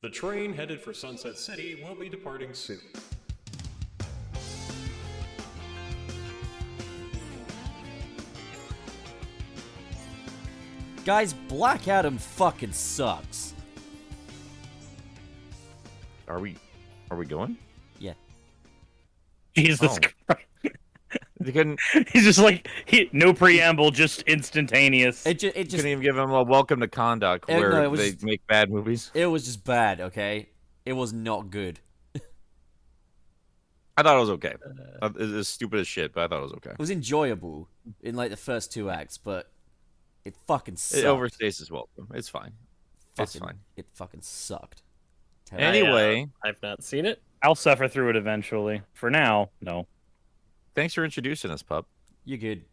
The train headed for Sunset City will be departing soon. Guys, Black Adam fucking sucks. Are we going? Yeah. Jesus Oh. Christ. They couldn't He's just like, no preamble, just instantaneous. It just couldn't even give them a welcome to Conduct where no, it was they just- make bad movies. it was just bad, okay? It was not good. I thought it was okay. It was stupid as shit, but I thought it was okay. It was enjoyable in like the first two acts, but it fucking sucked. It overstays its welcome. It's fine. It's Fucking- fine. It fucking sucked. Terrible. Anyway, I've not seen it. I'll suffer through it eventually. For now, no. thanks for introducing us, pup. You're good.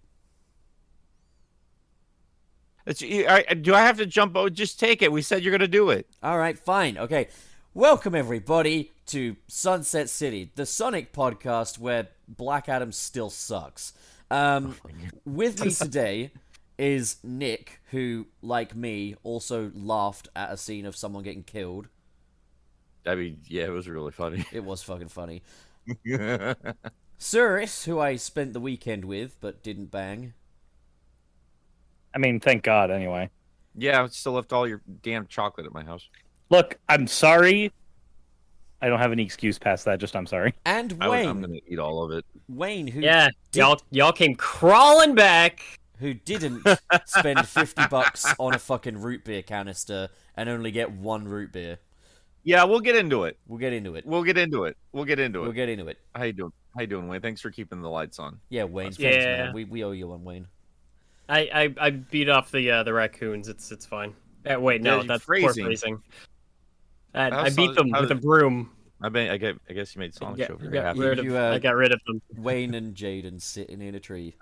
Do I have to jump? Oh, just take it. We said you're gonna do it. All right, fine. Okay. Welcome, everybody, to Sunset City, the Sonic podcast where Black Adam still sucks. With me today is Nick, who, like me, also laughed at a scene of someone getting killed. I mean, yeah, it was really funny. It was fucking funny. Cirrus, who I spent the weekend with but didn't bang. I mean, thank God, anyway. Yeah, I still left all your damn chocolate at my house. Look, I'm sorry. I don't have any excuse past that, just I'm sorry. And I'm Wayne, gonna eat all of it. Wayne, who Yeah, did- y'all came crawling back. who didn't spend $50 on a fucking root beer canister and only get one root beer. Yeah, we'll get into it. We'll get into it. We'll get into it. We'll get into We'll it. get into it. How you doing? How you doing, Wayne? Thanks for keeping the lights on. Yeah, Wayne. Yeah. Thanks, man. We owe you one, Wayne. I beat off the raccoons. It's fine. Wait, no, Yeah, that's phrasing. poor phrasing. How I beat them how with a did- broom. I guess you made Sonic Yeah, show very got happy. rid of, You, I got rid of them. Wayne and Jaden sitting in a tree.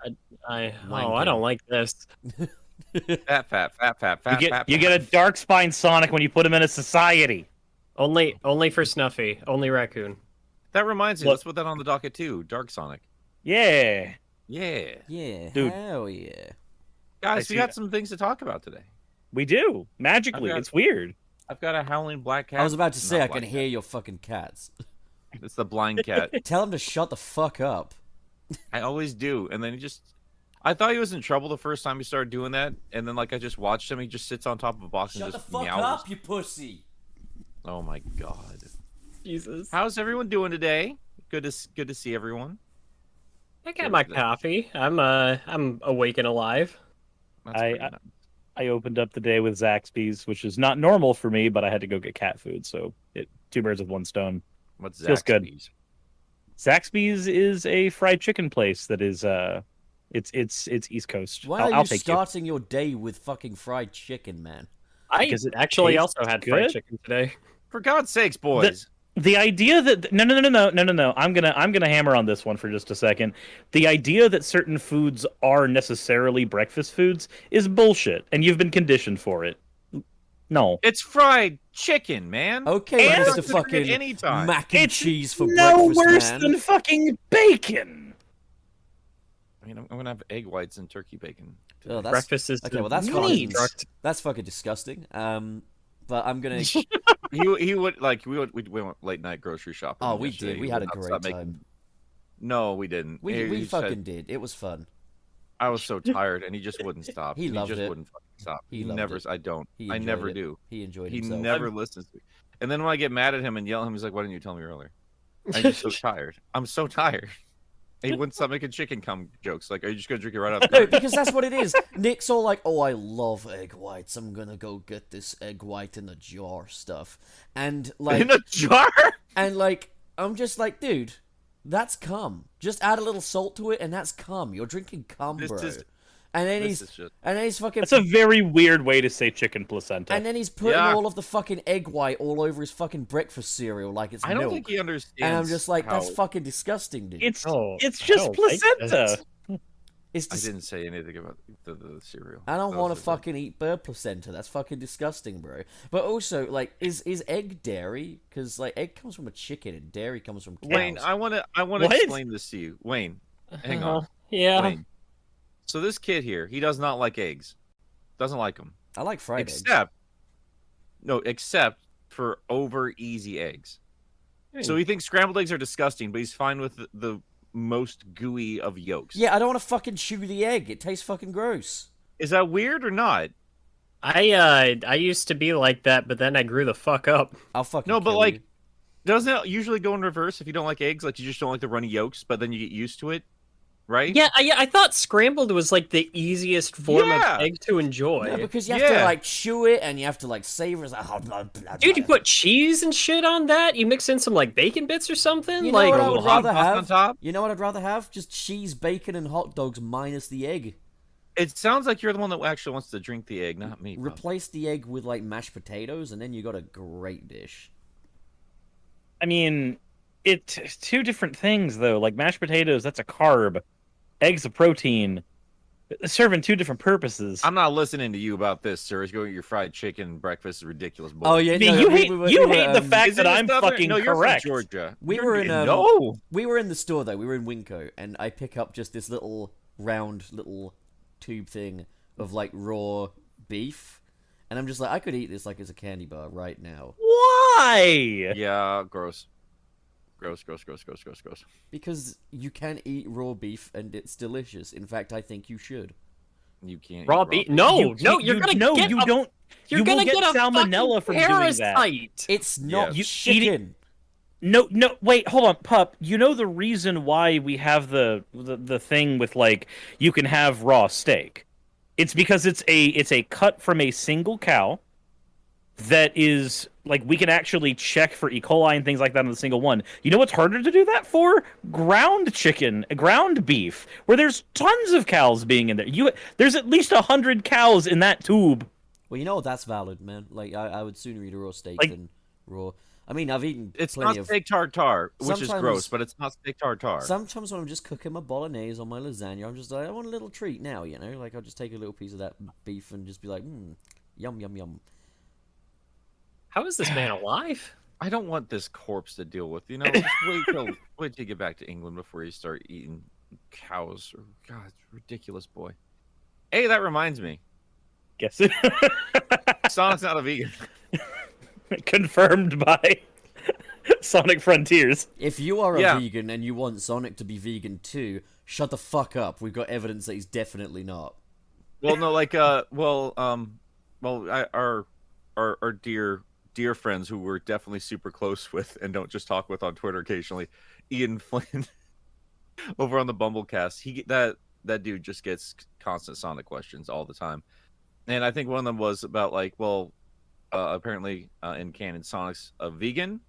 I Wanking. don't like this. Fat. You get a dark spine Sonic when you put him in a society. Only for Snuffy. Only raccoon. That reminds me. Look. Let's put that on the docket too. Dark Sonic. Yeah. Yeah, Yeah, Dude. hell yeah. guys, I we see got that. some things to talk about today. We do. Magically. I've got- It's weird. I've got a howling black cat. I was about to say Not I can black hear your fucking cats. cat. It's the blind cat. Tell him to shut the fuck up. I always do, and then he just. I thought he was in trouble the first time he started doing that, and then like I just watched him. He just sits on top of a box and Shut the just fuck meows. up, you pussy. Oh my god. Jesus. How's everyone doing today? Good to see everyone. I got my coffee. I'm awake and alive. That's I- pretty nice. I opened up the day with Zaxby's, which is not normal for me, but I had to go get cat food, so two birds with one stone. What's feels good. Zaxby's? Zaxby's is a fried chicken place that is it's East Coast. Why I'll are you take starting your day with fucking fried chicken, man? I Because it actually tastes also had fried good. chicken today. For God's sakes, boys. The idea that no. I'm gonna hammer on this one for just a second. The idea that certain foods are necessarily breakfast foods is bullshit, and you've been conditioned for it. No, It's fried chicken, man. Okay, And- Mr. fucking anytime. mac and it's cheese for no breakfast, worse man. than fucking bacon. I mean, I'm gonna have egg whites and turkey bacon. Oh, that's Breakfast is okay. Well, that's Neat. fucking construct. that's fucking disgusting. But I'm gonna. he would like we went late night grocery shopping. Oh, we yesterday. did. We He had would a not great stop time. making- No, we didn't. We He said- fucking did. It was fun. I was so tired, and he just wouldn't stop. He loved just it. wouldn't fucking stop. He He loved never. it. I don't. He I enjoyed never it. do. He enjoyed He himself. never listens to me. And then when I get mad at him and yell at him, he's like, "Why didn't you tell me earlier?" I'm just so tired. I'm so tired. He wouldn't stop making chicken cum jokes. Like, are you just gonna drink it right out? No, because that's what it is. Nick's all like, "Oh, I love egg whites. I'm gonna go get this egg white in the jar stuff," and like, In a jar? and like, I'm just like, dude, that's cum. Just add a little salt to it, and that's cum. You're drinking cum, This bro. is- And then This he's is just. and then he's fucking That's a very weird way to say chicken placenta. and then he's putting Yeah. all of the fucking egg white all over his fucking breakfast cereal like it's I don't milk. think he understands. And I'm just like, that's how- fucking disgusting, dude. it's Oh, it's I just don't like placenta. this. It's I dis- didn't say anything about the cereal. I don't That want to was the thing. fucking eat bird placenta. That's fucking disgusting, bro. But also, like, is egg dairy? Because like, egg comes from a chicken and dairy comes from cows. Wayne, I want to What? explain this to you. Wayne, hang on. Yeah. Wayne. So this kid here, he does not like eggs. Doesn't like them. I like fried eggs. Except for over easy eggs. So he thinks scrambled eggs are disgusting, but he's fine with the most gooey of yolks. Yeah, I don't want to fucking chew the egg. It tastes fucking gross. Is that weird or not? I used to be like that, but then I grew the fuck up. I'll fucking No, but kill like, you. doesn't it usually go in reverse if you don't like eggs? Like, you just don't like the runny yolks, but then you get used to it, right? Yeah, I thought scrambled was like the easiest form Yeah. of egg to enjoy. No, because you have to Yeah. like chew it and you have to like savor it. It's like, Dude, you put cheese and shit on that? You mix in some like bacon bits or something? You know like what a I little would hot rather sauce on have? top? You know what I'd rather have? Just cheese, bacon, and hot dogs minus the egg. It sounds like you're the one that actually wants to drink the egg, not me. Pop. Replace the egg with like mashed potatoes, and then you got a great dish. I mean, it's two different things though. Like mashed potatoes, that's a carb. Eggs a protein. Serving two different purposes. I'm not listening to you about this, sir. It's going your fried chicken breakfast is ridiculous. Boy. Oh yeah, I mean, no, you we- hate we were- you we were, hate the fact Is it that a I'm Southern- fucking no, you're correct. from Georgia. We You're- were in no. we were in the store though. We were in Winco, and I pick up just this little round little tube thing of like raw beef, and I'm just like, I could eat this like it's a candy bar right now Why? Yeah, gross. Gross. because you can eat raw beef and it's delicious. In fact, I think you should. You can't. raw eat beef. No, no, you're gonna no, get you a, don't. You're you gonna will get get a salmonella from fucking doing that. parasite. It's not Yeah. You eat it- chicken. No, wait, hold on, pup. You know the reason why we have the thing with like you can have raw steak. It's because it's a cut from a single cow that is like we can actually check for E. coli and things like that on the single one. You know what's harder to do that for? Ground chicken, ground beef, where there's tons of cows being in there. There's at least 100 cows in that tube. Well, you know that's valid, man. Like I would sooner eat a raw steak Like- than raw. I mean, I've eaten It's plenty not of. steak tartare, which is Sometimes- gross, but it's not steak tartare. Sometimes when I'm just cooking my bolognese or my lasagna, I'm just like, I want a little treat now, you know? Like, I'll just take a little piece of that beef and just be like, yum, yum, yum. How is this man alive? I don't want this corpse to deal with. You know, just wait till you get back to England before you start eating cows. God, it's ridiculous, boy. Hey, that reminds me. Guess Sonic's not a vegan. confirmed by Sonic Frontiers. If you are a Yeah. vegan and you want Sonic to be vegan too, shut the fuck up. We've got evidence that he's definitely not. Well, no, like, our dear friends who we're definitely super close with and don't just talk with on Twitter occasionally, Ian Flynn, over on the Bumblecast, that dude just gets constant Sonic questions all the time, and I think one of them was about like, well, apparently in canon, Sonic's a vegan,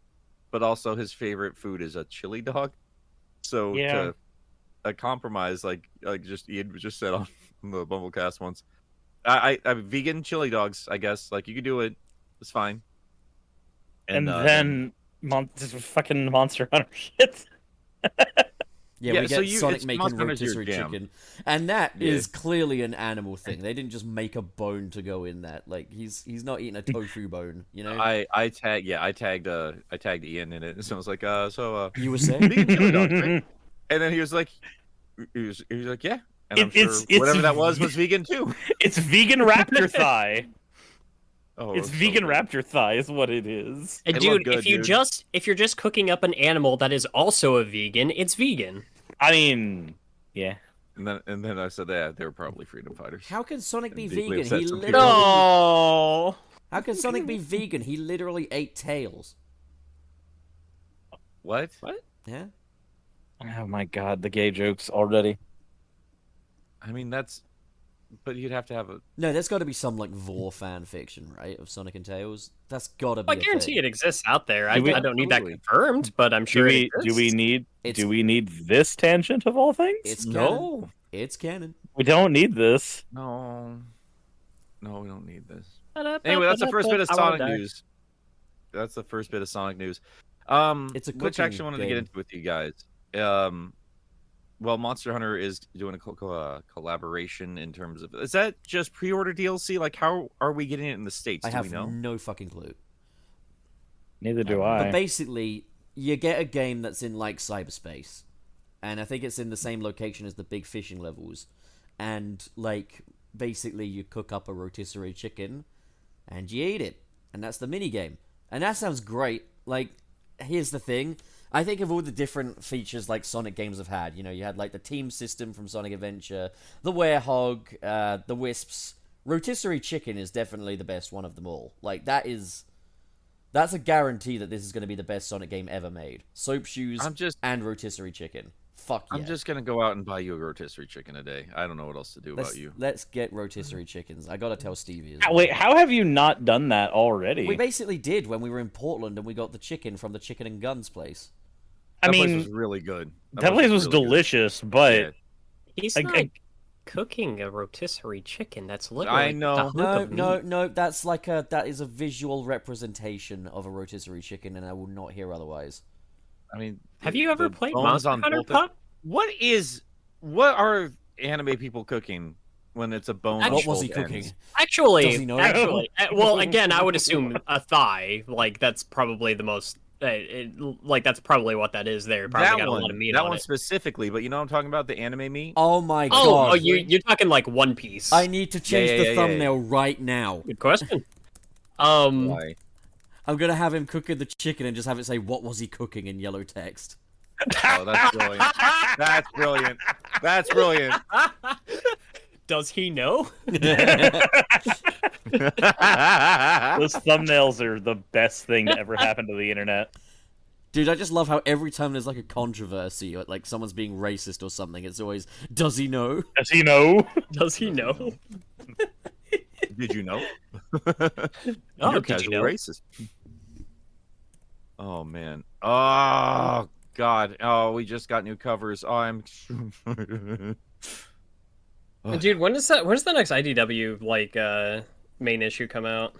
but also his favorite food is a chili dog. So Yeah. to a compromise, like just Ian just said on the Bumblecast once, I vegan chili dogs, I guess. Like you could do it, it's fine. And then this fucking Monster Hunter shit. Yeah, Yeah, we so get you- Sonic it's making Monster Hunter's your rotisserie jam. chicken, and that Yeah. is clearly an animal thing. They didn't just make a bone to go in that. Like he's not eating a tofu bone, you know. I tagged Ian in it, and so I was like, You were saying? vegan chili dogs, right? And then he was like, yeah, and I'm It's- sure whatever that was vegan too. It's vegan raptor thigh. Oh, It's so vegan good. raptor thigh is what it is. And It dude, looked good, if you're dude. just cooking up an animal that is also a vegan, it's vegan. I mean, yeah. And then I said, yeah, they were probably freedom fighters. How can Sonic be And deeply vegan? upset He some literally. people. No. How can Sonic be vegan? He literally ate tails. What? Yeah. Oh my god, the gay jokes already. I mean, but you'd have to have a. No, there's got to be some like vor fan fiction, right, of Sonic and Tails. That's got to be. I guarantee it exists out there. I Do we- don't need that Absolutely. confirmed, but I'm sure it Do we exists. need It's- do we need this tangent of all things? It's canon. No, It's canon. We don't need this. no, we don't need this. Anyway, that's the first bit of I won't Sonic die. news. That's the first bit of Sonic news. It's a which cooking actually I wanted to get game. into with you guys. Well, Monster Hunter is doing a collaboration in terms of. Is that just pre-order DLC? Like, how are we getting it in the States? I Do have we know? no fucking clue. Neither do But I. basically, you get a game that's in like cyberspace, and I think it's in the same location as the big fishing levels, and like basically you cook up a rotisserie chicken, and you eat it, and that's the mini game. And that sounds great. Like, here's the thing. I think of all the different features like Sonic games have had. You know, you had like the team system from Sonic Adventure, the Werehog, the Wisps. Rotisserie Chicken is definitely the best one of them all. Like, that's a guarantee that this is going to be the best Sonic game ever made. Soap Shoes and Rotisserie Chicken. Fuck yeah. I'm just gonna go out and buy you a rotisserie chicken a day. I don't know what else to do about you. Let's get rotisserie chickens. I gotta tell Stevie. Wait, how have you not done that already? We basically did when we were in Portland and we got the chicken from the Chicken and Guns place. That place was really good. That place was really delicious, but Yeah. He's not cooking a rotisserie chicken. That's literally I know. a hunk of meat. No. That is a visual representation of a rotisserie chicken, and I will not hear otherwise. I mean, Have you ever the played bones Monster on Hunter both Pup? What are anime people cooking when it's a bone? on What was he both cooking? ends? Actually, he know? well, again, I would assume a thigh. Like that's probably the most. Like that's probably what that is. There probably That got one, a lot of meat that on one it. specifically, but you know what I'm talking about, the anime meat. Oh my Oh, god! you're talking like One Piece. I need to change yeah, the yeah, thumbnail right now. Good question. Why? I'm gonna have him cooking the chicken and just have it say, "What was he cooking?" in yellow text. Oh, that's brilliant. That's brilliant. That's brilliant. Does he know? those thumbnails are the best thing to ever happen to the internet. Dude, I just love how every time there's like a controversy or like someone's being racist or something, it's always, "Does he know?" Does he know? Does he know? Did you know? Oh, You're did you casual know? racist. Oh man. Oh god. Oh, we just got new covers. Oh, I'm. Dude, when's the next IDW main issue come out?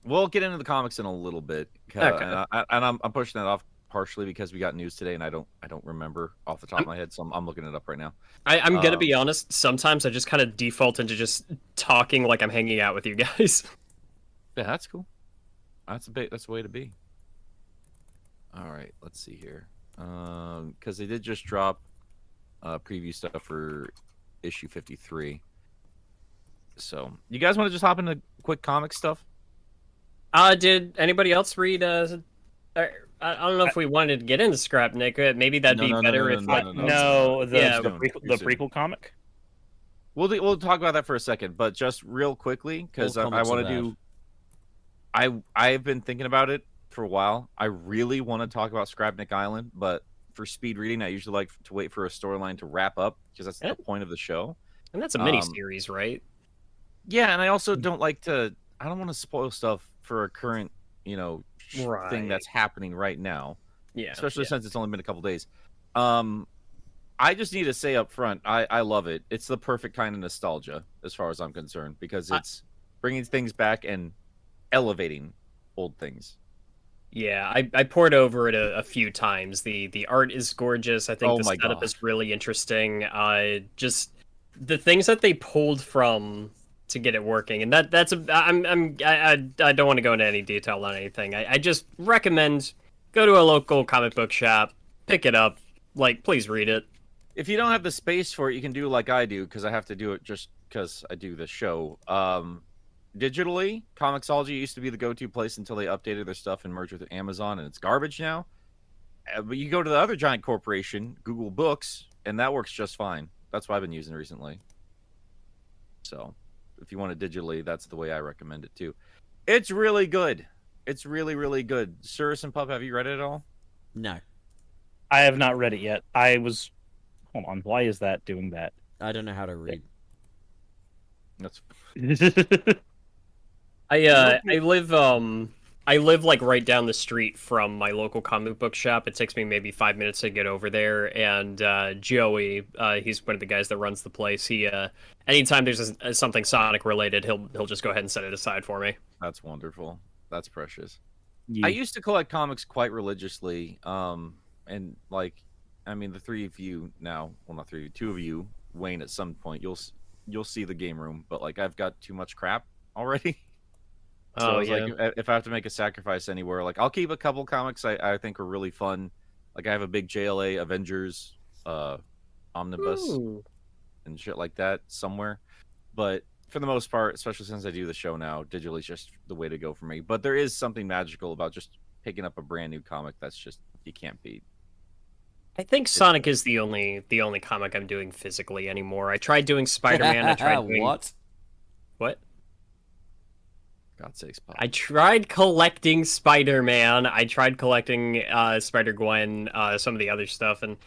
We'll get into the comics in a little bit, Okay. and I'm pushing that off partially because we got news today, and I don't remember off the top of my head, so I'm looking it up right now. I'm gonna be honest. Sometimes I just kind of default into just talking like I'm hanging out with you guys. Yeah, that's cool. That's the way to be. All right, let's see here. Because they did just drop preview stuff for issue 53. So, you guys want to just hop into quick comic stuff? Did anybody else read? I don't know if we wanted to get into Scrap Nick. Maybe that'd be better if like No, the Yeah. prequel comic. We'll talk about that for a second, but just real quickly because All I comics want are to do. I've been thinking about it for a while. I really want to talk about Scrapnik Island, but for speed reading, I usually like to wait for a storyline to wrap up because that's the point of the show. and that's a mini series, right? Yeah, and I also don't like to. I don't want to spoil stuff for a current, thing Right. that's happening right now. Yeah, Especially since it's only been a couple days. I just need to say up front, I love it. It's the perfect kind of nostalgia, as far as I'm concerned, because it's bringing things back and elevating old things. Yeah, I poured over it a few times. The art is gorgeous. I think Oh the my setup God. is really interesting. Just the things that they pulled from to get it working, and I don't want to go into any detail on anything. I just recommend go to a local comic book shop, pick it up. Like, please read it. If you don't have the space for it, you can do like I do, because I have to do it just because I do the show. Digitally, Comixology used to be the go-to place until they updated their stuff and merged with Amazon, and it's garbage now. But you go to the other giant corporation, Google Books, and that works just fine. That's what I've been using recently. So, if you want it digitally, that's the way I recommend it too. It's really good. It's really, really good. Cirrus and Pup, have you read it at all? No, I have not read it yet. Hold on. Why is that doing that? I don't know how to read. That's I live like right down the street from my local comic book shop. It takes me maybe 5 minutes to get over there. And Joey, he's one of the guys that runs the place. He anytime there's something Sonic related, he'll just go ahead and set it aside for me. That's wonderful. That's precious. Yeah. I used to collect comics quite religiously. And like, I mean, the three of you now, well, not three of you, two of you, Wayne, at some point, you'll see the game room, but like, I've got too much crap already. So Oh I was yeah. like, if I have to make a sacrifice anywhere, like, I'll keep a couple comics I think are really fun. Like, I have a big JLA Avengers omnibus Ooh. and shit like that somewhere. But for the most part, especially since I do the show now, digital is just the way to go for me. But there is something magical about just picking up a brand new comic that's just you can't beat. I think Sonic is the only comic I'm doing physically anymore. I tried doing Spider-Man. I tried doing What? what? God's sakes, Pop. I tried collecting Spider-Man. I tried collecting Spider-Gwen, some of the other stuff, and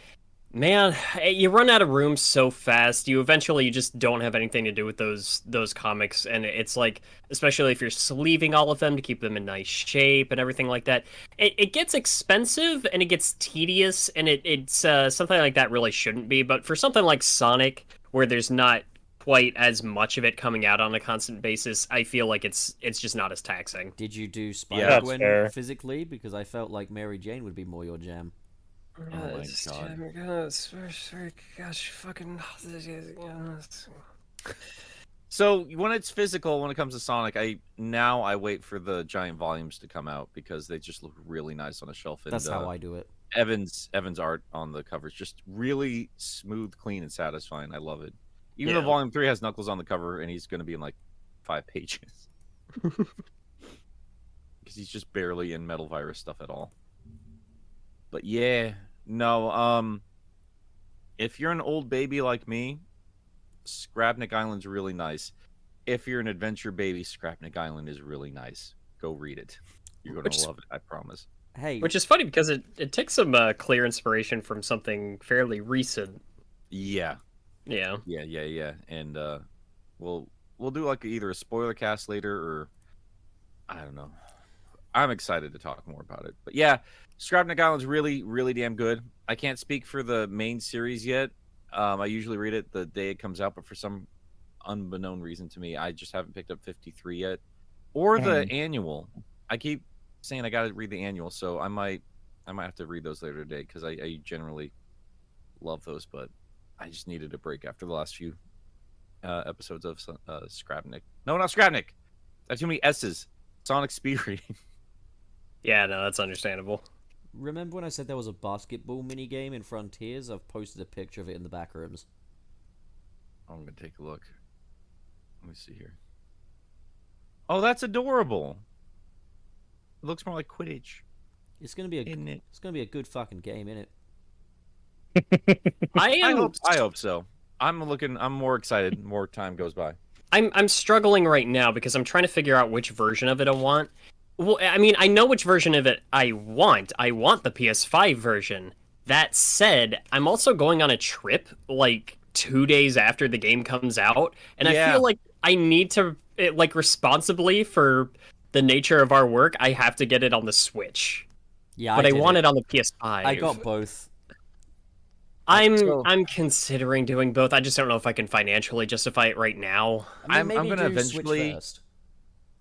man, you run out of room so fast. You eventually just don't have anything to do with those comics, and it's like, especially if you're sleeving all of them to keep them in nice shape and everything like that, it gets expensive and it gets tedious, and it's something like that really shouldn't be. But for something like Sonic, where there's not quite as much of it coming out on a constant basis, I feel like it's just not as taxing. Did you do that's Spider-Gwen fair. physically? Because I felt like Mary Jane would be more your jam. Oh my God. Gosh, fucking. So when it's physical, when it comes to Sonic, I wait for the giant volumes to come out because they just look really nice on a shelf. And, That's how I do it. Evan's art on the cover is just really smooth, clean, and satisfying. I love it. Even Yeah. though Volume 3 has Knuckles on the cover and he's going to be in like 5 pages. Because he's just barely in Metal Virus stuff at all. But yeah, no, if you're an old baby like me, Scrapnik Island's really nice. If you're an adventure baby, Scrapnik Island is really nice. Go read it. You're going to love it, I promise. Hey, Which is funny because it takes some clear inspiration from something fairly recent. Yeah. Yeah. Yeah. And we'll do like either a spoiler cast later or I don't know. I'm excited to talk more about it. But yeah, Scrapnik Island's really, really damn good. I can't speak for the main series yet. I usually read it the day it comes out, but for some unbeknown reason to me, I just haven't picked up 53 yet. Or the annual. I keep saying I gotta read the annual, so I might have to read those later today because I generally love those, but I just needed a break after the last few episodes of Scrapnik. No, not Scrapnik. I have too many S's. Sonic speed reading. Yeah, no, that's understandable. remember when I said there was a basketball minigame in Frontiers? I've posted a picture of it in the back rooms. I'm gonna take a look. Let me see here. Oh, that's adorable. It looks more like Quidditch, It's gonna be isn't it? it's gonna be a good fucking game, innit? I hope so. I'm more excited. More time goes by. I'm struggling right now because I'm trying to figure out which version of it I want. Well, I mean, I know which version of it I want. I want the PS5 version. That said, I'm also going on a trip like 2 days after the game comes out, and I feel like I need to responsibly for the nature of our work. I have to get it on the Switch, Yeah, but I did want it on the PS5. I got both. I'm considering doing both. I just don't know if I can financially justify it right now. I mean, I'm maybe gonna do Switch eventually- first.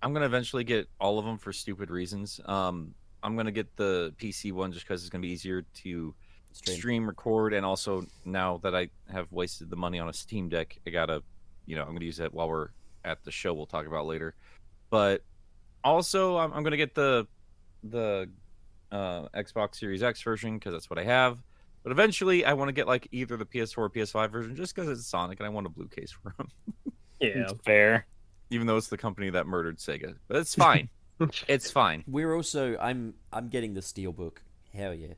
I'm gonna eventually get all of them for stupid reasons. I'm gonna get the PC one just because it's gonna be easier to stream, record, and also now that I have wasted the money on a Steam Deck, I gotta, I'm gonna use it while we're at the show. We'll talk about later. But also, I'm gonna get the Xbox Series X version because that's what I have. But eventually, I want to get like either the PS4 or PS5 version just because it's Sonic and I want a blue case for them. Yeah. It's fair. Even though it's the company that murdered Sega, but it's fine. It's fine. We're also I'm getting the Steelbook. Hell yeah.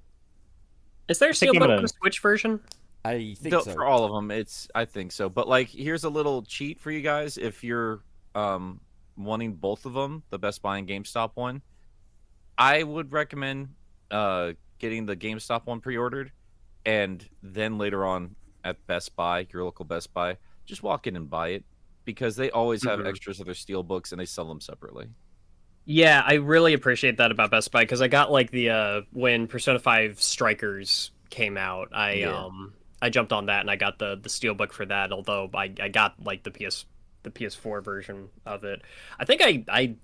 Is there a think I'm Steelbook gonna- for the Switch version? I think so. For all of them, I think so. But like, here's a little cheat for you guys. If you're wanting both of them, the Best Buy and GameStop one, I would recommend getting the GameStop one pre-ordered, and then later on at Best Buy, your local Best Buy, just walk in and buy it because they always have extras of their Steelbooks and they sell them separately. Yeah, I really appreciate that about Best Buy because I got like the when Persona 5 Strikers came out, I jumped on that and I got the Steelbook for that. Although I got like the PS4 version of it. I think I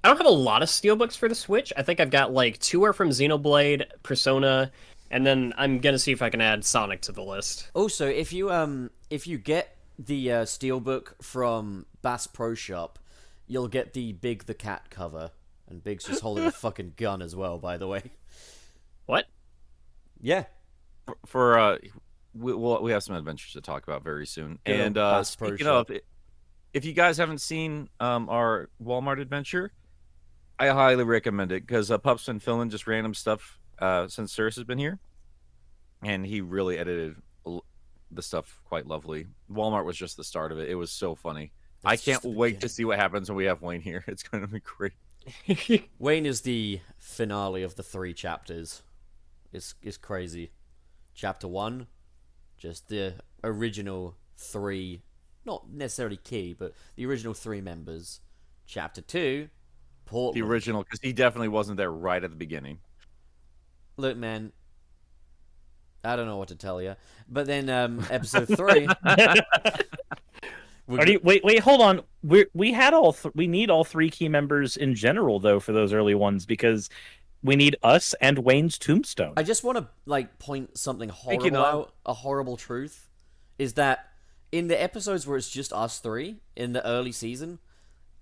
don't have a lot of Steelbooks for the Switch. I think I've got like 2 are from Xenoblade, Persona, and then I'm gonna see if I can add Sonic to the list. Also, if you get the Steelbook from Bass Pro Shop, you'll get the Big the Cat cover, and Big's just holding a fucking gun as well. By the way, What? yeah. We have some adventures to talk about very soon. Good old And Bass Pro speaking Shop. of it, if you guys haven't seen our Walmart adventure, I highly recommend it because Pup's been filming just random stuff since Cirrus has been here, and he really edited the stuff quite lovely. Walmart was just the start of it. It was so funny. I can't wait to see what happens when we have Wayne here. It's going to be great. Wayne is the finale of the 3 chapters. It's crazy. Chapter 1, just the original 3, not necessarily key, but the original 3 members. Chapter 2, Portland. The original, because he definitely wasn't there right at the beginning. Look, man, I don't know what to tell you. But then episode 3. Wait, hold on. We had we need all 3 key members in general though for those early ones because we need us and Wayne's tombstone. I just want to point something horrible out. A horrible truth is that in the episodes where it's just us 3 in the early season,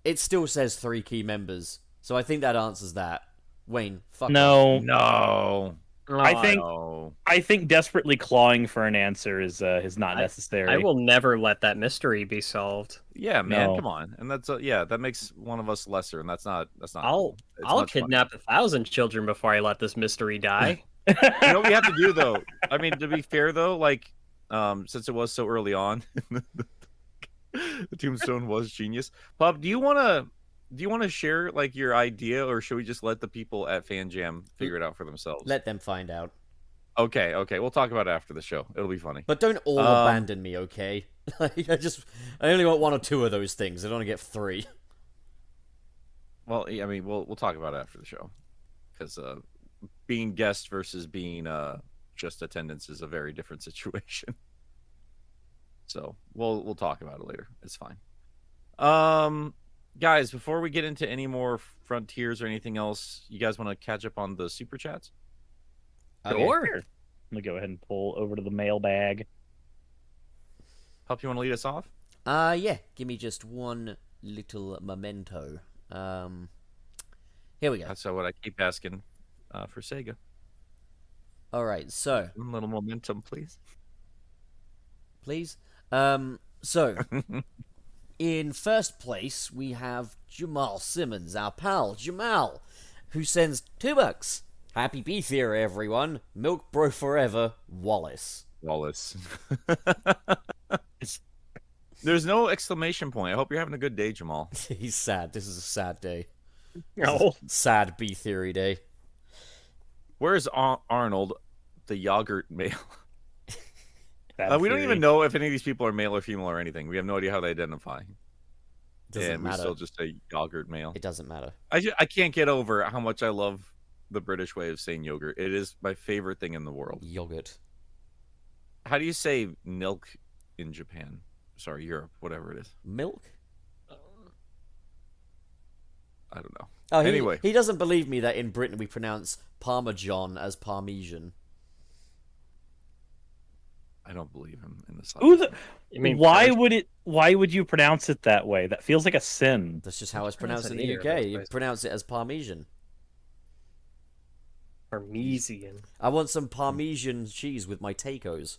it still says 3 key members. So I think that answers that. Wayne, fuck off. No. I think desperately clawing for an answer is not necessary. I will never let that mystery be solved. Yeah, man, No. come on. And that's that makes one of us lesser, and that's not. I'll much fun. kidnap 1,000 children before I let this mystery die. You know what we have to do though? I mean, to be fair though, since it was so early on, the tombstone was genius. Pup, do you want to share your idea, or should we just let the people at Fan Jam figure it out for themselves? Let them find out. Okay, we'll talk about it after the show. It'll be funny. But don't all abandon me, okay? I only want 1 or 2 of those things. I don't want to get 3. Well, I mean, we'll talk about it after the show, because being guest versus being just attendance is a very different situation. So we'll talk about it later. It's fine. Guys, before we get into any more frontiers or anything else, you guys want to catch up on the super chats? Sure. Let me go ahead and pull over to the mailbag. Pup, you want to lead us off? Yeah. Give me just one little memento. Here we go. That's what I keep asking for Sega. All right. So, One little momentum, please. please. So, in first place, we have Jamal Simmons, our pal Jamal, who sends $2. Happy Beef Year, everyone. Milk Bro Forever, Wallace. There's no exclamation point. I hope you're having a good day, Jamal. He's sad. This is a sad day. No. Sad B Theory day. Where's Arnold, the yogurt male? Bad We don't theory. even know if any of these people are male or female or anything. We have no idea how they identify. Doesn't And we matter. still just say yogurt male. It doesn't matter. I can't get over how much I love the British way of saying yogurt. It is my favorite thing in the world. Yogurt. How do you say milk in Japan? Sorry, Europe, whatever it is. Milk? I don't know. Oh, Anyway. he doesn't believe me that in Britain we pronounce Parmesan as Parmesan. I don't believe him in this. Who the? You mean Why French? would it? Why would you pronounce it that way? That feels like a sin. That's just how it's pronounced in the either of UK. those You places. pronounce it as Parmesan. Parmesan? I want some Parmesan cheese with my tacos.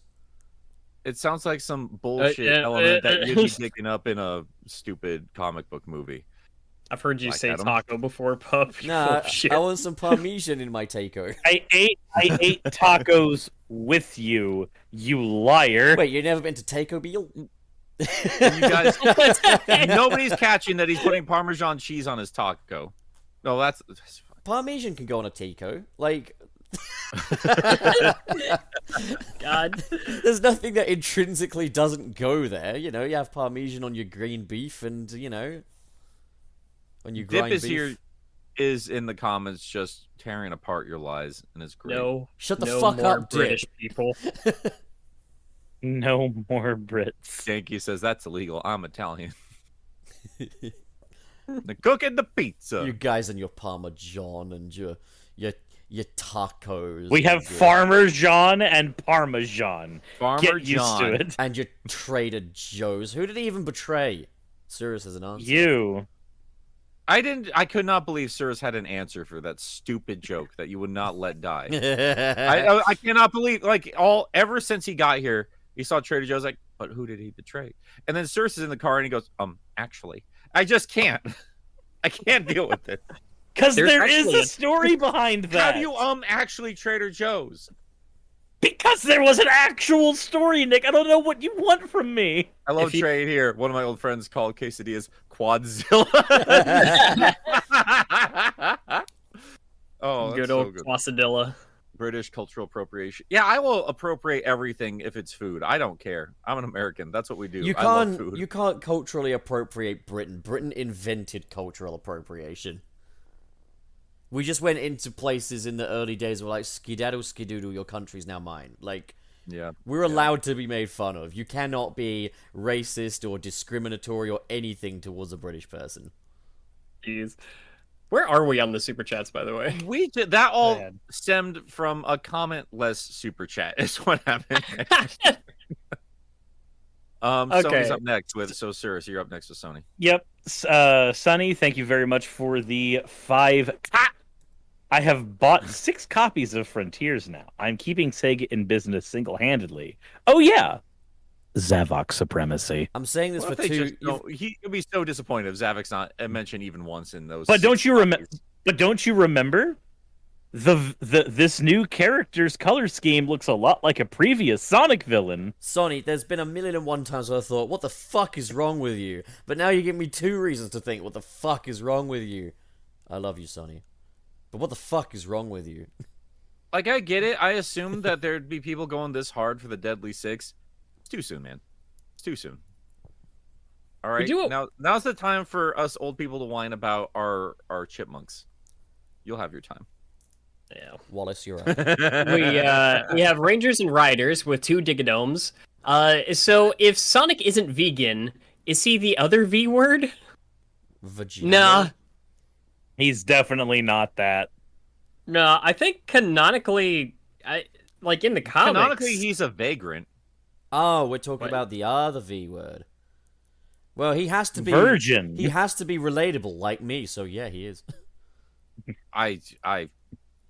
It sounds like some bullshit element that you'd be picking up in a stupid comic book movie. I've heard you Black say Adam. taco before, Pup. Nah, Shit. I want some Parmesan in my taco. I ate tacos with you, you liar. Wait, you've never been to Taco Bell? You guys, nobody's catching that he's putting Parmesan cheese on his taco. No, that's fine. Parmesan can go on a taco. Like, God. there's nothing that intrinsically doesn't go there. You know, you have Parmesan on your green beef and, you know, on your Dip grind is beef. here, is in the comments just tearing apart your lies, and it's great. No. Shut the no fuck more up, British Dip. people. No more Brits. Yankee says that's illegal. I'm Italian. They're cooking the pizza. You guys and your Parmesan and your tacos. We have and your- Farmer John and Parmesan. Farmer Get used John. to it. and your Trader Joe's. Who did he even betray? Serious as an answer. You. I could not believe Cyrus had an answer for that stupid joke that you would not let die. I cannot believe, ever since he got here, he saw Trader Joe's like, but who did he betray? And then Cersei's in the car and he goes, actually, I just can't. I can't deal with it. Because There's there is actually a story behind How that. do you actually Trader Joe's? Because there was an actual story, Nick. I don't know what you want from me. I love If you- trade here. One of my old friends called quesadillas Quadzilla. Oh, that's Good so old good. Quesadilla. British cultural appropriation. Yeah, I will appropriate everything if it's food. I don't care. I'm an American. That's what we do. You I love can't food. you can't culturally appropriate Britain. Britain invented cultural appropriation. We just went into places in the early days where like skedaddle skedoodle, your country's now mine. Like Yeah. we're allowed to be made fun of. You cannot be racist or discriminatory or anything towards a British person. Jeez. Where are we on the super chats, by the way? We did that all Bad. stemmed from a comment-less super chat. Is what happened. Sony's Okay. up next with Cirrus. You're up next with Sony. Yep. Sonny, thank you very much for the 5. I have bought 6 copies of Frontiers now. I'm keeping Sega in business single-handedly. Oh, yeah. Zavok supremacy. I'm saying this What for if they two. just don't- He would be so disappointed if Zavok's not mentioned even once in those. But don't 6 you remember? copies. But don't you remember? This new character's color scheme looks a lot like a previous Sonic villain. Sonny, there's been 1,000,001 times where I thought, what the fuck is wrong with you? But now you give me 2 reasons to think, what the fuck is wrong with you? I love you, Sonny. But what the fuck is wrong with you? Like, I get it. I assumed that there'd be people going this hard for the Deadly Six. It's too soon, man. It's too soon. All right. do it- Now's the time for us old people to whine about our chipmunks. You'll have your time. Yeah. Wallace, you're up. We have Rangers and Riders with 2 Digadomes. So if Sonic isn't vegan, is he the other V word? Vagina. Nah. He's definitely not that. No, I think canonically, like in the comics. Canonically, he's a vagrant. Oh, we're talking What? about the other V word. Well, he has to be Virgin. He has to be relatable like me, so yeah, he is. I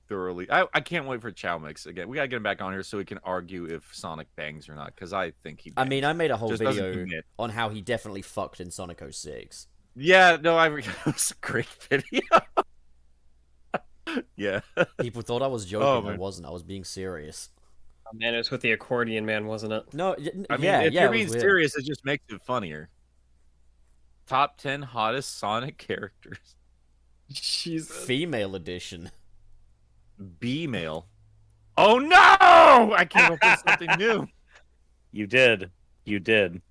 thoroughly. I can't wait for Chow Mix again. We gotta get him back on here so we can argue if Sonic bangs or not. Because I think he. I mean, I made a whole Just doesn't video commit. on how he definitely fucked in Sonic 06. Yeah. No. It was a great video. Yeah. People thought I was joking. Oh, I man. wasn't. I was being serious. Oh, man, it was with the accordion man, wasn't it? No, I mean, yeah, if yeah. you're it was being weird. serious, it just makes it funnier. Top 10 hottest Sonic characters. Jesus. Female edition. B male. Oh no! I came up with something new. You did. You did.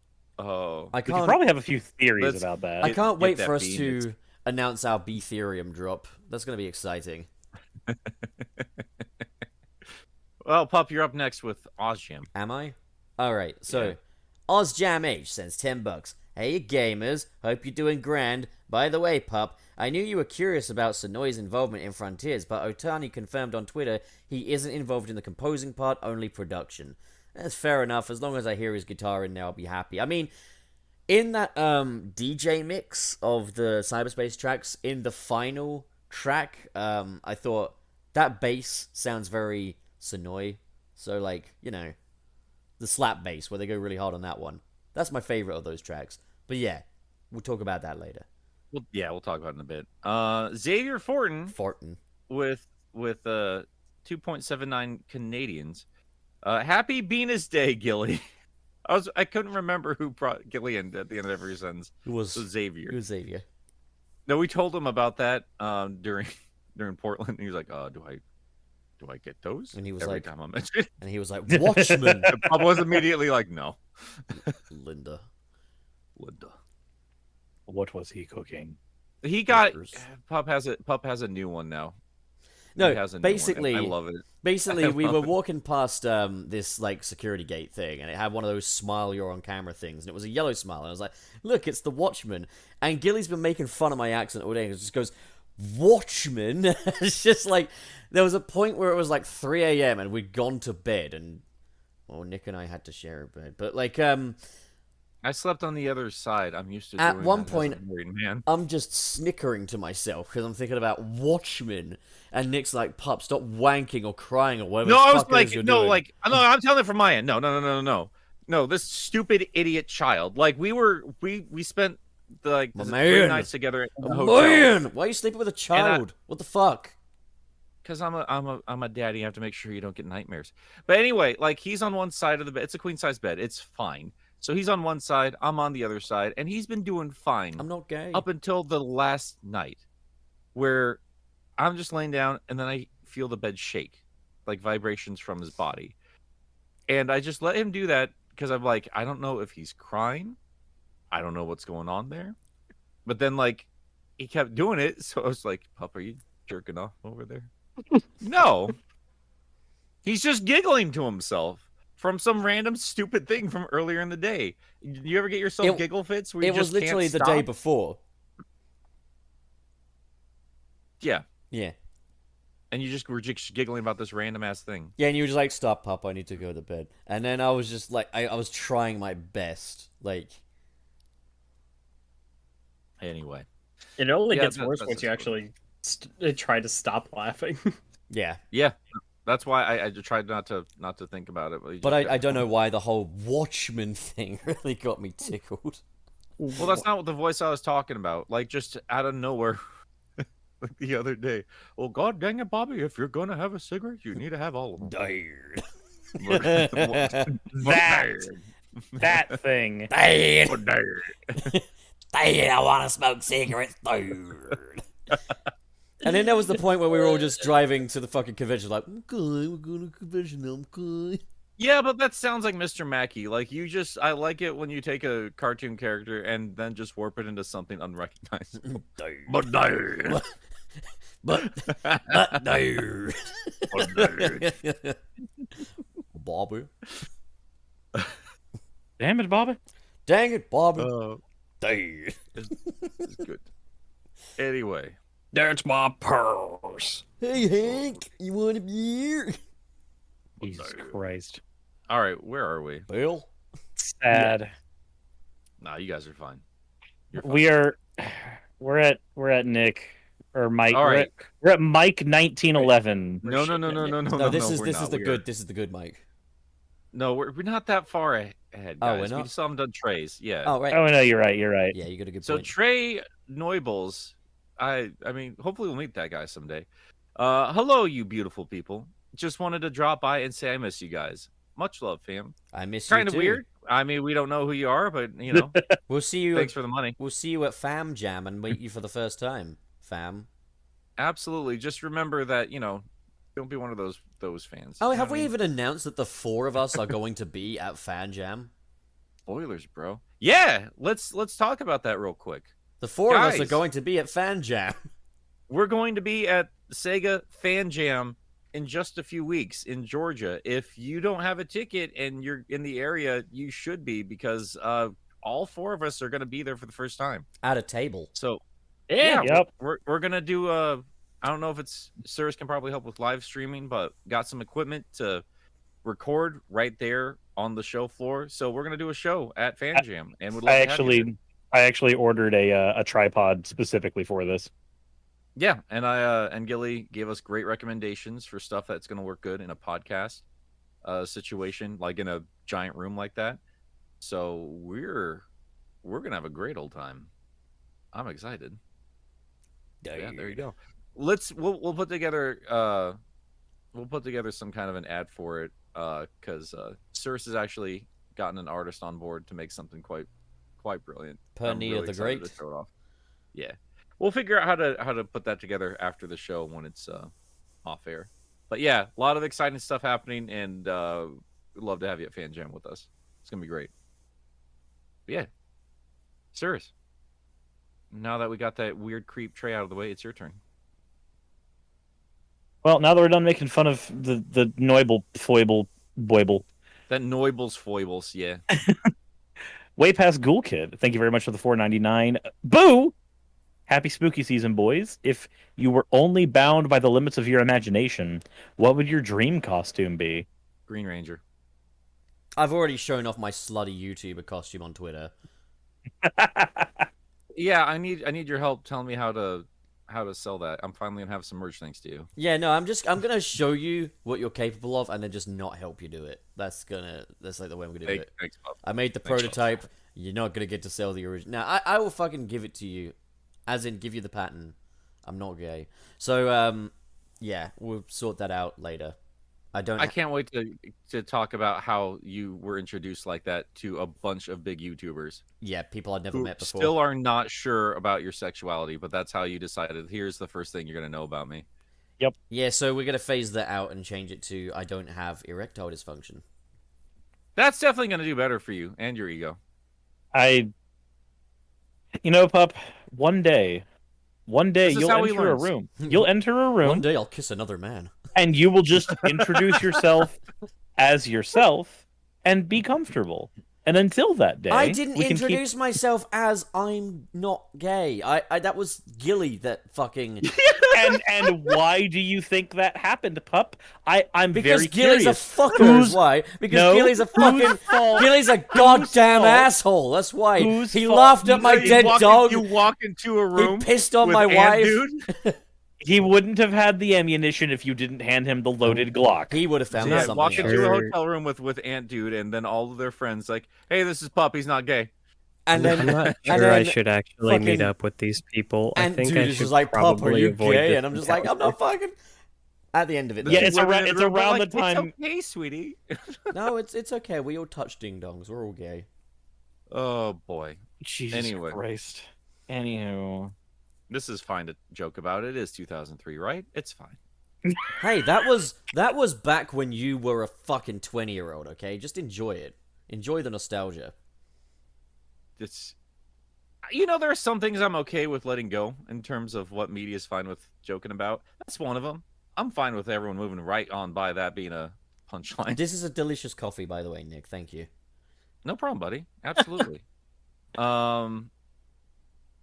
Oh. I But you can't. probably have a few theories Let's- about that. I can't get wait that for us bean. to announce our Beetherium drop. That's gonna be exciting. Well, Pup, you're up next with Ozjam. Am I? Alright, so Yeah. Ozjam H sends $10. Hey gamers, hope you're doing grand. By the way, Pup, I knew you were curious about Sonoi's involvement in Frontiers, but Otani confirmed on Twitter he isn't involved in the composing part, only production. That's fair enough. As long as I hear his guitar in there, I'll be happy. I mean, in that DJ mix of the cyberspace tracks, in the final track, I thought that bass sounds very Sonoi. So, like, you know, the slap bass where they go really hard on that one. That's my favorite of those tracks. But yeah, we'll talk about that later. Well, yeah, we'll talk about it in a bit. Xavier Fortin Fortin. with 2.79 Canadians. Happy Venus Day, Gilly. I couldn't remember who brought Gillian at the end of every sentence. Who was So Xavier. Who was Xavier? No, we told him about that during Portland. And he was like, do I get those? And he was every like- time I mention it. And he was like, Watchman. Bob was immediately like, no. Linda. Linda. What was he cooking? He got Peppers. Pup has a new one now. No, He has a new one, and basically, I love it. Basically, I we love were it. walking past this like security gate thing, and it had one of those smile you're on camera things, and it was a yellow smile. And I was like, "Look, it's the Watchman." And Gilly's been making fun of my accent all day. He just goes, "Watchman." It's just like there was a point where it was like 3 a.m. and we'd gone to bed, and well, Nick and I had to share a bed. But like, I slept on the other side. I'm used to At doing one that as a point- married man. I'm just snickering to myself because I'm thinking about Watchmen, and Nick's like, "Pup, stop wanking or crying or whatever." No, the I was fuck it is like, you're no, doing." like, no, I'm telling it from my end. No. No, this stupid idiot child. Like we spent like My 3 man. nights together in the Oh, hotel. man, why are you sleeping with a child? What the fuck? Because I'm a daddy. You have to make sure you don't get nightmares. But anyway, like he's on one side of the bed. It's a queen size bed. It's fine. So he's on one side. I'm on the other side, and he's been doing fine I'm not gay. up until the last night, where I'm just laying down, and then I feel the bed shake, like vibrations from his body, and I just let him do that because I'm like, I don't know if he's crying, I don't know what's going on there, but then like he kept doing it, so I was like, Pup, are you jerking off over there? No, he's just giggling to himself from some random stupid thing from earlier in the day. You ever get yourself giggle fits where you It was just can't literally the stop? day before. Yeah, Yeah. and you just were just giggling about this random ass thing. Yeah, and you were just like, stop, Pop, I need to go to bed. And then I was just like, I was trying my best. Like, Anyway, It only Yeah, gets that- worse that's once you just actually try to stop laughing. yeah. yeah, that's why I tried not to think about it. But I don't know why the whole Watchmen thing really got me tickled. Well, that's not what the voice I was talking about. Like just out of nowhere, like the other day. Well, God dang it, Bobby! If you're gonna have a cigarette, you need to have all of them. Tired. That thing. Tired. Tired, I want to smoke cigarettes. Tired. And then there was the point where we were all just driving to the fucking convention, like, okay, we're going to convention now, okay. Yeah, but that sounds like Mr. Mackey. Like I like it when you take a cartoon character and then just warp it into something unrecognizable. Tired. But tired. But tired. Bobby. Damn it, Bobby. Dang it, Bobby. Oh, Tired. it's good. Anyway, That's my purse. Hey, Hank, you want a beer? Jesus Christ. all right, where are we? Bill? Sad. Nah, you guys are fine. You're fine. We're at Nick or Mike. All right. We're at Mike 1911. No. No, this is we're this not. is the We are- good. This is the good Mike. No, we're not that far ahead, Oh, we're guys. not? We still haven't done Trey's. Yeah. Oh right. Oh no, you're right. You're right. Yeah, you got a good So point. Trey Neubles, I mean, hopefully we'll meet that guy someday. Hello, you beautiful people. Just wanted to drop by and say I miss you guys. Much love, fam. I miss you Kind of too. weird. I mean, we don't know who you are, but you know, We'll see you. thanks for the money. We'll see you at Fam Jam and meet you for the first time, fam. Absolutely. Just remember that don't be one of those fans. Oh, You know have what we I mean? even announced that the four of us are going to be at Fan Jam? Spoilers, bro. Yeah, let's talk about that real quick. The four of us are Guys. going to be at Fan Jam. We're going to be at Sega Fan Jam in just a few weeks in Georgia. If you don't have a ticket and you're in the area, you should be, because all four of us are going to be there for the first time. At a table. So Yeah. Yep. we're going to do I don't know if it's Cirrus can probably help with live streaming, but got some equipment to record right there on the show floor. So we're going to do a show at Fan Jam, and would love I to have you there. actually ordered a tripod specifically for this. Yeah, and and Gilly gave us great recommendations for stuff that's going to work good in a podcast situation, like in a giant room like that. So we're going to have a great old time. I'm excited. Yeah, there you go. We'll put together some kind of an ad for it because Cirrus has actually gotten an artist on board to make something quite brilliant. Per I'm Nia really the excited Great. to show it off. Yeah, we'll figure out how to put that together after the show when it's off air. But yeah, a lot of exciting stuff happening, and we'd love to have you at Fan Jam with us. It's gonna be great. But yeah, Cirrus. Now that we got that weird creep Trey out of the way, it's your turn. Well, now that we're done making fun of the Noibel foible boible, That Noible's foibles, yeah. way past Ghoul Kid. Thank you very much for the $4.99. Boo! Happy spooky season, boys. If you were only bound by the limits of your imagination, what would your dream costume be? Green Ranger. I've already shown off my slutty YouTuber costume on Twitter. Yeah, I need your help telling me how to how to sell that. I'm finally gonna have some merch thanks to you. Yeah, no, I'm gonna show you what you're capable of, and then just not help you do it. That's like the way I'm gonna do it. Thanks, Bob. I made the Thanks, prototype. You're not gonna get to sell the original. Now, I will fucking give it to you, as in give you the pattern. I'm not gay, so yeah, we'll sort that out later. I can't wait to talk about how you were introduced like that to a bunch of big YouTubers Yeah, people I'd never who met before. still are not sure about your sexuality, but that's how you decided. Here's the first thing you're gonna know about me. Yeah, so we're gonna phase that out and change it to I don't have erectile dysfunction. That's definitely gonna do better for you and your ego. Pup, one day This is you'll how he enter a learns. room. You'll enter a room One day I'll kiss another man. and you will just introduce yourself as yourself and be comfortable. And until that day, I didn't we can introduce myself as I'm not gay. I that was Gilly that fucking and why do you think that happened, Pup? I'm because very Gilly's curious. a fucker. Whose- Is why? Because No, Gilly's a fucking whose fault? Gilly's a goddamn fault? asshole. That's why Whose he fault? laughed at my You dead dog. You walk into a room. He pissed on with my Ant wife. Dude. He wouldn't have had the ammunition if you didn't hand him the loaded Glock. He would have found Yeah, something walk else. into a hotel room with Ant Dude, and then all of their friends like, "Hey, this is Pup. He's not gay." And then I'm not and sure I then should actually meet fucking- up with these people. I and think dude I is should just like, "Pup, are probably you avoid gay?" this And I'm just like, "I'm not fucking." At the end of it, Yeah, though. it's Women around- in it's room are around like, the time- It's okay, sweetie. No, it's okay. We all touch ding dongs. We're all gay. Oh boy, Jesus Anyway. Christ. Anywho. this is fine to joke about. It is 2003, right? It's fine. Hey, that was back when you were a fucking 20-year-old. Okay, just enjoy it. Enjoy the nostalgia. It's there are some things I'm okay with letting go in terms of what media is fine with joking about. That's one of them. I'm fine with everyone moving right on by that being a punchline. This is a delicious coffee, by the way, Nick. Thank you. No problem, buddy. Absolutely.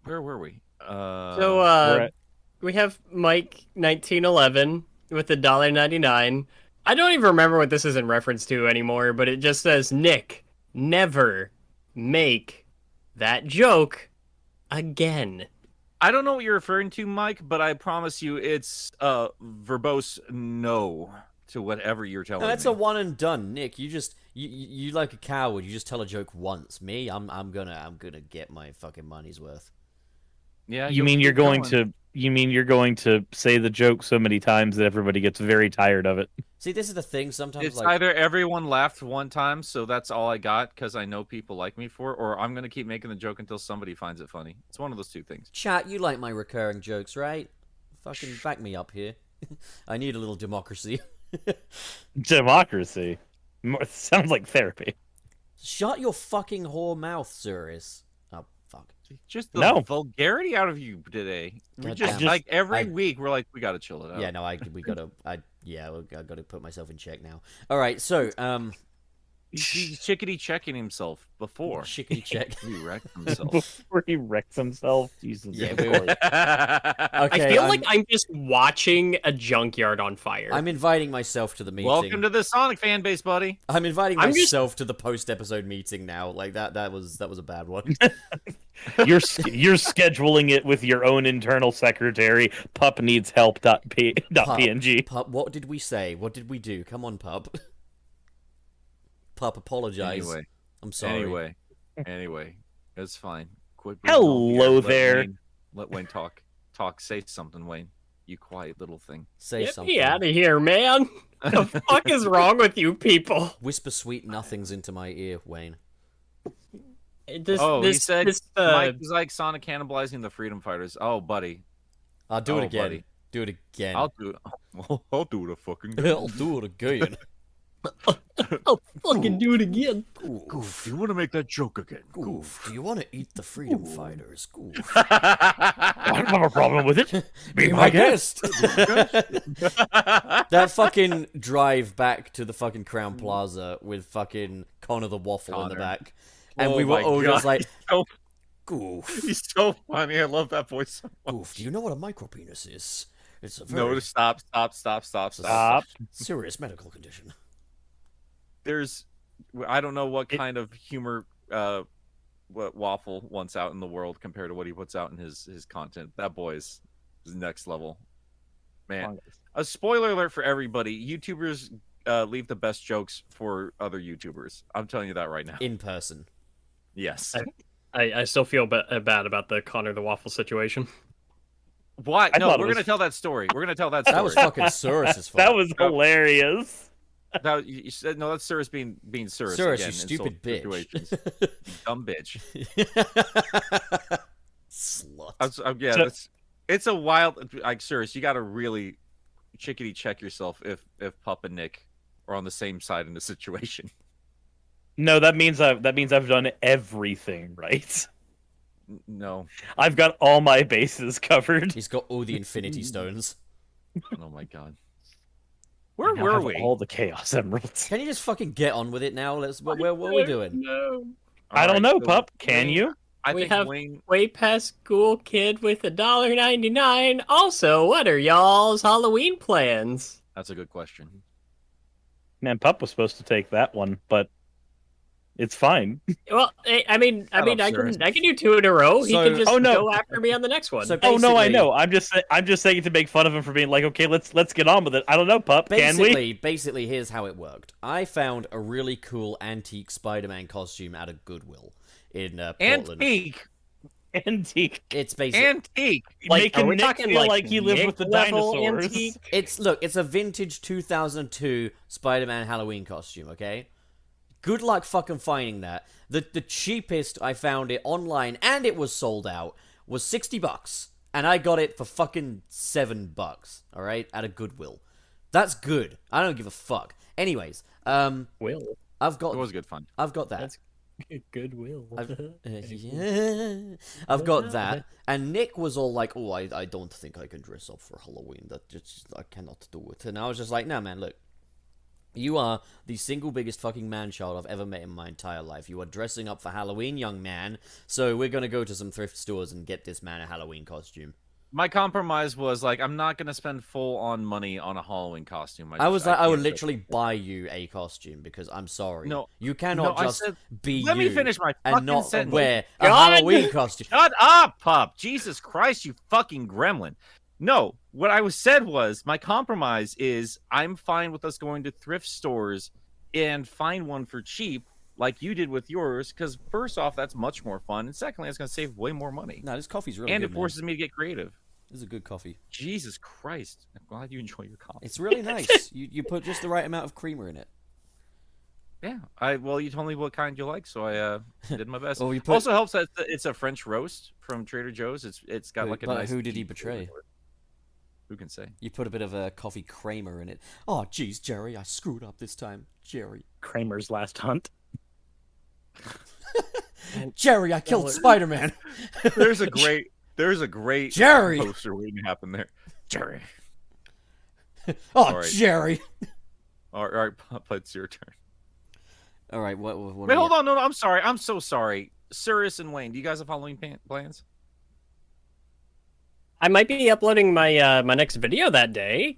Where were we? So we're at- we have Mike 1911 with the $1.99. I don't even remember what this is in reference to anymore, but it just says Nick, never make that joke again. I don't know what you're referring to, Mike, but I promise you it's verbose no to whatever you're telling No, that's me. a one and done, Nick. You like a coward. You just tell a joke once. Me, I'm gonna get my fucking money's worth. Yeah, You mean you're going to say the joke so many times that everybody gets very tired of it? See, this is the thing. Sometimes It's like either everyone laughed one time, so that's all I got because I know people like me for it, or I'm gonna keep making the joke until somebody finds it funny. It's one of those two things. chat. You like my recurring jokes, right? Fucking back me up here. I need a little democracy. Democracy. Sounds like therapy. Shut your fucking whore mouth, Zuris. Oh fuck. Just the No. vulgarity out of you today. We God just damn. like every I- week we're like we gotta chill it out. Yeah, no, I gotta put myself in check now. All right, so He's chickadee checking himself before shickety check. he wrecked himself. Before he wrecks himself. Jesus. Yeah, Christ. we were- Okay, I feel like I'm just watching a junkyard on fire. I'm inviting myself to the meeting. Welcome to the Sonic fan base, buddy. I'm inviting I'm just- myself to the post-episode meeting now. Like that was a bad one. You're scheduling it with your own internal secretary. Pup needs help. .png. Pup, what did we say? What did we do? Come on, Pup. Pup, apologize. Anyway, I'm sorry. anyway, it's fine. Quit. Hello there. Let Wayne talk. Say something, Wayne. You quiet little thing. Say Get something. me out of here, man. The fuck is wrong with you people? Whisper sweet nothings into my ear, Wayne. This, He this, said this, Mike was like Sonic cannibalizing the Freedom Fighters. Oh, buddy. I'll do it Oh, again. buddy. Do it again. I'll do it. I'll do it a fucking. I'll do it again. I'll fucking do it again. Goof, you want to make that joke again? Goof, do you want to eat the freedom fighters? Goof. I don't have a problem with it. Be my guest. That fucking drive back to the fucking Crown Plaza with fucking Connor the Waffle in the Connor. back. And Oh we were my all just God, like, he's so- Goof. He's so funny. I love that voice. So much. Goof, do you know what a micropenis is? It's a very No, stop. Stop. serious medical condition. There's, I don't know what kind of humor what Waffle wants out in the world compared to what he puts out in his content. That boy's is next level. Man, Among Us. a spoiler alert for everybody: YouTubers leave the best jokes for other YouTubers. I'm telling you that right now. In person. Yes. I still feel bad about the Connor the Waffle situation. Why? I No, thought it we're was- gonna tell that story. We're gonna tell that story. That was fucking Surus's fault. That was hilarious. You said no. That's Cirrus being Cirrus. Surus, again, you in stupid social bitch. situations. Dumb bitch. Slut. Yeah, So- it's a wild. Like Cirrus, you got to really chickadee check yourself if Pup and Nick are on the same side in the situation. No, that means I've done everything right. No. I've got all my bases covered. He's got all the Infinity Stones. Oh my god. Where I now were have we? all the Chaos Emeralds. What are we doing? No. I don't Alright, know, so Pup. Can Wayne- you? I We think have- Wayne. Way past school kid with $1.99. Also, what are y'all's Halloween plans? That's a good question. Man, Pup was supposed to take that one, but it's fine. Well, I mean, Shut up, I Cyrus. can do 2 in a row. He So- can just Oh, no. go after me on the next one. So Oh no, I basically- know. I'm just saying to make fun of him for being like, okay, let's get on with it. I don't know, Pup. Can we? Basically, here's how it worked. I found a really cool antique Spider-Man costume out of Goodwill in Portland. Antique. Antique. It's basically Antique. Like, Making are we Nick talking, feel like, like he lived Nick with the level dinosaurs. antique? it's a vintage 2002 Spider-Man Halloween costume. Okay, good luck fucking finding that. The cheapest I found it online, and it was sold out, was $60, and I got it for fucking $7. All right, at a Goodwill. That's good. I don't give a fuck. Anyways, Will. I've got It was good fun. I've got that. That's Goodwill. Yeah. I've got that. And Nick was all like, "Oh, I don't think I can dress up for Halloween. That just I cannot do it." And I was just like, "No, man, look. You are the single biggest fucking man-child I've ever met in my entire life. You are dressing up for Halloween, young man. So we're gonna go to some thrift stores and get this man a Halloween costume." My compromise was like, I'm not gonna spend full on money on a Halloween costume. I was like, I would can't do it. literally buy you a costume because I'm sorry. No. You cannot No, I just said- be Let you me finish my and fucking not sentence. wear a God! Halloween costume. Shut up, Pup! Jesus Christ, you fucking gremlin! No, what I said was my compromise is I'm fine with us going to thrift stores and find one for cheap, like you did with yours. Because first off, that's much more fun, and secondly, it's going to save way more money, No, this coffee's really and good, it man. forces me to get creative. This is a good coffee. Jesus Christ! I'm glad you enjoy your coffee. It's really nice. You put just the right amount of creamer in it. Yeah, well, you told me what kind you like, so I did my best. Well, you put- Also helps that it's a French roast from Trader Joe's. It's got like a But nice. who did he deep betray? flavor to it. Who can say? You put a bit of a coffee creamer in it. Oh, jeez, Jerry, I screwed up this time. Jerry. Kramer's Last Hunt. Jerry, I killed Spider-Man. There's a great Jerry! poster waiting to happen there. Jerry. Oh, All right. Jerry. All right, it's your turn. All right, what Wait, hold on. No, I'm sorry. I'm so sorry. Cirrus and Wayne, do you guys have Halloween plans? I might be uploading my my next video that day.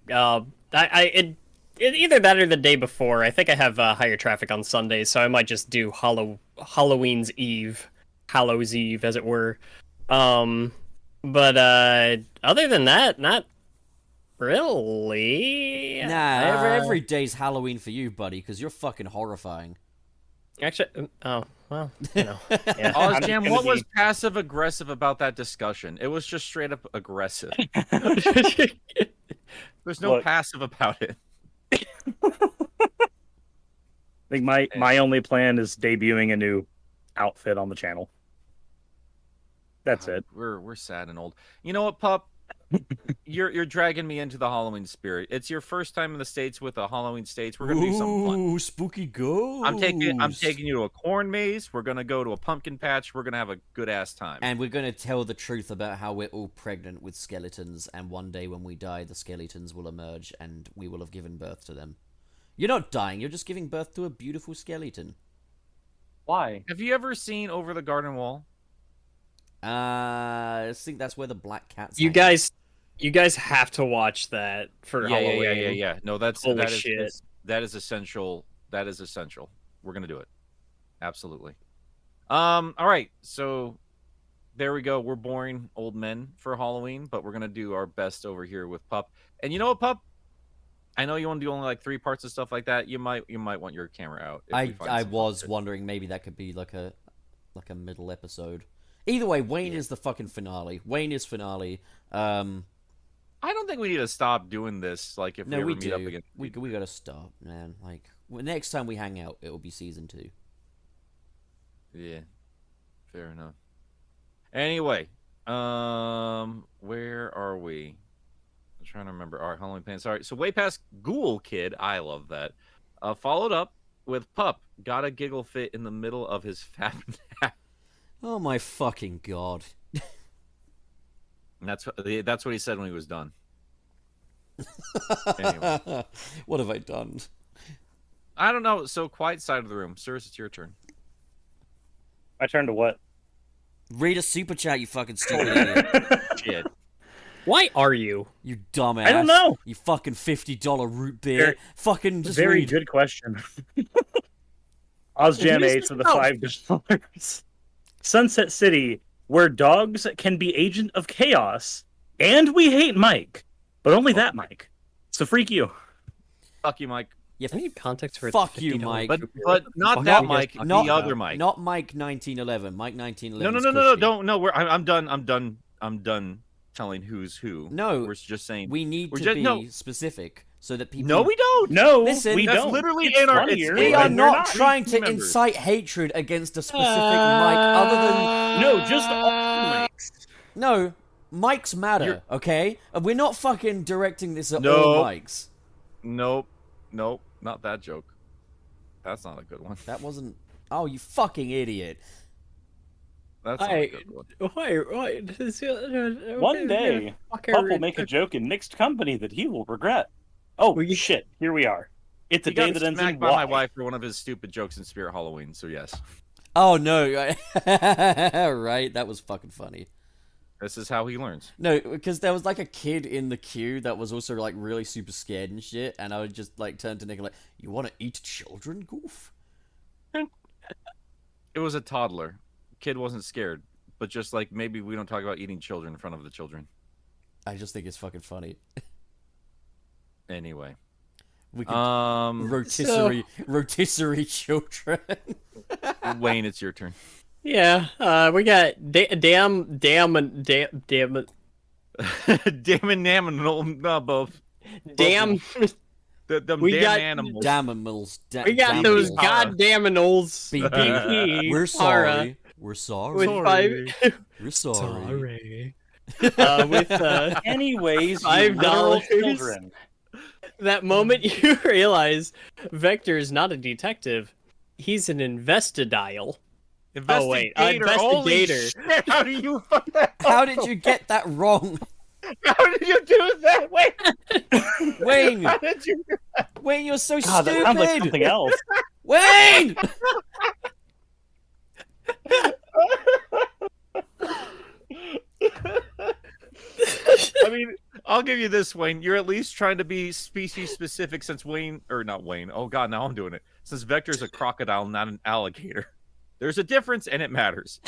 It either that or the day before. I think I have higher traffic on Sundays, so I might just do Halloween's Eve, Hallows Eve, as it were. But other than that, not really. Nah, every day's Halloween for you, buddy, because you're fucking horrifying. Actually, oh well, you know. Yeah. Oh, I'm Jam, gonna what was be- passive aggressive about that discussion? It was just straight up aggressive. There's no Look. passive about it. I think my only plan is debuting a new outfit on the channel. That's it. We're sad and old. You know what, Pup? You're dragging me into the Halloween spirit. It's your first time in the States with a Halloween States. We're gonna do something fun. Ooh, spooky ghost. I'm taking you to a corn maze. We're gonna go to a pumpkin patch. We're gonna have a good ass time. And we're going to tell the truth about how we're all pregnant with skeletons, and one day when we die, the skeletons will emerge, and we will have given birth to them. You're not dying, you're just giving birth to a beautiful skeleton. Why? Have you ever seen Over the Garden Wall? I think that's where the black cats You hang out. you guys have to watch that for Halloween. Yeah. No, Holy that is shit. that is essential. That is essential. We're gonna do it. Absolutely. All right. So, there we go. We're boring old men for Halloween, but we're gonna do our best over here with Pup. And you know what, Pup? I know you want to do only like 3 parts of stuff like that. You might want your camera out. if we find I some was shit. wondering maybe that could be like a middle episode. Either way, Wayne is the fucking finale. Wayne is finale. I don't think we need to stop doing this. Like if No, we ever we meet do. up again. We gotta stop, man. Like next time we hang out, it will be season 2. Yeah, fair enough. Anyway, where are we? I'm trying to remember. All right, Halloween plans. Sorry, so way past Ghoul Kid. I love that. Followed up with Pup. Got a giggle fit in the middle of his fat nap. Oh my fucking god. And that's what he said when he was done. Anyway, What have I done? I don't know. So quiet side of the room, sirs. It's your turn. I turn to what? Read a super chat, you fucking stupid idiot. Shit. Why are you? You dumbass. I don't know. You fucking $50 root beer. Very- Fucking just Very read. good question. OzJam Who's 8 for the this? $5. Sunset City, where dogs can be agent of chaos, and we hate Mike, but only that Mike. So freak you. Fuck you, Mike. You I need context for Fuck you, $50 Mike. But not Fuck that you guys Mike. talking The about? other Mike. Not Mike 1911. Mike 1911. No. Don't. No. I'm done. I'm done telling who's who. No, we're just saying. We need We're to just- be no. specific so that people. No, we don't. No, Listen, we That's don't. literally It's in our. funnier It's, We and are when they're not trying to members. incite hatred against a specific Mike, other than No, just all Mikes. no. Mikes matter, You're- okay? And we're not fucking directing this at No. all Mikes. Nope. Not that joke. That's not a good one. That wasn't. Oh, you fucking idiot! That's not a good one. One day, Pup will make a joke in mixed company that he will regret. Oh, shit. Here we are. It's a He day got that ends in smacked by my Y. wife for one of his stupid jokes in Spirit Halloween. So yes, Oh no! Right, that was fucking funny. this is how he learns. No, because there was like a kid in the queue that was also like really super scared and shit, and I would just like turn to Nick and like, "You want to eat children, goof?" It was a toddler. Kid wasn't scared, but just like maybe we don't talk about eating children in front of the children. I just think it's fucking funny. Anyway, We could rotisserie children. Wayne, it's your turn. Yeah, we got damn Damn and no, both. damn. Them We damn got- animals. Damimals. We got those damimals. goddamn anoles. Beep, beep. Pinky, We're Tara, sorry. We're sorry. with Sorry. We're sorry. with Anyways, you $5. literal children. that moment you realize Vector is not a detective, he's an investidial. Oh, wait, Holy investigator. shit, how do you fuck that How up? did you get that wrong, How did you do that? Wait, Wayne? how did you do Wayne, you're so God, that sounds like stupid. something else. Wayne. I mean, I'll give you this, Wayne. You're at least trying to be species specific since Wayne, or not Wayne. Oh God, now I'm doing it. Since Vector's a crocodile, not an alligator. There's a difference, and it matters.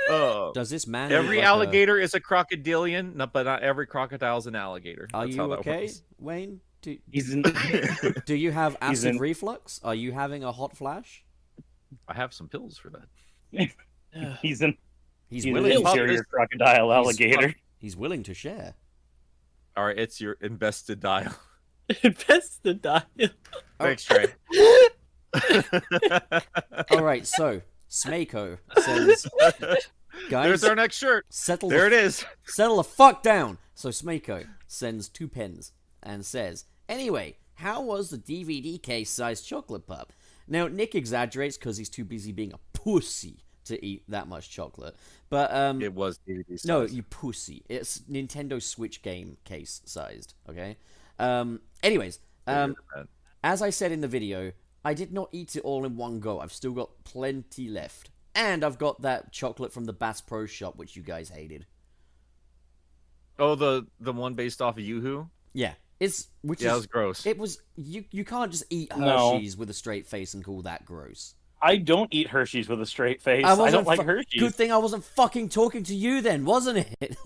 Oh, Does this man? every look like alligator is a crocodilian, but not every crocodile is an alligator. Are That's you how that okay, works. Wayne? He's in. Do you have He's acid in- reflux? Are you having a hot flash? I have some pills for that. He's an He's an willing. interior crocodile alligator. He's willing to share. All right, it's your invested dial. Investidial. Thanks, Trey. All right, so Smako says, "Guys, There's our next shirt. settle There the it is. Settle the fuck down." So Smako sends 2 pens and says, "Anyway, how was the DVD case-sized chocolate pup?" Now Nick exaggerates because he's too busy being a pussy to eat that much chocolate. But It was DVD size. no, you pussy. It's Nintendo Switch game case sized. Okay. Anyways, as I said in the video, I did not eat it all in one go. I've still got plenty left, and I've got that chocolate from the Bass Pro Shop, which you guys hated. Oh, the one based off of Yoo-Hoo? Yeah, it was gross. It was you. You can't just eat No. Hershey's with a straight face and call that gross. I don't eat Hershey's with a straight face. I I, wasn't don't like fu- Hershey's. Good thing I wasn't fucking talking to you then, wasn't it?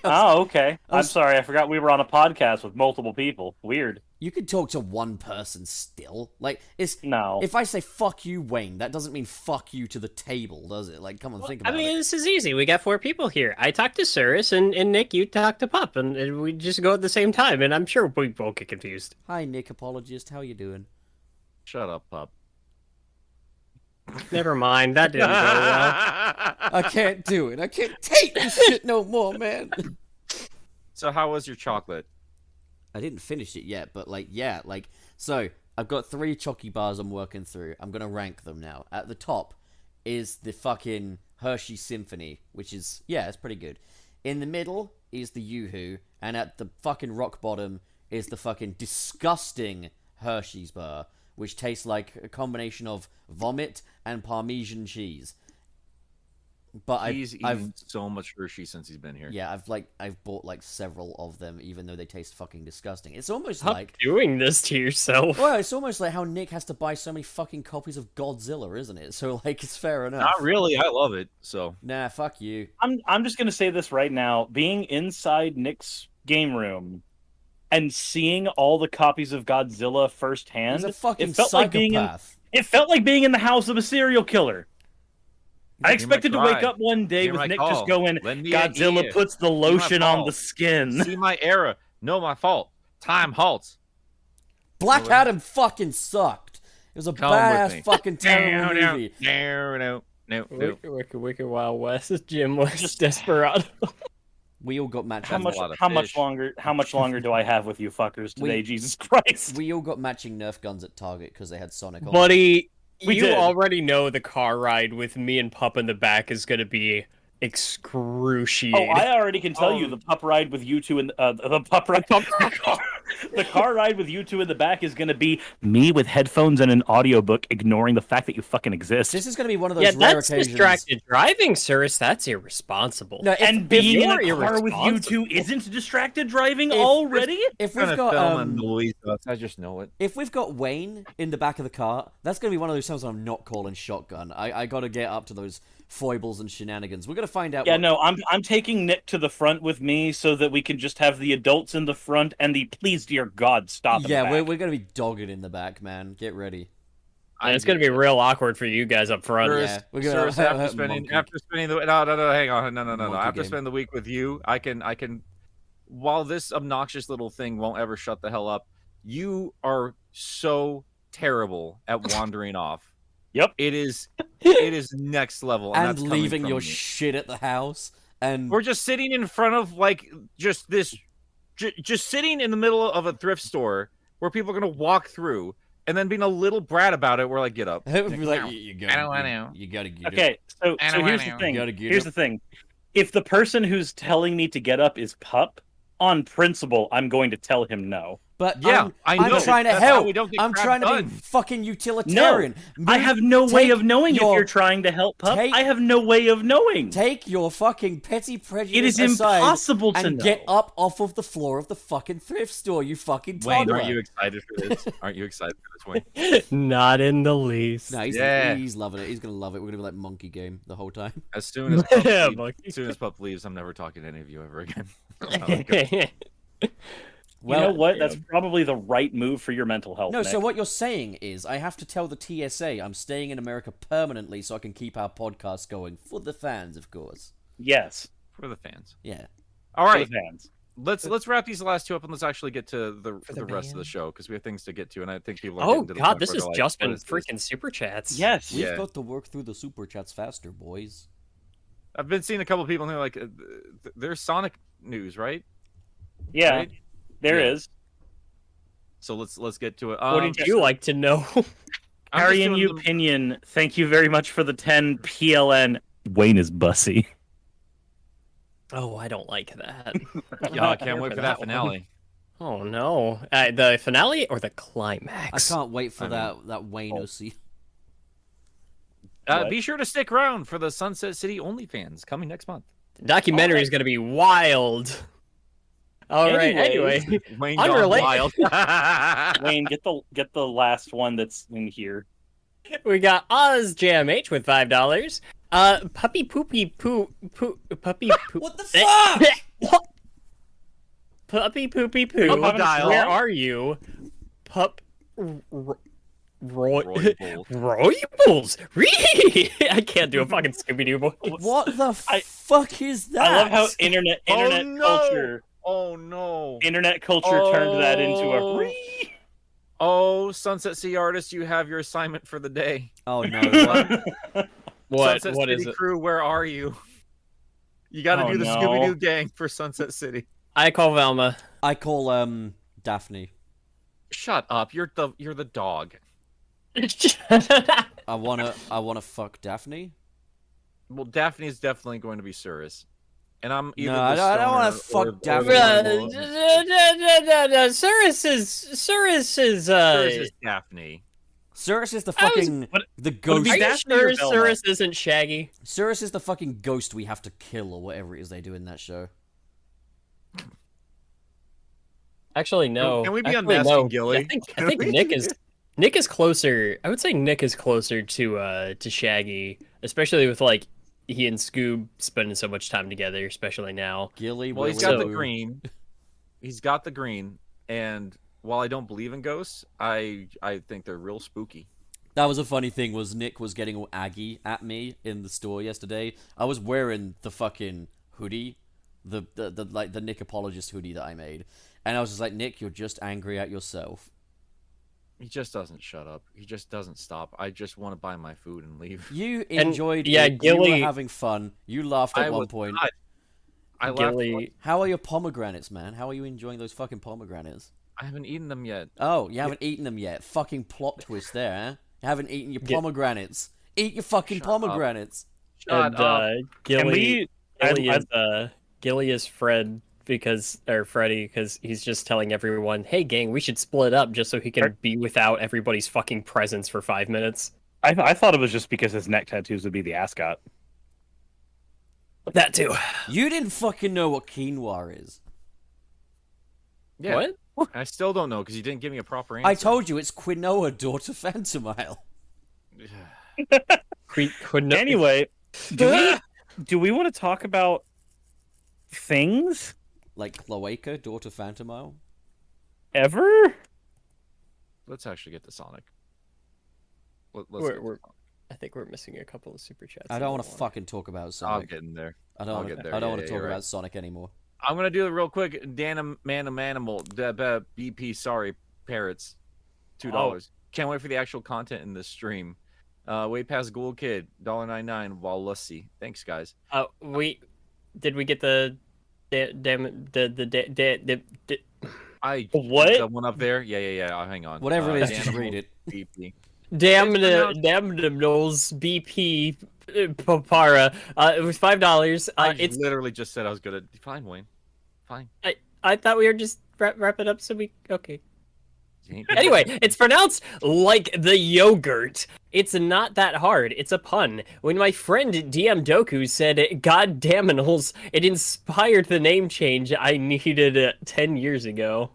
Oh, okay. I was- I'm sorry. I forgot we were on a podcast with multiple people. Weird. You could talk to one person still. Like, it's No. if I say fuck you, Wayne, that doesn't mean fuck you to the table, does it? Like, come on, think I about mean, it. this is easy. We got 4 people here. I talked to Cirrus, and Nick, you talked to Pup, and we just go at the same time, and I'm sure we both get confused. Hi, Nick, apologist. How you doing? Shut up, pup. Never mind, that didn't go well. I can't do it. I can't take this shit no more, man. So how was your chocolate? I didn't finish it yet, but like, yeah, like, so I've got 3 Chocky bars I'm working through. I'm gonna rank them now. At the top is the fucking Hershey Symphony, which is, yeah, it's pretty good. In the middle is the Yoo-Hoo, and at the fucking rock bottom is the fucking disgusting Hershey's bar, which tastes like a combination of vomit and Parmesan cheese. But He's I've eaten so much Hershey since he's been here. yeah, I've bought like several of them, even though they taste fucking disgusting. It's almost Stop like, doing this to yourself. well, it's almost like how Nick has to buy so many fucking copies of Godzilla, isn't it? So like, it's fair enough. Not really. I love it. So Nah, fuck you. I'm just gonna say this right now. Being inside Nick's game room and seeing all the copies of Godzilla firsthand, He's a fucking it felt like being in, psychopath. it felt like being in the house of a serial killer. I Hear my expected to cry. wake up one day Hear with my Nick call. just going, Lend me a Godzilla ear. puts the my lotion on fault. the skin. see my error. No, my fault. Time halts. Black Really? Adam fucking sucked. It was a Come with badass me. fucking terrible movie. No. Wicked Wild West, Jim West, Desperado. We all got matching. How much? a lot of How much fish. longer? How much longer do I have with you fuckers today? We- Jesus Christ! We all got matching Nerf guns at Target because they had Sonic on. Buddy, We you did. already know the car ride with me and Pup in the back is going to be Oh, excruciating. I already can tell you the pup ride with you two in the pup ride. The car ride with you two in the back is going to be me with headphones and an audiobook, ignoring the fact that you fucking exist. This is going to be one of those Yeah, rare that's occasions. distracted driving, Cirrus. That's irresponsible. No, if, and if, being in you're a car with you irresponsible. two isn't distracted driving If- already. if I'm we've gonna got film and Louise us. I just know it. if we've got Wayne in the back of the car, that's going to be one of those times I'm not calling shotgun. I got to get up to those foibles and shenanigans. We're going to find out. Yeah, what- no, I'm taking Nick to the front with me so that we can just have the adults in the front and the please dear God stop. in Yeah, the we're back. going to be dogged in the back, man. Get ready. And it's going to be real awkward for you guys up front. Sure, Yeah, we're gonna Sir, after monkey. spending the no, hang on, no. Monkey After game. spending the week with you, I can. While this obnoxious little thing won't ever shut the hell up, you are so terrible at wandering off. Yep. It is next level, and, And that's coming leaving from your you. shit at the house. And We're just sitting in front of like just this, just sitting in the middle of a thrift store where people are gonna walk through, and then being a little brat about it. We're like, get up. it would be like, No. you I gotta, don't wanna. you gotta get Okay, so I don't here's the wanna. thing. Gotta get Here's up. the thing. If the person who's telling me to get up is Pup, on principle, I'm going to tell him no. But Yeah, I know. I'm trying to That's how help. we don't get I'm crap trying to done. be fucking utilitarian. I have no way take of knowing if your- you're trying to help Pup. take- I have no way of knowing. Take your fucking petty prejudice It is aside impossible to and know. get up off of the floor of the fucking thrift store, you fucking Wayne, toddler. aren't you excited for this? Aren't you excited for this, Wayne? Not in the least. No, Yeah. he's loving it. He's gonna love it. We're gonna be like monkey game the whole time. As soon as Pup Yeah, leaves, monkey. as soon as Pup leaves, I'm never talking to any of you ever again. You know what? That's probably the right move for your mental health. No, Nick. so what you're saying is I have to tell the TSA I'm staying in America permanently so I can keep our podcast going for the fans, of course. Yes, For the fans. Yeah. All for right, the fans. let's wrap these last two up and let's actually get to the the rest of the band. show because we have things to get to, and I think people are Oh getting to the god, point this where has they're like, just "What been is this?" freaking super chats. Yes. We've Yeah. got to work through the super chats faster, boys. I've been seeing a couple of people and they're like, "There's Sonic news, right?" Yeah. Right? There Yeah. is. So let's get to it. What did you like to know? I'm just Arian doing U. the- Pinion, thank you very much for the 10 PLN. Wayne is bussy. Oh, I don't like that. Yeah, I can't wait for that finale. Oh no, the finale or the I climax? can't wait for I mean- that Wayne OC. What? Be sure to stick around for the Sunset City OnlyFans coming next month. The documentary is going to be wild. All right. Anyways. Anyway, Wayne Unrelated. gone wild. Wayne, get the last one that's in here. We got Oz Jam H with $5. Puppy Poopy Poo Puppy Poo. What the fuck? What? Puppy Poopy Poo. Crocodile. Where are you? Pup. Roy. Royables. Royables. I can't do a fucking Scooby Doo voice. What the fuck is that? I love how internet Oh, no. culture turned that into a Oh. ree. Oh, Sunset Sea artist, you have your assignment for the day. Oh no! What? Sunset What City is it? crew, where are you? You got to Oh, do the no. Scooby Doo gang for Sunset City. I call Velma. I call Daphne. Shut up! You're the dog. I wanna fuck Daphne. Well, Daphne is definitely going to be Cirrus, and I'm either No, the I don't wanna stoner fuck or Daphne the- anymore. Cirrus is Cirrus is Daphne. Cirrus is the I was- fucking what- the Would it ghost. be Are you Daphne sure or Velma? Cirrus isn't Shaggy? Cirrus is the fucking ghost we have to kill or whatever it is they do in that show. Actually, no. Can we be Actually, unmasking no. Gilly? I think Nick is closer. I would say Nick is closer to Shaggy, especially with like he and Scoob spending so much time together, especially now. Gilly. Well, he's Willy, got the Boo. green. He's got the green, and while I don't believe in ghosts, I think they're real spooky. That was a funny thing. Was Nick was getting all aggy at me in the store yesterday. I was wearing the fucking hoodie, the like the Nick apologist hoodie that I made, and I was just like, Nick, you're just angry at yourself. He just doesn't shut up. He just doesn't stop. I just want to buy my food and leave. You And, enjoyed yeah, it. You Gilly- were having fun. You laughed at I one was point. not. I left. Gilly, How are your pomegranates, man? How are you enjoying those fucking pomegranates? I haven't eaten them yet. Oh, you haven't eaten them yet. Fucking plot twist there, huh? You haven't eaten your Gi- pomegranates. Eat your fucking Shut up. pomegranates. Shut and up. Gilly, I- Gilly is Freddie because he's just telling everyone, "Hey, gang, we should split up just so he can be without everybody's fucking presence for 5 minutes." I thought it was just because his neck tattoos would be the ascot. That too. You didn't fucking know what quinoa is. Yeah. What? I still don't know because you didn't give me a proper answer. I told you it's quinoa, daughter Phantomile. Anyway, do we want to talk about things Like cloaca, daughter Phantomile. ever? Let's actually get to Sonic. Let's We're- get to we're- Sonic. I think we're missing a couple of super chats. I don't want to fucking talk about I'll Sonic. get in there. I I'll don't get want there. to. I don't Yeah, want to yeah, talk you're about right. Sonic anymore. I'm gonna do it real quick. Dan Manimal, BP. Sorry, parrots. $2. Can't wait for the actual content in this stream. Way past Ghoul Kid, $1.99. While Lussy. Thanks, guys. Did we get the I What? the one up there? Yeah. Hang on. Whatever it is, just Danimal, read it. BP. damn It's pronounced- Knowles BP Papara? It was $5. I It's literally just said I was gonna. Fine, Wayne. Fine. I thought we were just wrap it up so we okay. You ain't- Anyway, it's pronounced like the yogurt. It's not that hard. It's a pun. When my friend DM Doku said "God damnals," it inspired the name change I needed 10 years ago.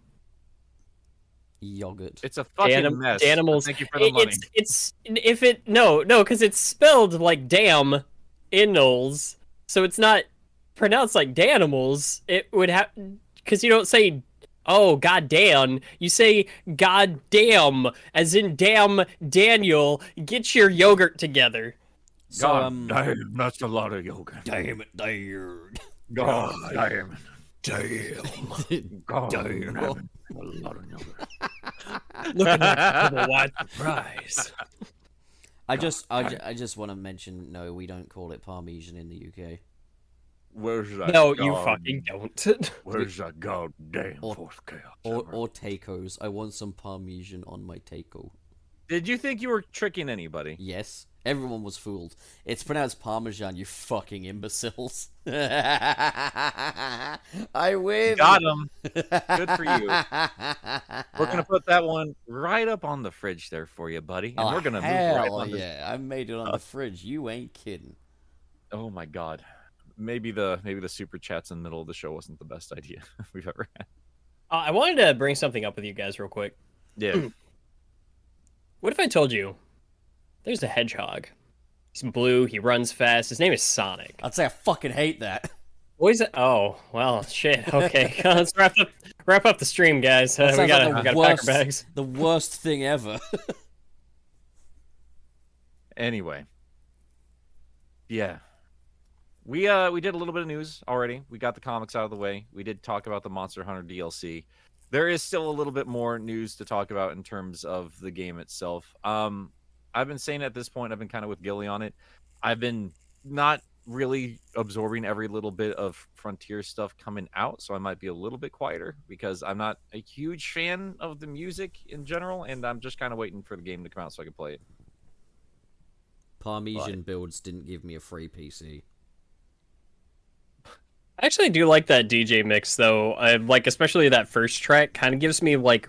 Yogurt. It's a fucking mess. Animals. Thank you for the money. It's if it no because it's spelled like damn innals, so it's not pronounced like danimals. It would have because you don't say oh god damn, you say god damn as in damn Daniel. Get your yogurt together. So damn, that's a lot of yoga. damn it, dude. God damn. Damn. God Damn. damn. A lot of yoga. Look at that little white surprise. I just want to mention, no, we don't call it Parmesan in the UK. Where's that? No, you god- fucking don't. Where's that goddamn Or- fourth chaos? Or tacos. I want some Parmesan on my taco. Did you think you were tricking anybody? Yes, everyone was fooled. It's pronounced Parmesan, you fucking imbeciles. I win. Got him. Good for you. We're gonna put that one right up on the fridge there for you, buddy, and Oh, we're gonna move hell right on. yeah! I made it on the fridge. You ain't kidding. Oh my god. Maybe the super chats in the middle of the show wasn't the best idea we've ever had. I wanted to bring something up with you guys real quick. Yeah. What if I told you There's a hedgehog. He's blue. He runs fast. His name is Sonic. I'd say I fucking hate that. What is it? Oh, well, shit. Okay, let's wrap up the stream, guys. That We sounds gotta like pack the our worst, bags. the worst thing ever. Anyway, yeah, we did a little bit of news already. We got the comics out of the way. We did talk about the Monster Hunter DLC. There is still a little bit more news to talk about in terms of the game itself. I've been saying at this point, I've been kind of with Gilly on it. I've been not really absorbing every little bit of Frontier stuff coming out, so I might be a little bit quieter because I'm not a huge fan of the music in general, and I'm just kind of waiting for the game to come out so I can play it. Parmesan builds didn't give me a free PC. I actually do like that DJ mix, though. Like, especially that first track kind of gives me, like...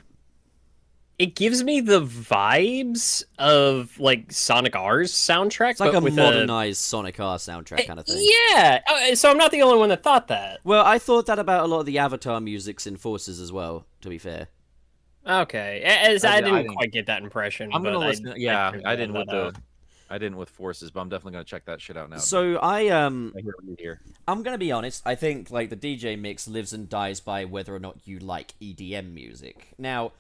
It gives me the vibes of, like, Sonic R's soundtrack, It's like but a with modernized Sonic R soundtrack kind of thing. Yeah! So I'm not the only one that thought that. Well, I thought that about a lot of the Avatar musics in Forces as well, to be fair. Okay. I didn't quite get that impression. I'm gonna but listen. I figured didn't with that out. I didn't with Forces, but I'm definitely gonna check that shit out now. So I hear what you hear. I'm gonna be honest. I think like the DJ mix lives and dies by whether or not you like EDM music. Now,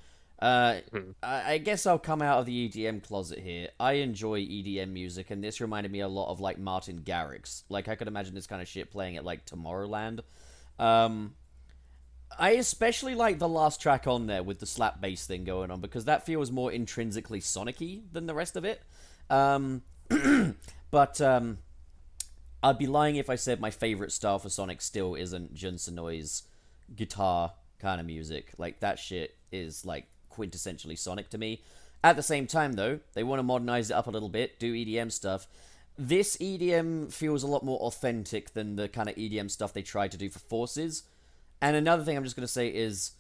I guess I'll come out of the EDM closet here. I enjoy EDM music, and this reminded me a lot of like Martin Garrix. Like I could imagine this kind of shit playing at like Tomorrowland. I especially like the last track on there with the slap bass thing going on because that feels more intrinsically Sonic-y than the rest of it. But I'd be lying if I said my favorite style for Sonic still isn't Jun Sonoi's guitar kind of music. Like, that shit is, like, quintessentially Sonic to me. At the same time, though, they want to modernize it up a little bit, do EDM stuff. This EDM feels a lot more authentic than the kind of EDM stuff they tried to do for Forces. And another thing I'm just going to say is,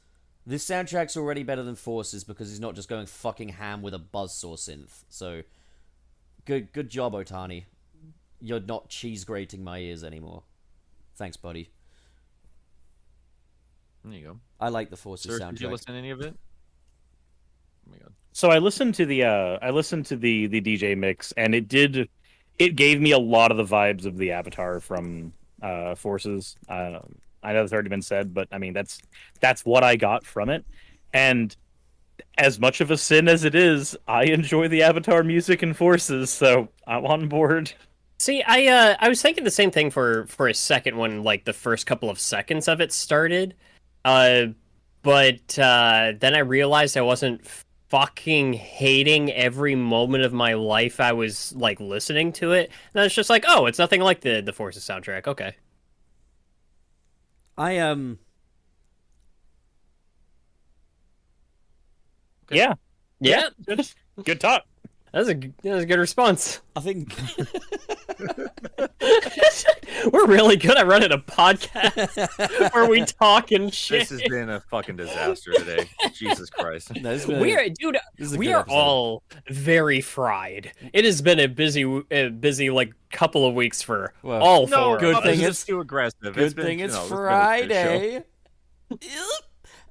this soundtrack's already better than Forces because he's not just going fucking ham with a buzzsaw synth. So... Good job, Otani. You're not cheese grating my ears anymore. Thanks, buddy. There you go. I like the Forces Sir, soundtrack. did you listen to any of it? Oh my god. So I listened to the DJ mix, and it gave me a lot of the vibes of the Avatar from Forces. I know it's already been said, but I mean that's what I got from it. And as much of a sin as it is, I enjoy the Avatar music in Forces, so I'm on board. See, I was thinking the same thing for a second when like the first couple of seconds of it started, but then I realized I wasn't fucking hating every moment of my life I was like listening to it, and I was just like, oh, it's nothing like the Forces soundtrack. Okay. Yeah, Yeah, good talk. that was a good response. I think... We're really good at running a podcast where we talk and shit. This has been a fucking disaster today. Jesus Christ. No, this has been We are, dude. this is a We good are episode. all very fried. It has been a busy like couple of weeks for Well, all No, four. good of us. thing it's it's- just too aggressive. Good thing it's Friday.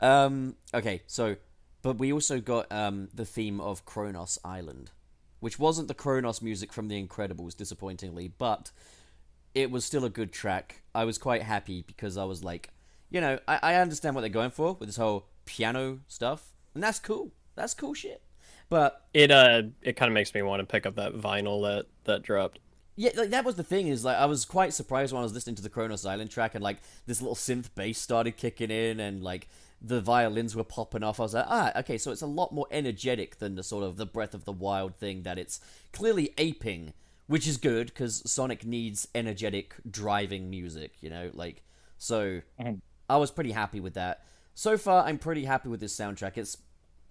Okay, so... But we also got the theme of Kronos Island, which wasn't the Kronos music from The Incredibles, disappointingly, but it was still a good track. I was quite happy because I was like, you know, I understand what they're going for with this whole piano stuff, and that's cool. That's cool shit. But It kind of makes me want to pick up that vinyl that dropped. yeah, like that was the thing is like I was quite surprised when I was listening to the Kronos Island track and like this little synth bass started kicking in and like the violins were popping off. I was like, okay, so it's a lot more energetic than the sort of the Breath of the Wild thing that it's clearly aping, which is good because Sonic needs energetic driving music, you know, like so. I was pretty happy with that. So far, I'm pretty happy with this soundtrack. It's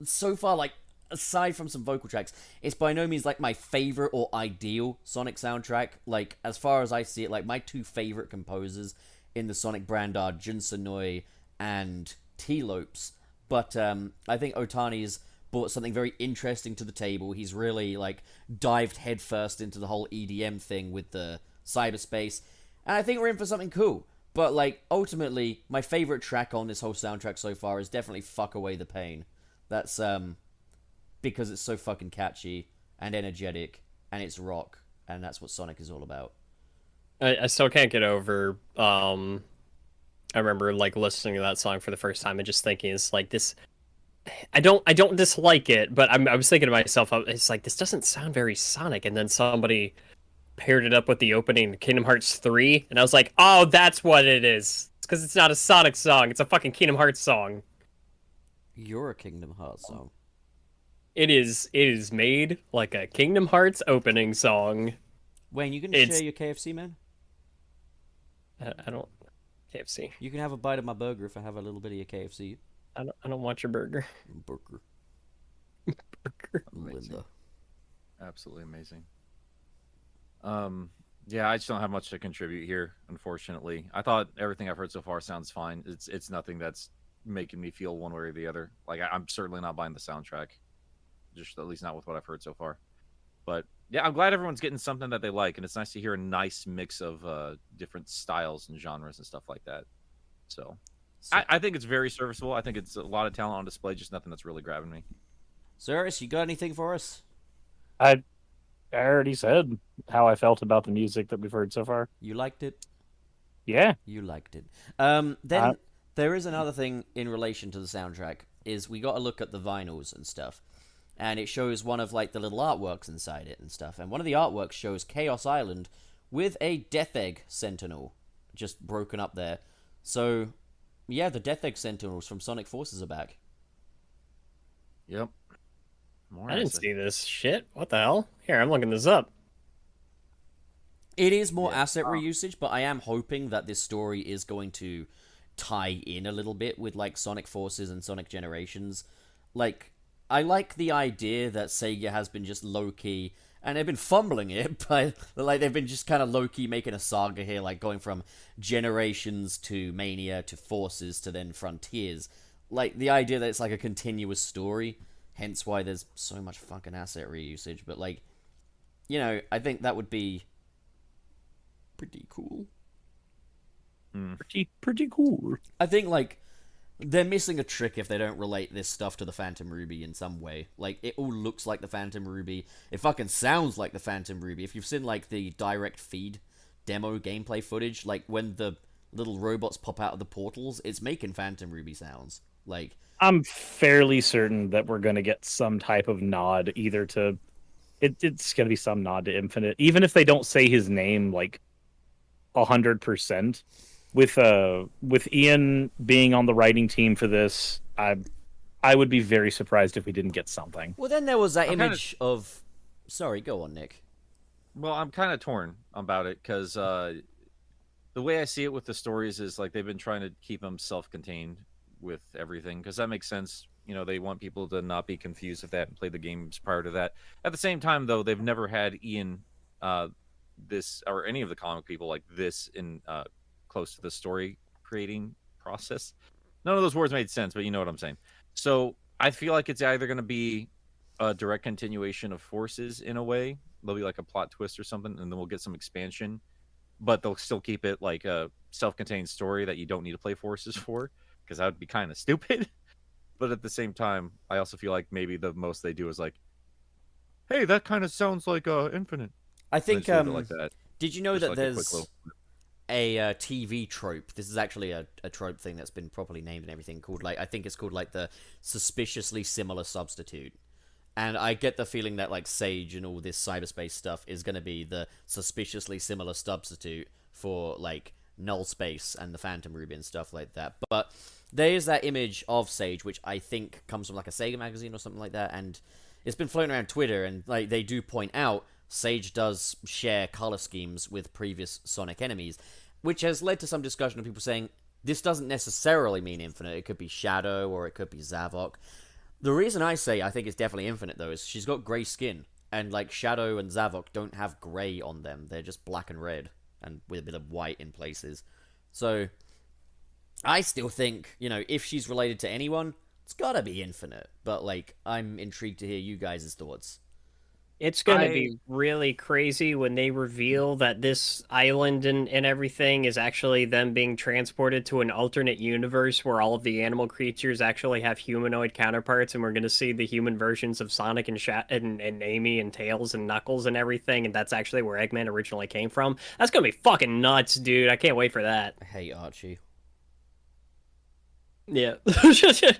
so far like. Aside from some vocal tracks, it's by no means like my favorite or ideal Sonic soundtrack. Like, as far as I see it, like my two favorite composers in the Sonic brand are Jun Sonoi and T-Lopes. But I think Otani's brought something very interesting to the table. He's really like dived headfirst into the whole EDM thing with the cyberspace, and I think we're in for something cool. But like ultimately, my favorite track on this whole soundtrack so far is definitely "Fuck Away the Pain." That's because it's so fucking catchy and energetic and it's rock, and that's what Sonic is all about. I still can't get over. I remember like listening to that song for the first time and just thinking, it's like this. I don't dislike it, but I was thinking to myself, it's like this doesn't sound very Sonic. And then somebody paired it up with the opening to Kingdom Hearts 3, and I was like, oh, that's what it is. It's because it's not a Sonic song; it's a fucking Kingdom Hearts song. You're a Kingdom Hearts song. It is made like a Kingdom Hearts opening song. Wayne, you gonna share your KFC, man? I don't KFC. You can have a bite of my burger if I have a little bit of your KFC. I don't want your burger. Burger. Burger. Amazing. Linda. Absolutely amazing. Yeah, I just don't have much to contribute here, unfortunately. I thought everything I've heard so far sounds fine. It's nothing that's making me feel one way or the other. Like I'm certainly not buying the soundtrack, just at least not with what I've heard so far. But yeah, I'm glad everyone's getting something that they like, and it's nice to hear a nice mix of different styles and genres and stuff like that. So I think it's very serviceable. I think it's a lot of talent on display, just nothing that's really grabbing me. Cyrus, you got anything for us? I already said how I felt about the music that we've heard so far. You liked it? Yeah. You liked it. Then there is another thing in relation to the soundtrack, is we got to look at the vinyls and stuff. And it shows one of like the little artworks inside it and stuff. And one of the artworks shows Chaos Island with a Death Egg Sentinel just broken up there. So, yeah, the Death Egg Sentinels from Sonic Forces are back. Yep. More I didn't asset. see this shit. What the hell? Here, I'm looking this up. It is more asset reusage, but I am hoping that this story is going to tie in a little bit with like Sonic Forces and Sonic Generations. Like, I like the idea that Sega has been just low-key, and they've been fumbling it, but like they've been just kind of low-key making a saga here, like going from Generations to Mania to Forces to then Frontiers. Like, the idea that it's like a continuous story, hence why there's so much fucking asset reusage, but like, you know, I think that would be pretty cool. Pretty cool. I think, like, they're missing a trick if they don't relate this stuff to the Phantom Ruby in some way. Like, it all looks like the Phantom Ruby. It fucking sounds like the Phantom Ruby. If you've seen, like, the direct feed demo gameplay footage, like, when the little robots pop out of the portals, it's making Phantom Ruby sounds. Like, I'm fairly certain that we're going to get some type of nod either to... It's going to be some nod to Infinite. Even if they don't say his name, like, 100%. With Ian being on the writing team for this, I would be very surprised if we didn't get something. well, then there was that image of... Sorry, go on, Nick. Well, I'm kind of torn about it because the way I see it with the stories is like they've been trying to keep them self-contained with everything because that makes sense. You know, they want people to not be confused with that and play the games prior to that. At the same time, though, they've never had Ian, this or any of the comic people like this in close to the story creating process. None of those words made sense, but you know what I'm saying. So I feel like it's either going to be a direct continuation of Forces in a way. There'll be like a plot twist or something, and then we'll get some expansion, but they'll still keep it like a self-contained story that you don't need to play Forces for, because that would be kind of stupid. But at the same time, I also feel like maybe the most they do is like, hey, that kind of sounds like Infinite. I think, Just leave it like that. did you know Just that like a quick there's little- a TV trope? This is actually a trope thing that's been properly named and everything, called, like, I think it's called, like, the suspiciously similar substitute. And I get the feeling that, like, Sage and all this cyberspace stuff is going to be the suspiciously similar substitute for, like, Null Space and the Phantom Ruby and stuff like that. But there is that image of Sage, which I think comes from, like, a Sega magazine or something like that, and it's been floating around Twitter, and, like, they do point out Sage does share color schemes with previous Sonic enemies, which has led to some discussion of people saying this doesn't necessarily mean Infinite. It could be Shadow or it could be Zavok. The reason I say I think it's definitely Infinite, though, is she's got grey skin, and like Shadow and Zavok don't have grey on them. They're just black and red, and with a bit of white in places. So I still think, you know, if she's related to anyone, it's gotta be Infinite. But like, I'm intrigued to hear you guys' thoughts. It's going to I- be really crazy when they reveal that this island and everything is actually them being transported to an alternate universe where all of the animal creatures actually have humanoid counterparts, and we're going to see the human versions of Sonic and Amy and Tails and Knuckles and everything, and that's actually where Eggman originally came from. That's going to be fucking nuts, dude. I can't wait for that. I hate Archie. Yeah. I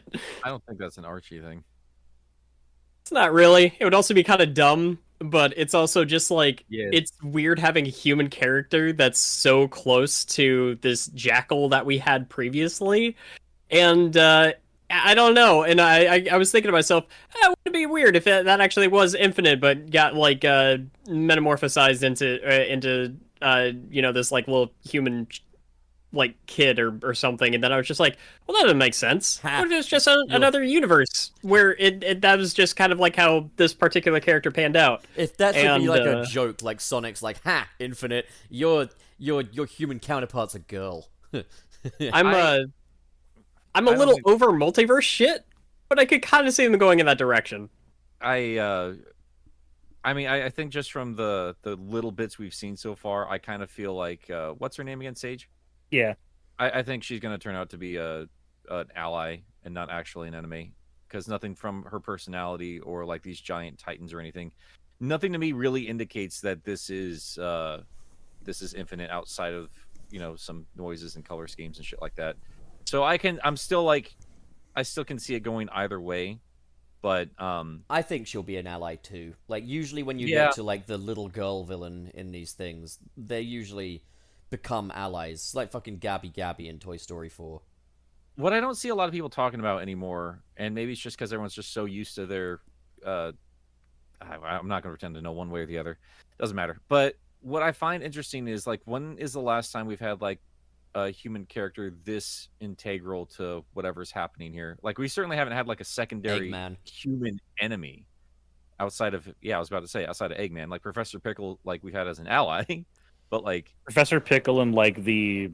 don't think that's an Archie thing. It's not really. It would also be kind of dumb, but it's also just like Yeah. it's weird having a human character that's so close to this jackal that we had previously. And I don't know. And I was thinking to myself, wouldn't it be weird if that actually was Infinite, but got like metamorphosized into this like little human like kid or something, and then I was just like, well, that doesn't make sense. Ha. What if it's just another universe where it that was just kind of like how this particular character panned out? If that should be And, like a joke, like Sonic's like, ha, Infinite, your human counterpart's a girl. I'm a I don't little think- over multiverse shit, but I could kind of see them going in that direction. I mean, I think just from the little bits we've seen so far, I kind of feel like what's her name again, Sage? Yeah. I think she's going to turn out to be an ally and not actually an enemy, because nothing from her personality or like these giant titans or anything, nothing to me really indicates that this is Infinite outside of some noises and color schemes and shit like that. So I still can see it going either way, but I think she'll be an ally too. Like usually when you Yeah. get to like the little girl villain in these things, they usually become allies. It's like fucking Gabby in Toy Story 4. what I don't see a lot of people talking about anymore, and maybe it's just because everyone's just so used to their I'm not going to pretend to know one way or the other. Doesn't matter. But what I find interesting is like, when is the last time we've had like a human character this integral to whatever's happening here? Like, we certainly haven't had like a secondary Eggman. human enemy outside of I was about to say outside of Eggman, like Professor Pickle, like we've had as an ally, but like Professor Pickle and like the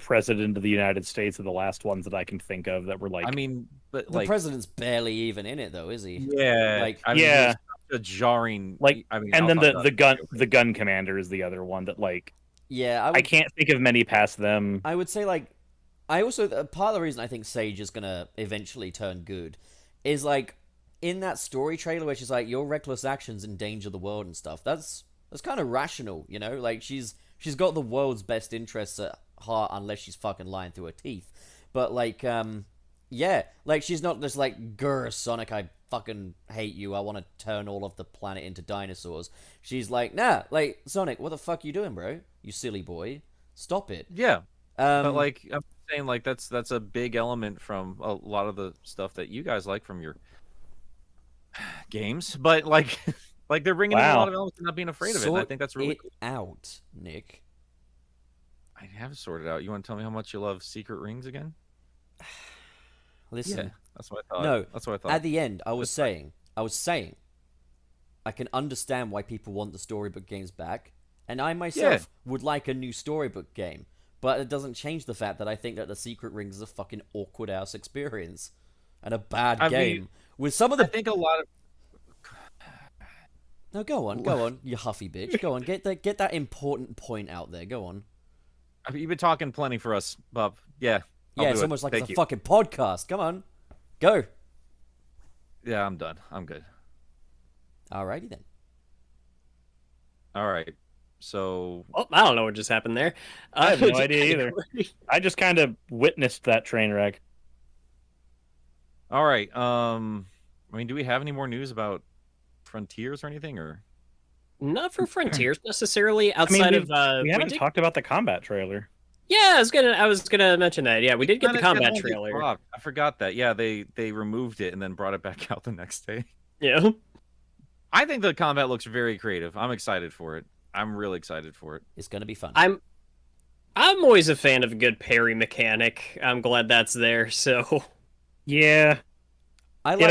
president of the United States are the last ones that I can think of that were like. I mean, but The like president's barely even in it though, is he? yeah, Like- I mean, Yeah. it's such a jarring Like, I mean, and I'll then talk about it. the gun commander is the other one that like Yeah, I can't think of many past them. I would say like I also part of the reason I think Sage is gonna eventually turn good is like in that story trailer where she's like your reckless actions endanger the world and stuff. That's kind of rational, you know? Like she's got the world's best interests at heart unless she's fucking lying through her teeth. But like yeah, like she's not just like grr Sonic, I fucking hate you. I want to turn all of the planet into dinosaurs. She's like, nah, like Sonic, what the fuck you doing, bro? You silly boy. Stop it. Yeah, but Um, like I'm saying, like that's a big element from a lot of the stuff that you guys like from your games. But like, like they're bringing in a Wow. lot of elements and not being afraid of it. And I sort think that's really it cool. out, Nick. I have sorted out. You want to tell me how much you love Secret Rings again? Listen, Yeah, that's what I thought. no, That's what I thought. at the end, I was saying, I can understand why people want the storybook games back, and I myself would like a new storybook game, but it doesn't change the fact that I think that the Secret Rings is a fucking awkward ass experience and a bad I game mean, with some of I the. think a lot of No, go on, you huffy bitch. Go on, get that important point out there. Go on. I mean, you've been talking plenty for us, Bob. Yeah. I'll Yeah, do it's it. almost like Thank it's a you. fucking podcast. Come on, go. Yeah, I'm done. I'm good. Alrighty then. All right. So Oh, I don't know what just happened there. I have no idea either. I just kind of witnessed that train wreck. all right. I mean, do we have any more news about Frontiers or anything, or Not for Frontiers necessarily. Outside we- of We haven't did- talked about the combat trailer. Yeah, I was gonna mention that. Yeah, we did get the combat Kinda trailer. dropped. I forgot that. Yeah, they removed it and then brought it back out the next day. Yeah. I think the combat looks very creative. I'm excited for it. I'm really excited for it. It's gonna be fun. I'm always a fan of a good parry mechanic. I'm glad that's there. So Yeah, I it like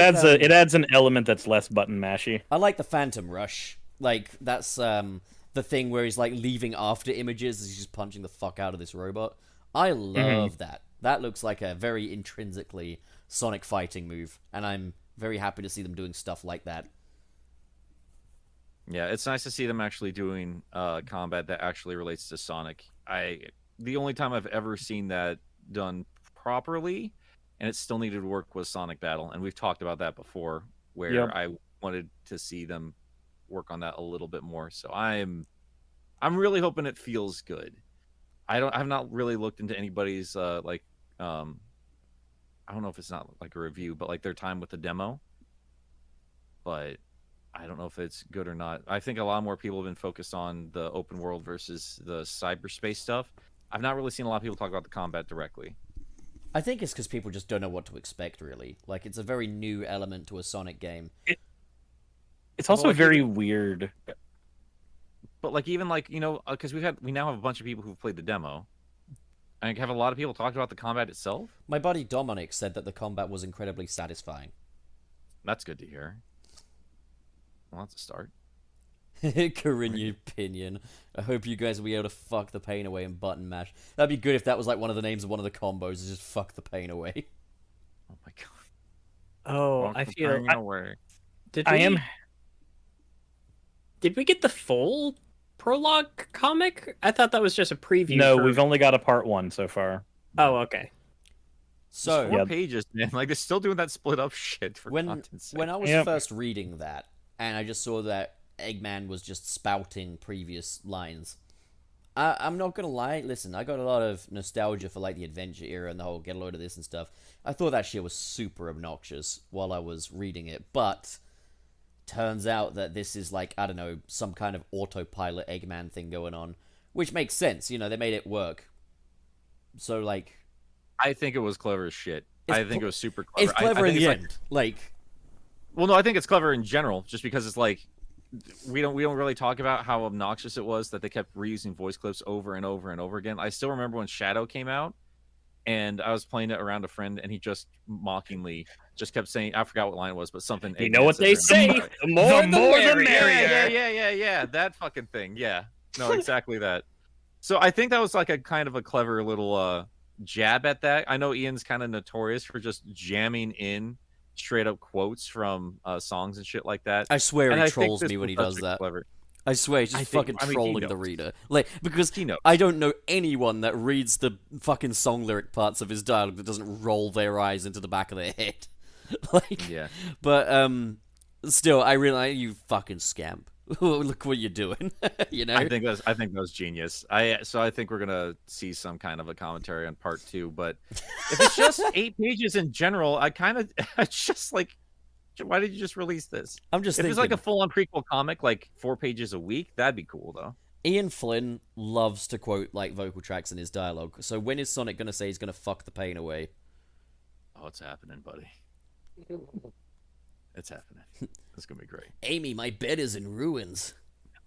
adds an element that's less button mashy. I like the Phantom Rush. Like that's the thing where he's like leaving after images as he's just punching the fuck out of this robot. I love that. That looks like a very intrinsically Sonic fighting move, and I'm very happy to see them doing stuff like that. Yeah, it's nice to see them actually doing combat that actually relates to Sonic. The only time I've ever seen that done properly, and it still needed to work, was Sonic Battle, and we've talked about that before, where Yep. I wanted to see them work on that a little bit more. So I'm really hoping it feels good. I've not really looked into anybody's I don't know if it's not like a review, but like their time with the demo. But I don't know if it's good or not. I think a lot more people have been focused on the open world versus the cyberspace stuff. I've not really seen a lot of people talk about the combat directly. I think it's because people just don't know what to expect, really. Like, it's a very new element to a Sonic game. It's also Well, like, very weird. But like even like because we now have a bunch of people who've played the demo. I have a lot of people talked about the combat itself. My buddy Dominic said that the combat was incredibly satisfying. That's good to hear. Well, that's a start. Corinne Pinion. I hope you guys will be able to fuck the pain away and button mash. That'd be good if that was like one of the names of one of the combos, is just fuck the pain away. Oh my god. Oh, Walk I the feel. pain away. Did I we, am. Did we get the full prologue comic? I thought that was just a preview. No, for- we've only got a part 1 so far. Oh, okay. So, Four Yeah. pages, man. Like they're still doing that split up shit for when content's sake. when I was Yep. first reading that, and I just saw that Eggman was just spouting previous lines, I'm not gonna lie. Listen, I got a lot of nostalgia for like the adventure era and the whole get a load of this and stuff. I thought that shit was super obnoxious while I was reading it, but turns out that this is like, I don't know, some kind of autopilot Eggman thing going on, which makes sense. You know, they made it work. So like, I think it was clever as shit. It's I think cl- it was super clever. it's clever I in think the it's end. Like, well, no, I think it's clever in general, just because it's like we don't really talk about how obnoxious it was that they kept reusing voice clips over and over and over again. I still remember when Shadow came out, and I was playing it around a friend, and he just mockingly just kept saying, I forgot what line it was, but something. You Eggman know what said they during say? the- The more the merrier. Yeah, that fucking thing. Yeah, no, exactly that. So I think that was like a kind of a clever little jab at that. I know Ian's kind of notorious for just jamming in straight up quotes from songs and shit like that. I swear And he I think trolls this me when was he such does a that. Clever. I swear he's just I think- fucking I mean, he trolling the knows. reader. Like, because He knows. I don't know anyone that reads the fucking song lyric parts of his dialogue that doesn't roll their eyes into the back of their head. Like, Yeah. but still, I realize you fucking scamp. Look what you're doing. You know. I think that was genius. I think we're gonna see some kind of a commentary on part 2. But if it's just 8 pages in general, it's just like, why did you just release this? I'm just If thinking. it's like a full-on prequel comic, like 4 pages a week, that'd be cool though. Ian Flynn loves to quote like vocal tracks in his dialogue. So when is Sonic gonna say he's gonna fuck the pain away? Oh, it's happening, buddy. It's happening. It's gonna be great. Amy, my bed is in ruins.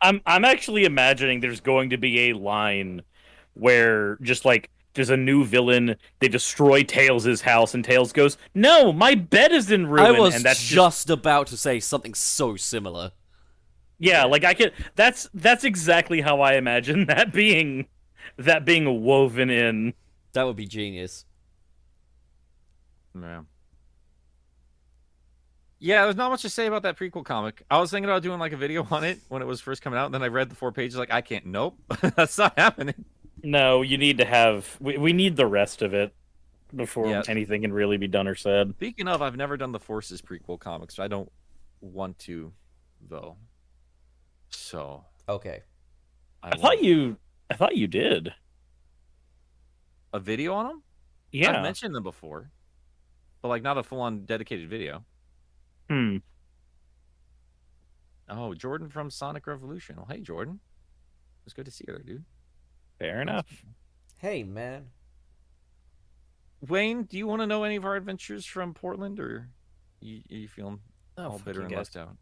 I'm actually imagining there's going to be a line where just like there's a new villain, they destroy Tails' house, and Tails goes, "No, my bed is in ruin." I was and that's just about to say something so similar. yeah, like I can. That's exactly how I imagine that being woven in. That would be genius. Yeah. Yeah, there's not much to say about that prequel comic. I was thinking about doing like a video on it when it was first coming out, and then I read the 4 pages, like, I can't. Nope, that's not happening. No, you need to have. We need the rest of it before Yeah. anything can really be done or said. Speaking of, I've never done the Forces prequel comics, so I don't want to, though. So Okay. I thought you did. a video on them. Yeah. I've mentioned them before, but like not a full-on dedicated video. Hmm. Oh, Jordan from Sonic Revolution. Well, hey, Jordan. It's good to see you there, dude. Fair enough. Hey, man. Wayne, do you want to know any of our adventures from Portland, or you feeling Oh, all fuck bitter you and guys. left out?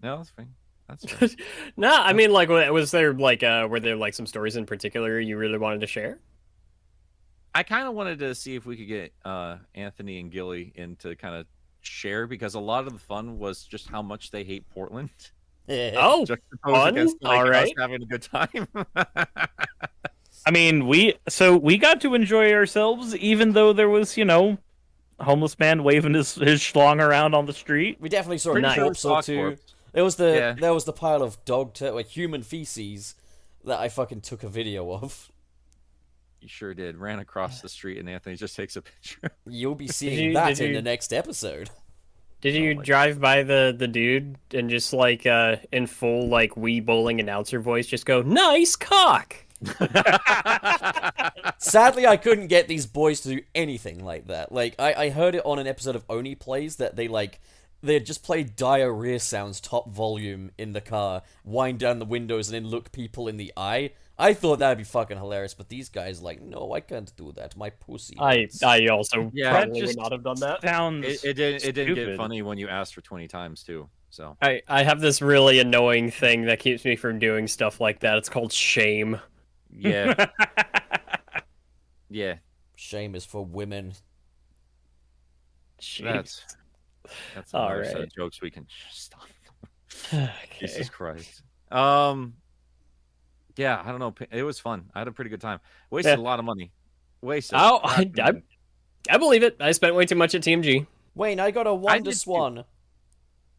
No, that's fine. That's fine. No, I mean, like, was there like, were there like some stories in particular you really wanted to share? I kind of wanted to see if we could get Anthony and Gilly in to kind of share, because a lot of the fun was just how much they hate Portland. Oh, Juxtaposed fun? against like, All us right. having a good time. I mean, we got to enjoy ourselves, even though there was, a homeless man waving his schlong around on the street. We definitely saw Pretty a sure corpse or Sock two. Corpse. There was the Yeah. there was the pile of human feces that I fucking took a video of. You sure did. Ran across the street, and Anthony just takes a picture. You'll be seeing you- that did in the you- next episode. Did you my drive by the dude and just like in full like Wii bowling announcer voice just go, "Nice cock." Sadly, I couldn't get these boys to do anything like that. Like, I heard it on an episode of Oni Plays that they'd just play diarrhea sounds top volume in the car, wind down the windows, and then look people in the eye. I thought that'd be fucking hilarious, but these guys like, no, I can't do that. My pussy. hurts." I also Yeah, probably just- would not have done that. Sounds It didn't get stupid. funny when you asked for 20 times too. So I have this really annoying thing that keeps me from doing stuff like that. It's called shame. yeah, yeah. Shame is for women. That's All another set right. of jokes we can stop. Okay. Jesus Christ. Yeah, I don't know. It was fun. I had a pretty good time. Wasted a lot of money. Wasted. Oh, crap ton of money. I believe it. I spent way too much at TMG. Wayne, I got a Wonder did too. Swan.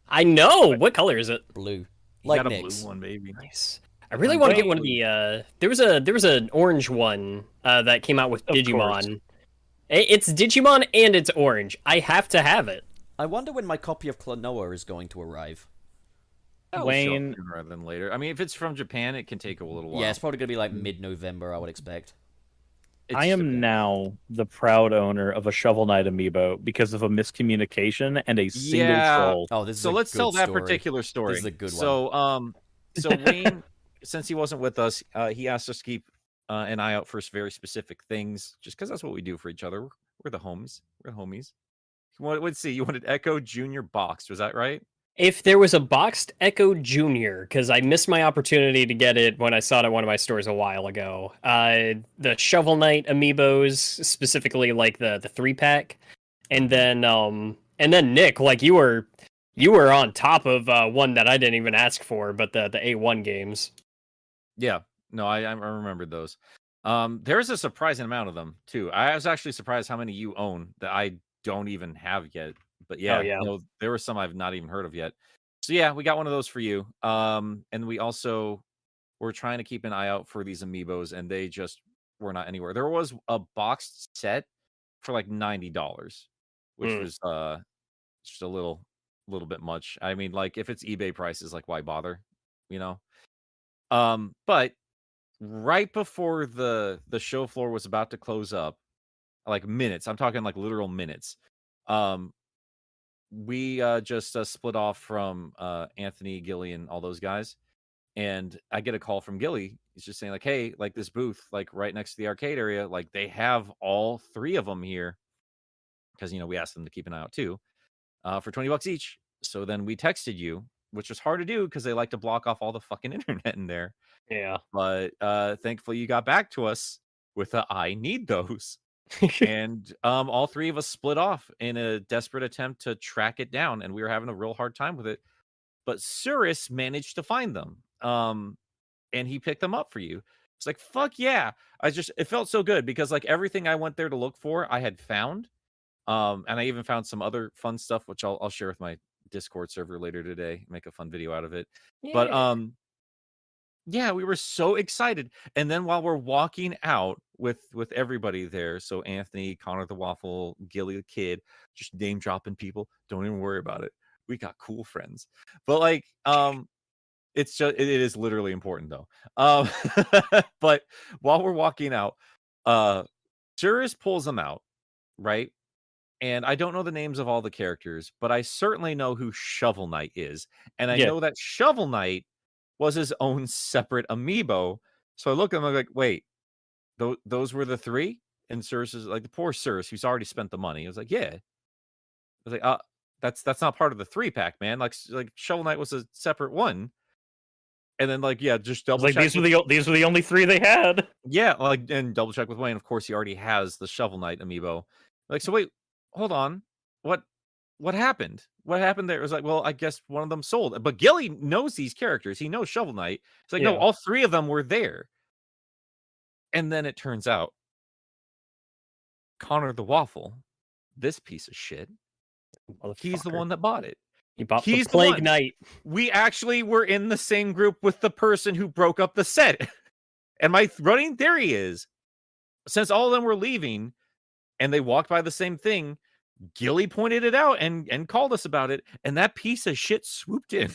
I know. What color is it? Blue. You Like got a Nyx. blue one, baby. Nice. I really want to get one of the. There was an orange one that came out with Of Digimon. course. It's Digimon and it's orange. I have to have it. I wonder when my copy of Klonoa is going to arrive. That'll show up Wayne- sooner rather than later. I mean, if it's from Japan, it can take a little while. Yeah, it's probably gonna be like mid-November, I would expect. It's I am now the proud owner of a Shovel Knight amiibo because of a miscommunication and a single Yeah. troll. Oh, this is So a let's good tell that story. particular story. This is a good one. So Wayne, since he wasn't with us, he asked us to keep an eye out for very specific things, just because that's what we do for each other. We're the homies. We're the homies. Let's see. You wanted Echo Junior boxed, was that right? If there was a boxed Echo Junior, because I missed my opportunity to get it when I saw it at one of my stores a while ago. The Shovel Knight amiibos, specifically like the 3-pack, and then Nick, like you were on top of one that I didn't even ask for, but the A1 games. Yeah. No, I remembered those. There's a surprising amount of them too. I was actually surprised how many you own that I don't even have yet. But yeah, yeah. no, there were some I've not even heard of yet. So yeah, we got one of those for you. And we also were trying to keep an eye out for these amiibos, and they just were not anywhere. There was a boxed set for like $90, which was just a little bit much. I mean, like if it's eBay prices, like why bother? You know? But right before the show floor was about to close up, like minutes, I'm talking like literal minutes. We just split off from Anthony, Gilly, and all those guys, and I get a call from Gilly. He's just saying like, "Hey, like this booth, like right next to the arcade area, like they have all 3 of them here, because we asked them to keep an eye out too, for $20 each." So then we texted you, which was hard to do because they like to block off all the fucking internet in there. Yeah. But thankfully, you got back to us with a "I need those." And all 3 of us split off in a desperate attempt to track it down, and we were having a real hard time with it. But Cirrus managed to find them, and he picked them up for you. It's like, fuck yeah. It felt so good because like everything I went there to look for, I had found. And I even found some other fun stuff, which I'll share with my Discord server later today, make a fun video out of it. But yeah, we were so excited. And then while we're walking out with everybody there, so Anthony, Connor the Waffle, Gilly the Kid, just name dropping people, don't even worry about it. We got cool friends. But like it's just it is literally important though. But while we're walking out, Cirrus pulls them out, right? And I don't know the names of all the characters, but I certainly know who Shovel Knight is. And I Yeah. know that Shovel Knight was his own separate amiibo. So I look at him, I'm like, wait, those were the 3? And Cirrus is like, the poor Cirrus, who's already spent the money. I was like, yeah. I was like, that's not part of the 3-pack, man. Like Shovel Knight was a separate one. And then like, yeah, just double Like check. these were the only 3 they had. Yeah, like, and double check with Wayne. Of course, he already has the Shovel Knight amiibo. Like, so wait, hold on. What happened? What happened there? It was like, well, I guess one of them sold. But Gilly knows these characters. He knows Shovel Knight. It's like, no, Yeah. all 3 of them were there. And then it turns out Connor the Waffle, this piece of shit, he's the one that bought it. You bought He's the the Plague one. Knight. We actually were in the same group with the person who broke up the set. And my running theory is, since all of them were leaving and they walked by the same thing, Gilly pointed it out and called us about it. And that piece of shit swooped in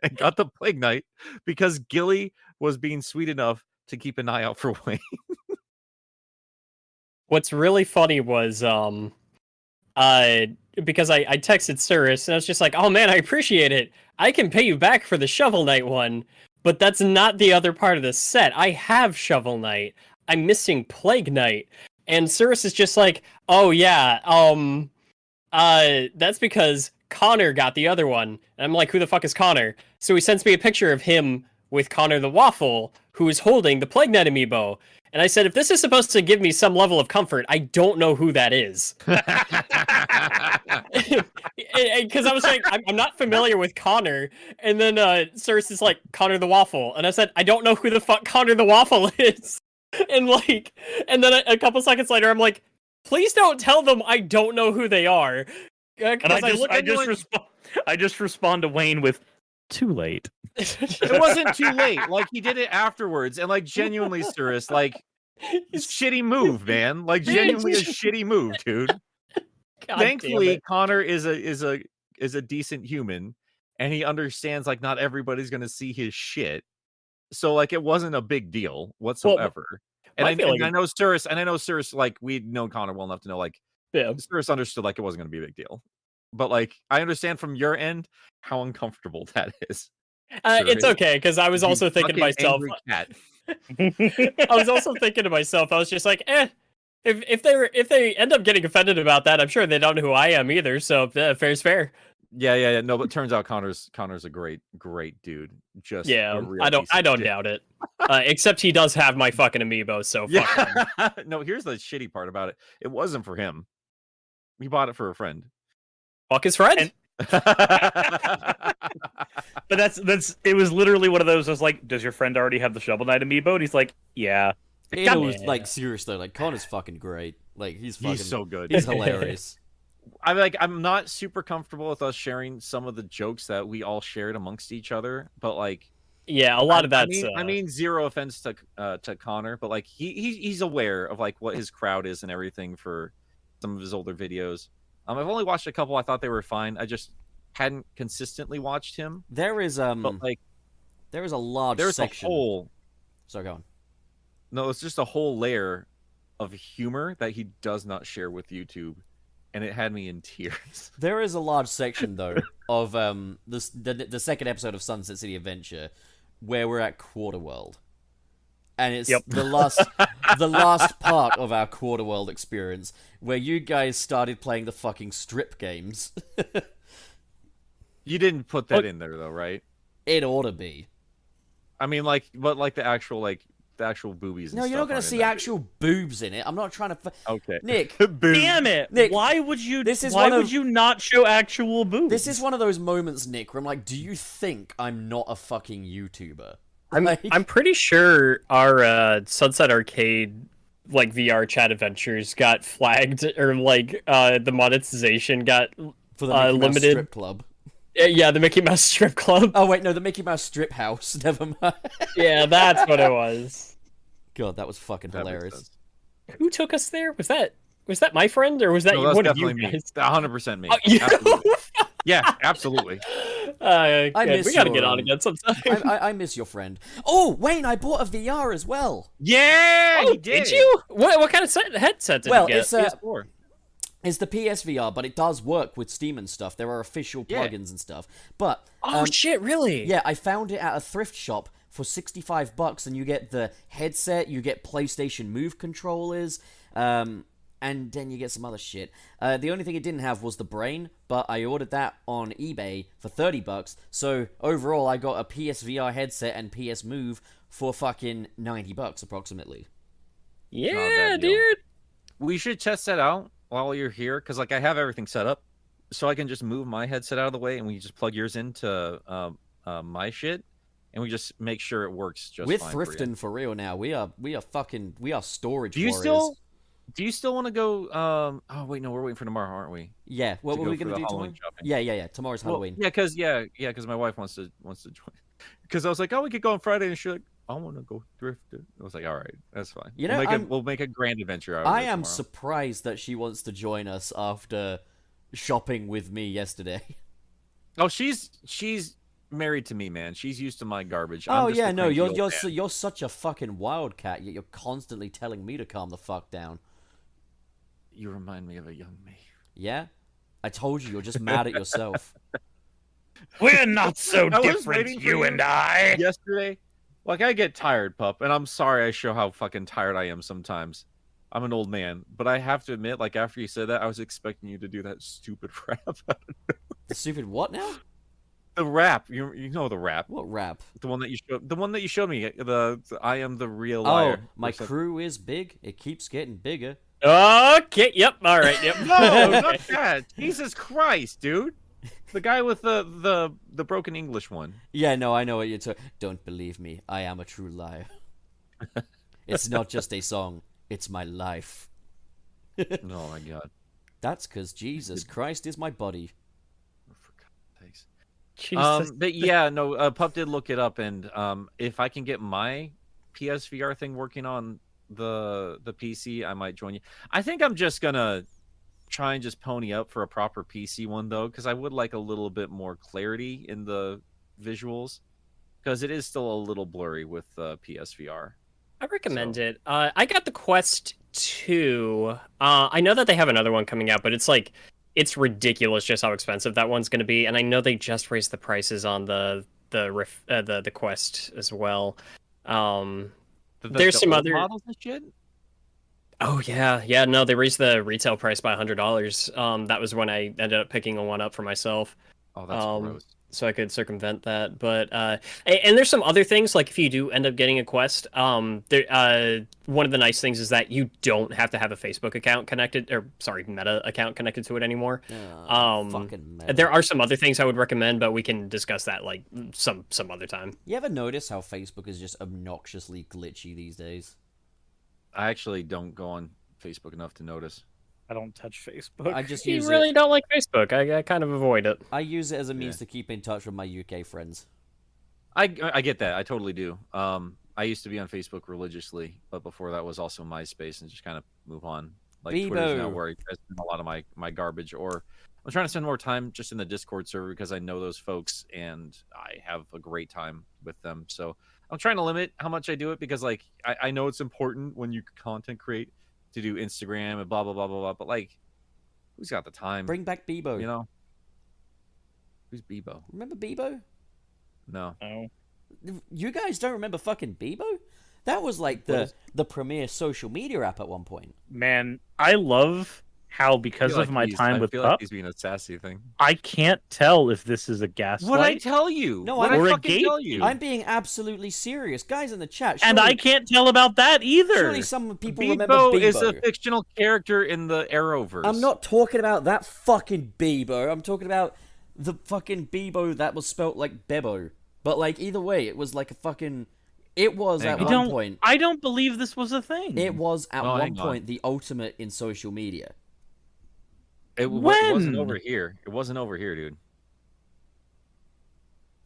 and got the Plague Knight because Gilly was being sweet enough to keep an eye out for Wayne. What's really funny was because I texted Cirrus and I was just like, oh man, I appreciate it. I can pay you back for the Shovel Knight one, but that's not the other part of the set. I have Shovel Knight. I'm missing Plague Knight. And Cirrus is just like, oh yeah, that's because Connor got the other one. And I'm like, who the fuck is Connor? So he sends me a picture of him with Connor the Waffle, who is holding the Plague Knight amiibo. And I said, if this is supposed to give me some level of comfort, I don't know who that is. Because I was like, I'm not familiar with Connor. And then Cirrus is like, Connor the Waffle. And I said, I don't know who the fuck Connor the Waffle is. And then a couple seconds later, I'm like, please don't tell them I don't know who they are. And I just respond to Wayne with, too late. It wasn't too late. Like, he did it afterwards. And, like, genuinely, Cirrus, like, shitty move, man. Like, genuinely a shitty move, dude. God Thankfully, damn it. Connor is a decent human, and he understands, like, not everybody's gonna see his shit. So, like, it wasn't a big deal whatsoever. And my feeling I is- know Cirrus, like, we'd known Connor well enough to know, like, Yeah. Cirrus understood, like, it wasn't gonna be a big deal. But, like, I understand from your end how uncomfortable that is. It's Cirrus. okay, because I was You also thinking to fucking myself, angry cat. I was also thinking to myself, I was just like, if they end up getting offended about that, I'm sure they don't know who I am either. So fair's fair. Yeah. No, but turns out Connor's a great dude. Just a Yeah, real I piece don't of shit. doubt it. Except he does have my fucking amiibo, so fuck him. Yeah. No, here's the shitty part about it. It wasn't for him. He bought it for a friend. Fuck his friend. And- But that's it was literally one of those. I was like, does your friend already have the Shovel Knight amiibo? And he's like, yeah. It was Yeah. like serious though. Like Connor's fucking great. Like he's fucking. He's so good. He's hilarious. I'm not super comfortable with us sharing some of the jokes that we all shared amongst each other, but like Yeah, a lot of that's. I mean, zero offense to Connor, but like he's aware of like what his crowd is and everything for some of his older videos. I've only watched a couple. I thought they were fine. I just hadn't consistently watched him. There is But like there is a large there's section. a whole So go on. no, it's just a whole layer of humor that he does not share with YouTube, and it had me in tears. There is a large section though of the second episode of Sunset City Adventure where we're at Quarterworld. And it's Yep. the last part of our Quarterworld experience where you guys started playing the fucking strip games. You didn't put that in there though, right? It ought to be. I mean, like, but like the actual boobies. And No, you're not stuff going aren't to in see there. actual boobs in it. I'm not trying to. Okay, Nick, Damn it! Nick, why would you? this is why one would of- you not show actual boobs? this is one of those moments, Nick, where I'm like, do you think I'm not a fucking YouTuber? I'm Like- I'm pretty sure our Sunset Arcade like VR chat adventures got flagged, or like the monetization got For the Mickey Mouse limited. Strip Club. Yeah, the Mickey Mouse Strip Club. Oh wait, no, the Mickey Mouse Strip House. Never mind. Yeah, that's what it was. God, that was fucking That makes hilarious. sense. Who took us there? Was that my friend, or was that No, that's one of you definitely me. guys? 100% me. Oh, you? Absolutely. Yeah, absolutely. I Good. miss We gotta your, get on again sometime. I miss your friend. Oh, Wayne, I bought a VR as well. Yeah, Oh, he did. you? What kind of headset did Well, you get? it's PS4. It's the PSVR, but it does work with Steam and stuff. There are official Yeah. plugins and stuff. But Oh shit! Really? yeah, I found it at a thrift shop for $65, and you get the headset, you get PlayStation Move controllers, and then you get some other shit. The only thing it didn't have was the brain, but I ordered that on eBay for $30. So overall, I got a PSVR headset and PS Move for fucking $90 approximately. Yeah, bad deal. dude. We should test that out while you're here, because like I have everything set up, so I can just move my headset out of the way, and we just plug yours into my shit, and we just make sure it works just We're fine for you. thrifting for real now. We are storage Do you warriors. still? Do you still want to go? Oh wait, no, we're waiting for tomorrow, aren't we? Yeah, what To were go we for gonna the do Halloween tomorrow? shopping. Yeah. Tomorrow's Well, Halloween. because my wife wants to join. Because I was like, oh, we could go on Friday, and she's like, I want to go drifting. I was like, all right, that's fine. You know, we'll make a grand adventure out of I it am tomorrow. surprised that she wants to join us after shopping with me yesterday. Oh, she's married to me, man. She's used to my garbage. Oh I'm just yeah, the no, cranky you're old you're man. so, you're such a fucking wildcat. Yet you're constantly telling me to calm the fuck down. You remind me of a young me. Yeah, I told you, you're just mad at yourself. We're not so I was different, waiting for you you. and I. Yesterday, like I get tired, pup, and I'm sorry I show how fucking tired I am sometimes. I'm an old man, but I have to admit, like after you said that, I was expecting you to do that stupid rap. The stupid what now? The rap, you know the rap, What rap? the one that you showed me. The I am the real Oh, liar. my or something. crew is big. It keeps getting bigger. Okay. Yep. All right. Yep. No, not that. Jesus Christ, dude. The guy with the broken English one. Yeah, no, I know what you're talking. Don't believe me. I am a true liar. It's not just a song. It's my life. Oh my god. That's because Jesus Christ is my body. For God's sakes. Jesus. But yeah, no, Pup did look it up, and if I can get my PSVR thing working on the PC, I might join you. I think I'm just gonna try and just pony up for a proper PC one though, because I would like a little bit more clarity in the visuals, because it is still a little blurry with PSVR. I recommend it. I got the Quest 2. I know that they have another one coming out, but it's ridiculous just how expensive that one's going to be. And I know they just raised the prices on the Quest as well. There's some old other models and shit. Oh yeah. No, they raised the retail price by $100. That was when I ended up picking one up for myself. Oh, that's gross. So I could circumvent that. But and there's some other things, like if you do end up getting a Quest, one of the nice things is that you don't have to have a Facebook account connected, or sorry, Meta account connected to it anymore. Fucking meta. There are some other things I would recommend, but we can discuss that like some other time. You ever notice how Facebook is just obnoxiously glitchy these days? I actually don't go on Facebook enough to notice. I don't touch Facebook. I just You use really it. don't like Facebook. I kind of avoid it. I use it as a means to keep in touch with my UK friends. I get that. I totally do. I used to be on Facebook religiously, but before that was also MySpace, and just kind of move on. Like Twitter's now Bebo. where I spend a lot of my garbage, or I'm trying to spend more time just in the Discord server because I know those folks and I have a great time with them. So I'm trying to limit how much I do it, because like I know it's important when you content create to do Instagram and blah blah blah blah blah. But like, who's got the time? Bring back Bebo. You know, who's Bebo? Remember Bebo? No. No. You guys don't remember fucking Bebo? That was like the premier social media app at one point. Man, I love how because of my time with I feel like Pup, he's being a sassy thing. I can't tell if this is a gaslight. What I tell you? No, what I'm- I Or a fucking gate- tell you? I'm being absolutely serious. Guys in the chat, and I can't tell about that either. surely some people remember Bebo Bebo. is a fictional character in the Arrowverse. I'm not talking about that fucking Bebo. I'm talking about the fucking Bebo that was spelt like Bebo. But like either way, it was like a fucking. It was Hang at on. one point. I don't believe this was a thing. It was at Oh, one hang on. point the ultimate in social media. It wasn't When? over here. It wasn't over here, dude.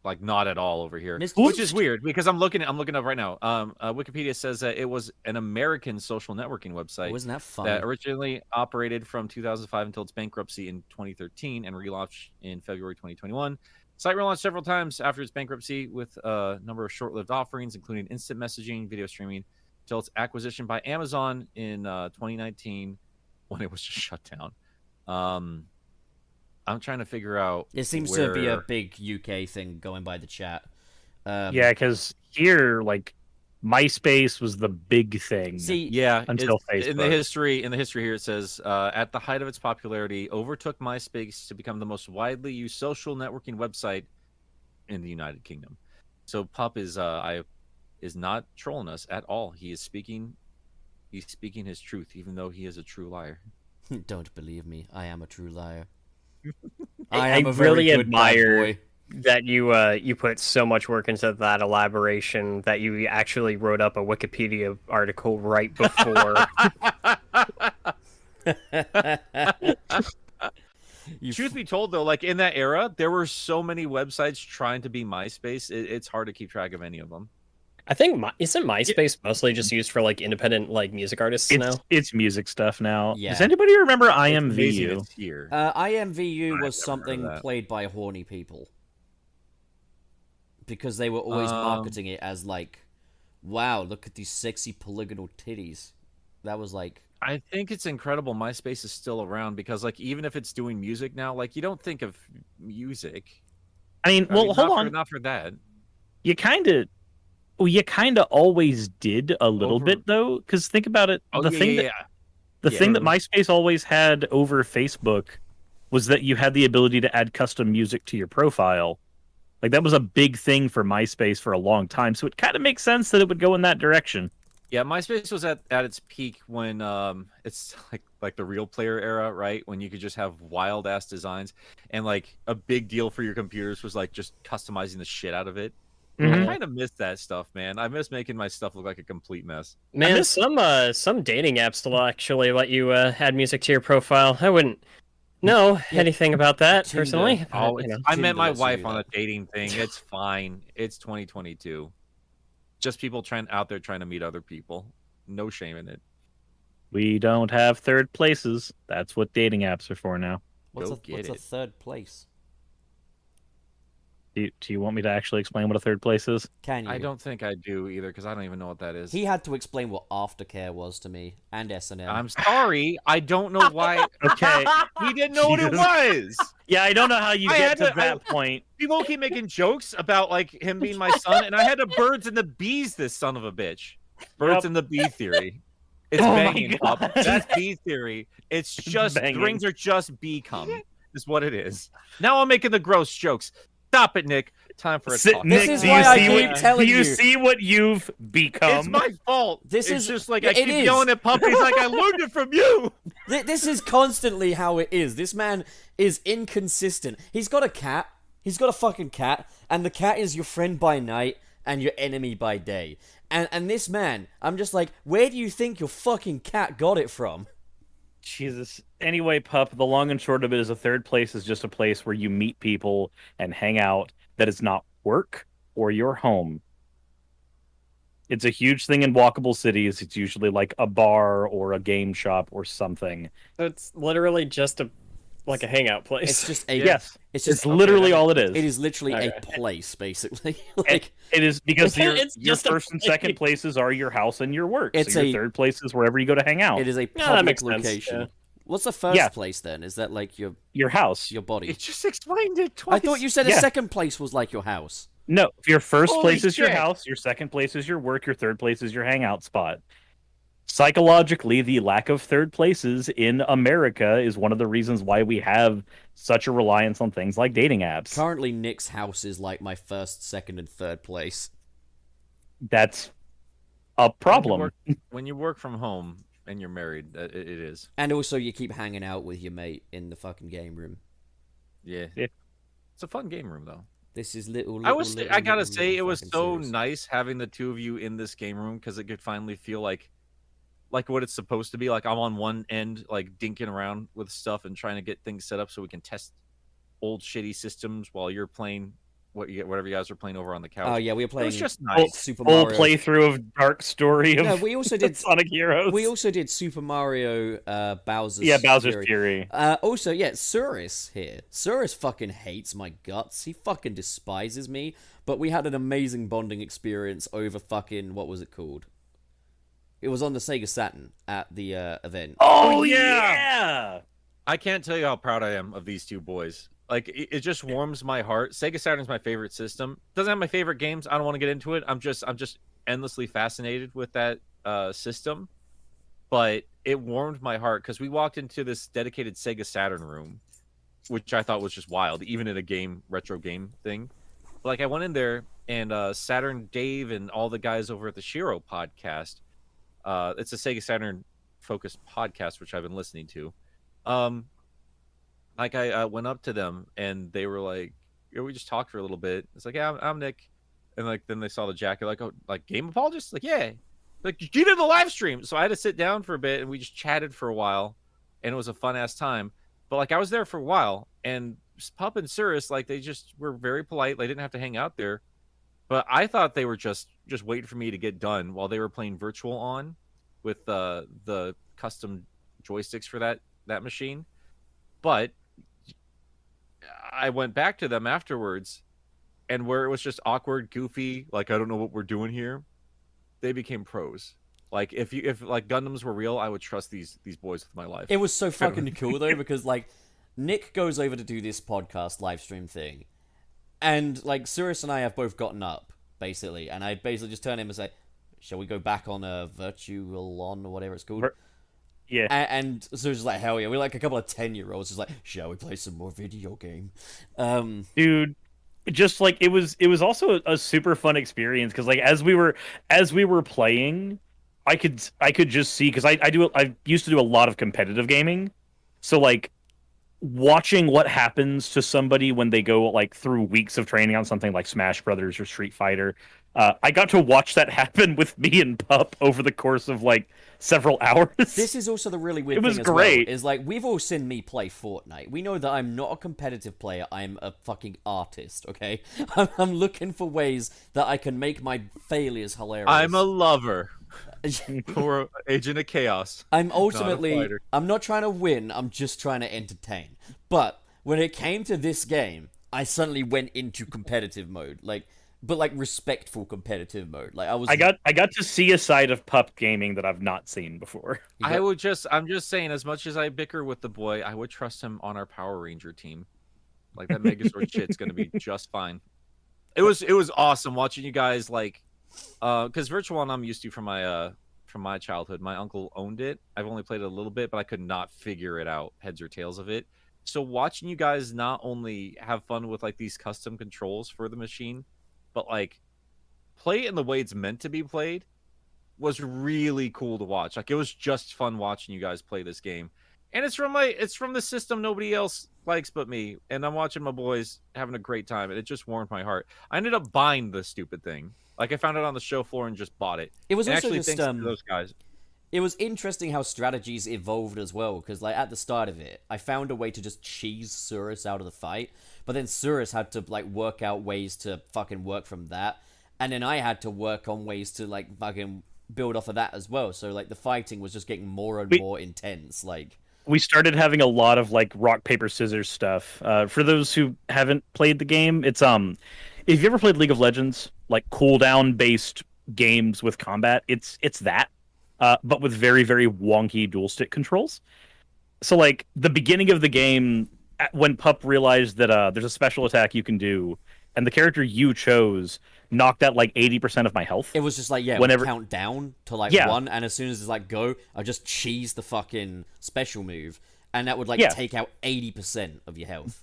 Like not at all over here, Mr. which is weird because I'm looking up right now. Wikipedia says that it was an American social networking website Wasn't that fun? that originally operated from 2005 until its bankruptcy in 2013 and relaunched in February 2021. Site relaunched several times after its bankruptcy with a number of short-lived offerings, including instant messaging, video streaming, until its acquisition by Amazon in 2019, when it was just shut down. I'm trying to figure out. It seems to be a where- big UK thing going by the chat. Yeah, because here, like, MySpace was the big thing. See, Yeah, Until in the Facebook. history here it says at the height of its popularity, overtook MySpace to become the most widely used social networking website in the United Kingdom. So Pup is not trolling us at all. He's speaking his truth, even though he is a true liar. don't believe me. I am a true liar. I am a very really good bad admire- boy. that you put so much work into that elaboration that you actually wrote up a Wikipedia article right before. Truth be told, though, like in that era, there were so many websites trying to be MySpace. It's hard to keep track of any of them. I think isn't MySpace mostly just used for like independent like music artists now? It's music stuff now. Yeah. Does anybody remember It's amazing IMVU? it's here. IMVU I've was never something heard of that. played by horny people. Because they were always marketing it as like, wow, look at these sexy polygonal titties. That was like, I think it's incredible MySpace is still around because, like, even if it's doing music now, like, you don't think of music. I mean, well, hold on. Not for that. You kind of always did a little Over- bit though, because think about it. Oh, the yeah, thing yeah, that yeah. the Yeah. thing that MySpace always had over Facebook was that you had the ability to add custom music to your profile. Like that was a big thing for MySpace for a long time. So it kind of makes sense that it would go in that direction. Yeah, MySpace was at its peak when it's like the real player era, right? When you could just have wild ass designs and like a big deal for your computers was like just customizing the shit out of it. Mhm. I kind of miss that stuff, man. I miss making my stuff look like a complete mess. Man, some dating apps still actually let you add music to your profile. I wouldn't know anything about that Tinder. personally. but, Oh, you know. I met Tinder my lets you wife do on a that. dating thing. It's fine. It's 2022. Just people out there trying to meet other people. No shame in it. We don't have third places. That's what dating apps are for now. what's Go get a it. third place? Do you want me to actually explain what a third place is? Can you? I don't think I do either because I don't even know what that is. He had to explain what aftercare was to me and S&M. I'm sorry. I don't know why. Okay. He didn't know what it was. Yeah, I don't know how you I get had to to- that point. People keep making jokes about like him being my son, and I had to birds and the bees this son of a bitch. Birds Yep. and the bee theory. It's Oh my banging God. up. That's bee theory. It's just banging. rings are just bee cum. Is what it is. Now I'm making the gross jokes. Stop it, Nick. Time for a talk. This Nick, is do why you I see keep what, telling do you you. see what you've become? It's my fault. This it's is- just like yeah, I it keep is. yelling at puppies like I learned it from you. This is constantly how it is. This man is inconsistent. He's got a cat. He's got a fucking cat, and the cat is your friend by night and your enemy by day. And this man, I'm just like, where do you think your fucking cat got it from? Jesus. Anyway, pup, the long and short of it is a third place is just a place where you meet people and hang out that is not work or your home. It's a huge thing in walkable cities. It's usually like a bar or a game shop or something. So it's literally just a hangout place. It's just a Yes. It's It's just literally all it is. it is literally a Okay. place, basically. And like it is because your It's your just a first and place. second places are your house and your work. It's so your a- third place is wherever you go to hang out. it is a Yeah, that public makes sense, location. yeah. What's the first Yeah. place then? Is that like your house. your body? It just explained it twice. I thought you said a Yeah. second place was like your house. No, your first Holy place is your shit. house, your second place is your work, your third place is your hangout spot. Psychologically, the lack of third places in America is one of the reasons why we have such a reliance on things like dating apps. Currently, Nick's house is like my first, second, and third place. That's a problem. When you work from home and you're married, it is. And also, you keep hanging out with your mate in the fucking game room. Yeah. Yeah. It's a fun game room though. This is little. I gotta little say, it was fucking so serious. nice having the two of you in this game room because it could finally feel like what it's supposed to be. Like I'm on one end, like dinking around with stuff and trying to get things set up so we can test old shitty systems while you're playing whatever you guys are playing over on the couch. Oh yeah, we were It playing was just Full- nice. Super Full Mario. playthrough of Dark Story of No, we also did. Sonic Heroes. We also did Super Mario Bowser's yeah, Bowser's Fury. Fury. Also, yeah, Suris here. Suris fucking hates my guts. He fucking despises me. But we had an amazing bonding experience over fucking what was it called? It was on the Sega Saturn at the event. Oh yeah! yeah! I can't tell you how proud I am of these two boys. Like it just warms my heart. Sega Saturn's my favorite system. Doesn't have my favorite games. I don't want to get into it. I'm just endlessly fascinated with that system. But it warmed my heart because we walked into this dedicated Sega Saturn room, which I thought was just wild, even in a retro game thing. Like I went in there and Saturn Dave and all the guys over at the Shiro podcast. It's a Sega Saturn focused podcast, which I've been listening to. Like I went up to them and they were like, we just talked for a little bit. It's like, yeah, I'm Nick, and like then they saw the jacket, like, oh, like game apologist, like yeah, like you did the live stream. So I had to sit down for a bit, and we just chatted for a while, and it was a fun ass time. But like I was there for a while, and Pup and Cirrus, like they just were very polite. They didn't have to hang out there, but I thought they were just waiting for me to get done while they were playing Virtual On with the custom joysticks for that machine. But I went back to them afterwards, and where it was just awkward, goofy, like I don't know what we're doing here, they became pros. Like if like Gundams were real, I would trust these boys with my life. It was so fucking cool though, because like Nick goes over to do this podcast live stream thing, and like Cirrus and I have both gotten up basically, and I basically just turn him and say, "Shall we go back on a Virtual On or whatever it's called?" Yeah. And so it's just like, hell yeah. We're like a couple of 10-year-olds just like, shall we play some more video game? Dude, just like it was also a super fun experience because like as we were playing, I could just see, because I used to do a lot of competitive gaming. So like watching what happens to somebody when they go like through weeks of training on something like Smash Brothers or Street Fighter, I got to watch that happen with me and Pup over the course of like several hours. This is also the really weird thing as great. well, is like we've all seen me play Fortnite. We know that I'm not a competitive player, I'm a fucking artist, okay? I'm looking for ways that I can make my failures hilarious. I'm a lover. Or Agent of Chaos. I'm ultimately, Not a fighter. I'm not trying to win, I'm just trying to entertain. But when it came to this game, I suddenly went into competitive mode, but respectful competitive mode. Like I got to see a side of Pup gaming that I've not seen before. I'm just saying, as much as I bicker with the boy, I would trust him on our Power Ranger team. Like that Megazord shit's gonna be just fine. It was awesome watching you guys like, because Virtual On I'm used to from my childhood. My uncle owned it. I've only played it a little bit, but I could not figure it out, heads or tails of it. So watching you guys not only have fun with like these custom controls for the machine, but like play it in the way it's meant to be played was really cool to watch. Like it was just fun watching you guys play this game. And it's from the system nobody else likes but me. And I'm watching my boys having a great time, and it just warmed my heart. I ended up buying the stupid thing. Like I found it on the show floor and just bought it. It was and also actually just thanks to those guys. It was interesting how strategies evolved as well, because like at the start of it, I found a way to just cheese Cirrus out of the fight, but then Cirrus had to like work out ways to fucking work from that, and then I had to work on ways to like fucking build off of that as well. So like the fighting was just getting more and more intense. Like We started having a lot of like rock paper scissors stuff. For those who haven't played the game, it's if you ever played League of Legends, like cooldown based games with combat, it's that. But with very, very wonky dual stick controls. So, like, the beginning of the game, when Pup realized that there's a special attack you can do, and the character you chose knocked out, like, 80% of my health. It was just like, yeah, whenever... count down to, like, 1, and as soon as it's like, go, I just cheese the fucking special move, and that would, like, take out 80% of your health.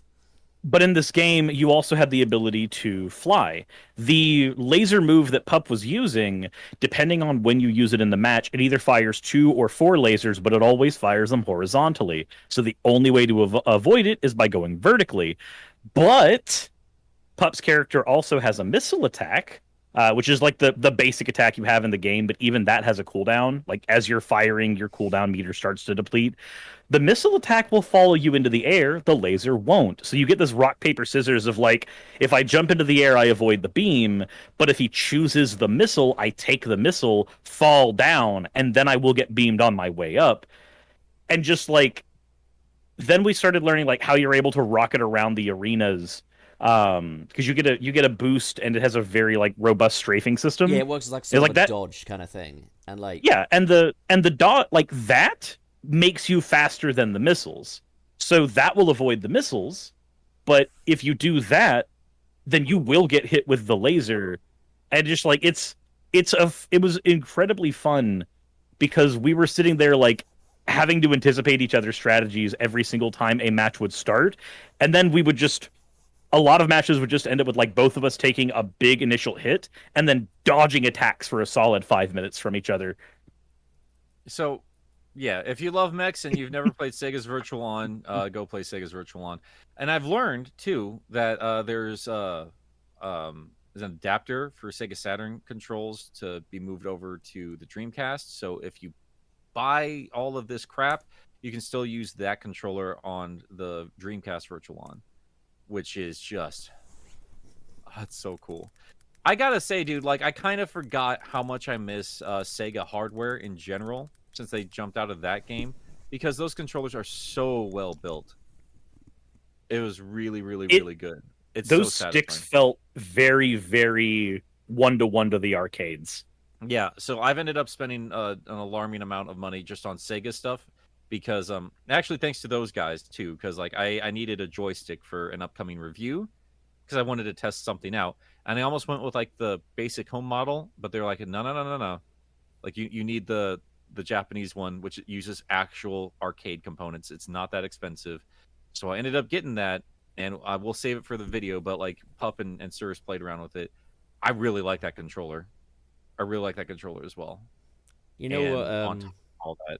But in this game, you also had the ability to fly. The laser move that Pup was using, depending on when you use it in the match, it either fires 2 or 4 lasers, but it always fires them horizontally. So the only way to avoid it is by going vertically. But Pup's character also has a missile attack, which is like the basic attack you have in the game, but even that has a cooldown. Like, as you're firing, your cooldown meter starts to deplete. The missile attack will follow you into the air, the laser won't. So you get this rock, paper, scissors of like, if I jump into the air, I avoid the beam, but if he chooses the missile, I take the missile, fall down, and then I will get beamed on my way up. And just like, then we started learning like how you're able to rocket around the arenas, because you get a boost, and it has a very like robust strafing system. Yeah, it works like sort of a dodge kind of thing, and like and the dot like that makes you faster than the missiles, so that will avoid the missiles. But if you do that, then you will get hit with the laser, and just like it was incredibly fun because we were sitting there like having to anticipate each other's strategies every single time a match would start, and then we would just. A lot of matches would just end up with like both of us taking a big initial hit and then dodging attacks for a solid 5 minutes from each other. So Yeah, if you love mechs and you've never played Sega's Virtual On, go play Sega's Virtual On. And I've learned too that there's an adapter for Sega Saturn controls to be moved over to the Dreamcast. So if you buy all of this crap, you can still use that controller on the Dreamcast Virtual On, which is just that's so cool. I gotta say, dude, like I kind of forgot how much I miss Sega hardware in general since they jumped out of that game, because those controllers are so well built. It was really good. It's Those so sticks satisfying. felt very, very one to the arcades. Yeah, so I've ended up spending an alarming amount of money just on Sega stuff because actually thanks to those guys too, because like I needed a joystick for an upcoming review because I wanted to test something out, and I almost went with like the basic home model, but they're like no, like you need the Japanese one, which uses actual arcade components. It's not that expensive, so I ended up getting that, and I will save it for the video. But like Pup and Cirrus played around with it. I really like that controller. I really like that controller as well. You know And what? on top of all that,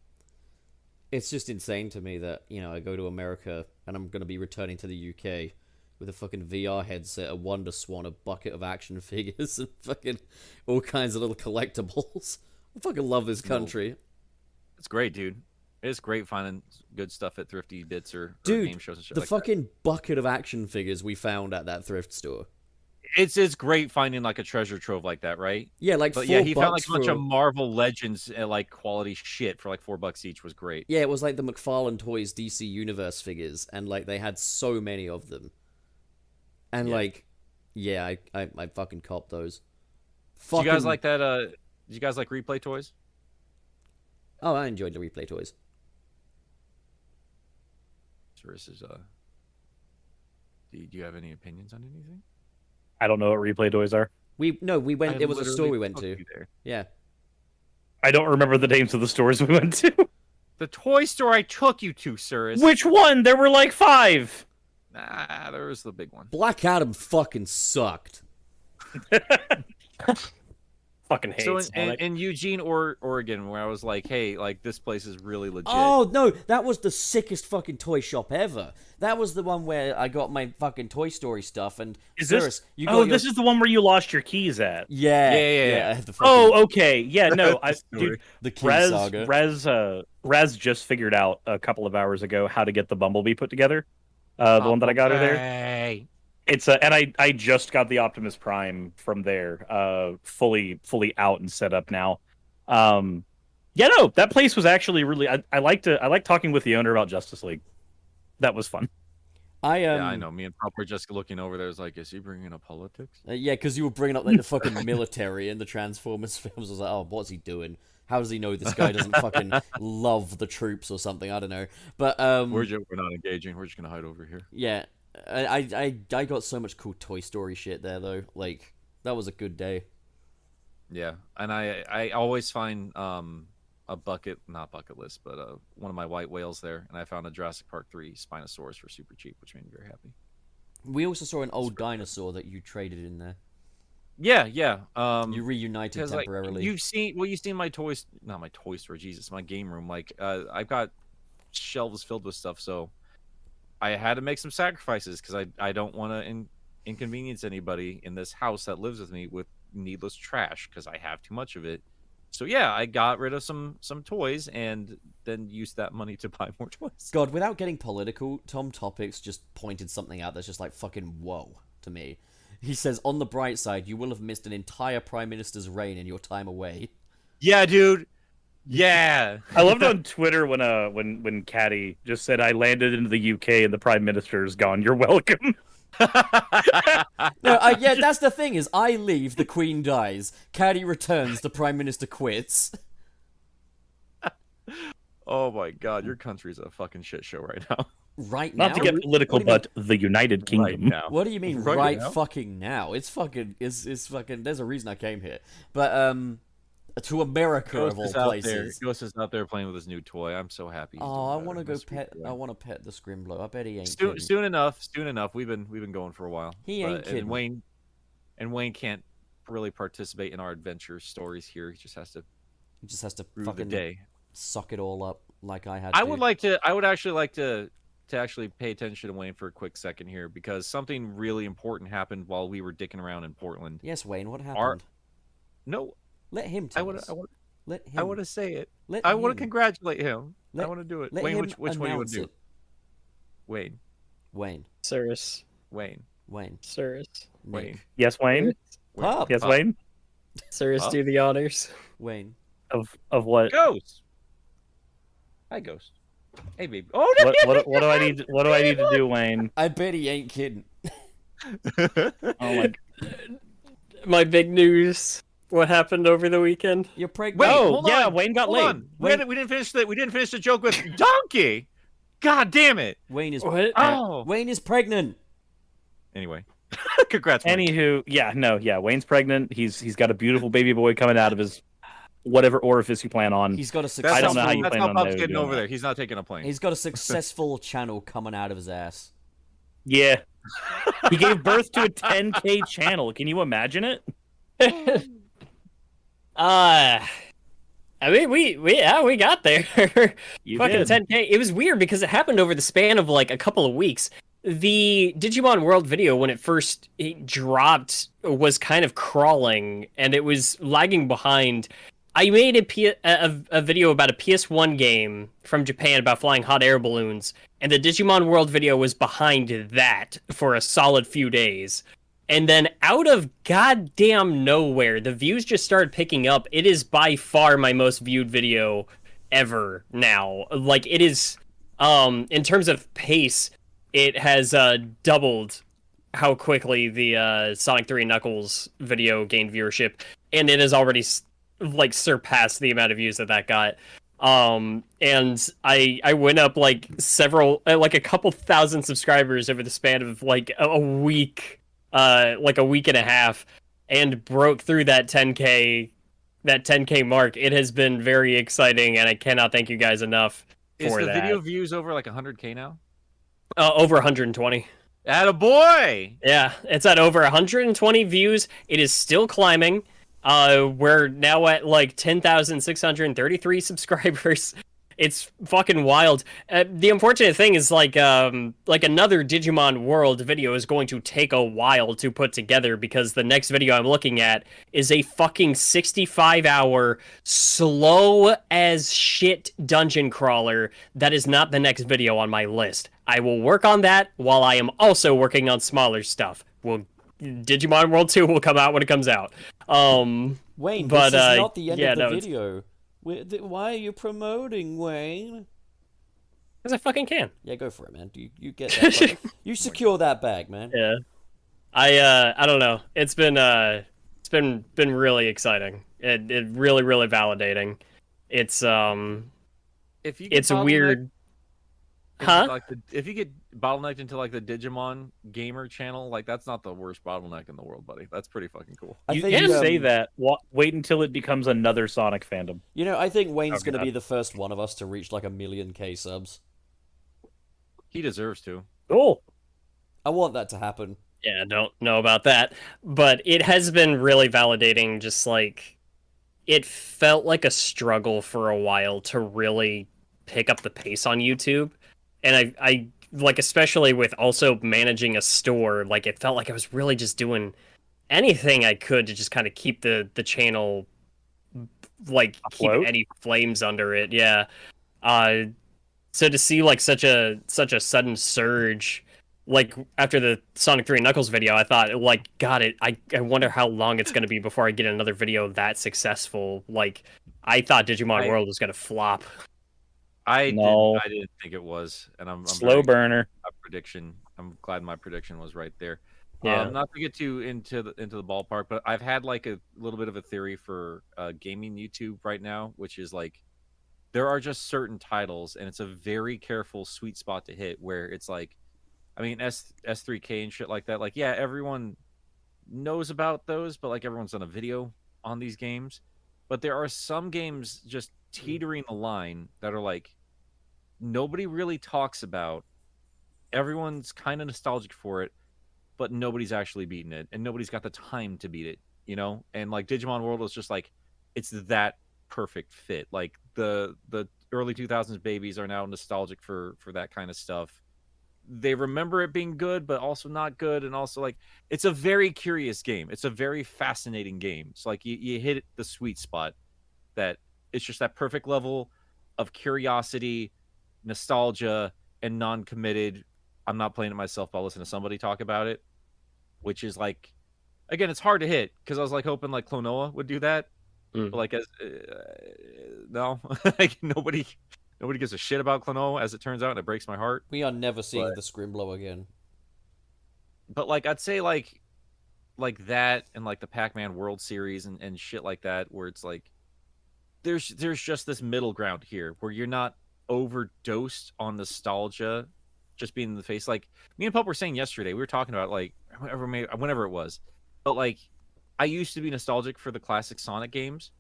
It's just insane to me that, I go to America and I'm going to be returning to the UK with a fucking VR headset, a Wonder Swan, a bucket of action figures, and fucking all kinds of little collectibles. I fucking love this country. it's great, dude. It's great finding good stuff at Thrifty Bits or Dude, game shows and shit the like fucking bucket of action figures we found at that thrift store. that. It's great finding like a treasure trove like that, right? Yeah, like But $4 yeah, he found like a bunch for... of Marvel Legends like quality shit for like $4 each was great. Yeah, it was like the McFarlane Toys DC Universe figures, and like they had so many of them. And Yeah. like, yeah, I fucking copped those. Do you guys Fucking- like that? Do you guys like replay toys? Oh, I enjoyed the replay toys. Versus do you have any opinions on anything? I don't know what replay toys are. We went. I It was a store literally we went took to. you there. Yeah. I don't remember the names of the stores we went to. The toy store I took you to, sir. Which one? There were like 5. Nah, there was the big one. Black Adam fucking sucked. Fucking hate So Sonic. in Eugene, Oregon, where I was like, hey, like this place is really legit. Oh no, that was the sickest fucking toy shop ever. That was the one where I got my fucking Toy Story stuff. And Is Cirrus, this? you got Oh, your... this is the one where you lost your keys at. Yeah, Yeah. the fucking, Oh, okay. Yeah, no, I dude, the key saga. Rez just figured out a couple of hours ago how to get the Bumblebee put together. The one that I got her there. Hey. It's and I just got the Optimus Prime from there, fully out and set up now. Yeah, no, that place was actually really. I like talking with the owner about Justice League. That was fun. Yeah, I know. Me and Pop were just looking over there. It's like, is he bringing up politics? Yeah, because you were bringing up like the fucking military in the Transformers films. I was like, oh, what's he doing? How does he know this guy doesn't fucking love the troops or something? I don't know. But We're not engaging. We're just gonna hide over here. yeah, I got so much cool Toy Story shit there though. Like that was a good day. Yeah, and I always find a not bucket list, but one of my white whales there, and I found a Jurassic Park 3 Spinosaurus for super cheap, which made me very happy. We also saw an old dinosaur that you traded in there. Yeah. You reunited 'cause, like, temporarily. you've seen my toys, not my toy store, Jesus, my game room. Like, I've got shelves filled with stuff, so I had to make some sacrifices because I don't want to inconvenience anybody in this house that lives with me with needless trash because I have too much of it. So yeah, I got rid of some toys and then used that money to buy more toys. God, without getting political, Tom Topics just pointed something out that's just like fucking whoa to me. He says, on the bright side, you will have missed an entire Prime Minister's reign in your time away. Yeah, dude. Yeah. I loved on Twitter when Caddy just said, "I landed into the UK and the Prime Minister's gone. You're welcome." No, yeah, that's the thing is, I leave, the Queen dies. Caddy returns, the Prime Minister quits. Oh my God, your country's a fucking shit show right now. Right now? Not to get political, What do you mean- but the United Kingdom. now. What do you mean Right right now? fucking now? It's fucking there's a reason I came here. But to America of all Ghost is out there. places. Ghost is out there playing with his new toy. I'm so happy. he's Oh, I doing want to better. go That's pet. sweet. I want to pet the Scrimblow. I bet he ain't Soon, kidding. soon enough. We've been going for a while. He ain't kidding. And Wayne can't really participate in our adventure stories here. He just has to He just has to rue fucking the day. suck it all up like I had I to. would actually like to actually pay attention to Wayne for a quick second here, because something really important happened while we were dicking around in Portland. Yes, Wayne, what happened? No, Let him tell us. Let him. I want to say it. Let I want him. to congratulate him. I Let- want to do it. Let Wayne, him which one do you want announce to do? it. Wayne, Wayne. Cyrus. Wayne, Wayne. Cyrus. Wayne. Nick. Yes, Wayne. Pop. Yes, Wayne. Cyrus, Huh? do the honors. Wayne. Of what? Ghost. Hi, Ghost. Hey, baby. Oh no! What do I need? What do I need to do, Wayne? I bet he ain't kidding. Oh my. My big news. What happened over the weekend? You're pregnant. Wait, Oh, hold yeah, on. Wayne got Hold laid. on. We didn't finish the. We didn't finish the joke with donkey. God damn it! Wayne is What? Oh. Wayne is pregnant. Anyway, congrats. Wayne. Anywho, yeah, Wayne's pregnant. He's got a beautiful baby boy coming out of his whatever orifice you plan on. He's got a That's successful. I don't know how you That's plan how on Pup's getting doing over that. there. He's not taking a plane. He's got a successful channel coming out of his ass. Yeah. He gave birth to a 10K channel. Can you imagine it? I mean, we got there. You Fucking did. 10K. It was weird because it happened over the span of like a couple of weeks. The Digimon World video, when it dropped, was kind of crawling and it was lagging behind. I made a video about a PS1 game from Japan about flying hot air balloons, and the Digimon World video was behind that for a solid few days. And then out of goddamn nowhere, the views just started picking up. It is by far my most viewed video ever now. Like, it is, in terms of pace, it has doubled how quickly the Sonic 3 Knuckles video gained viewership, and it has already like surpassed the amount of views that got. And I went up like a couple thousand subscribers over the span of like a week, like a week and a half, and broke through that 10K mark. It has been very exciting, and I cannot thank you guys enough Is for the that. video views over like 100K now? Over 120. Attaboy! Yeah, it's at over 120 views. It is still climbing. We're now at like 10,633 subscribers. It's fucking wild. The unfortunate thing is like another Digimon World video is going to take a while to put together, because the next video I'm looking at is a fucking 65-hour slow as shit dungeon crawler that is not the next video on my list. I will work on that while I am also working on smaller stuff. Digimon World 2 will come out when it comes out. Wayne, But, this is not the end yeah, of the no, it's- video. Why are you promoting, Wayne? Because I fucking can. Yeah, go for it, man. You get that. You secure that bag, man. Yeah. I don't know. It's been really exciting. It really validating. It's If you get it's bottlenecked weird. into, Huh? like, if you get bottlenecked into like the Digimon gamer channel, like that's not the worst bottleneck in the world, buddy. That's pretty fucking cool. I You think, can say that. Wait until it becomes another Sonic fandom. You know, I think Wayne's Oh, going to God. be the first one of us to reach like 1 million K subs. He deserves to. Cool. I want that to happen. Yeah, don't know about that. But it has been really validating. Just like, it felt like a struggle for a while to really pick up the pace on YouTube. And I like, especially with also managing a store, like it felt like I was really just doing anything I could to just kind of keep the channel, like, Afloat? keep any flames under it. Yeah. So to see like such a sudden surge, like after the Sonic 3 Knuckles video, I thought, like, God, I wonder how long it's going to be before I get another video that successful. Like, I thought Digimon World was going to flop. No. I didn't think it was, and I'm Slow very burner. my prediction. I'm glad my prediction was right there. Yeah. Not to get too into the ballpark, but I've had like a little bit of a theory for gaming YouTube right now, which is like there are just certain titles, and it's a very careful sweet spot to hit where it's like, I mean, S3K and shit like that. Like, yeah, everyone knows about those, but like everyone's done a video on these games. But there are some games just teetering the line that are like nobody really talks about. Everyone's kind of nostalgic for it, but nobody's actually beaten it, and nobody's got the time to beat it, you know? And like Digimon World was just like, it's that perfect fit. Like the early 2000s babies are now nostalgic for that kind of stuff. They remember it being good, but also not good, and also like it's a very curious game. It's a very fascinating game. It's like you hit the sweet spot that it's just that perfect level of curiosity, nostalgia, and non-committed. I'm not playing it myself, but I'll listen to somebody talk about it, which is like, again, it's hard to hit because I was like hoping like Klonoa would do that, but like as no, like nobody gives a shit about Klonoa, as it turns out, and it breaks my heart. We are never seeing the Scrimblow again. But like I'd say like that and like the Pac-Man World Series and shit like that, where it's like there's just this middle ground here where you're not overdosed on nostalgia, just being in the face. Like me and Pup were saying yesterday, we were talking about like whenever it was, but like I used to be nostalgic for the classic Sonic games,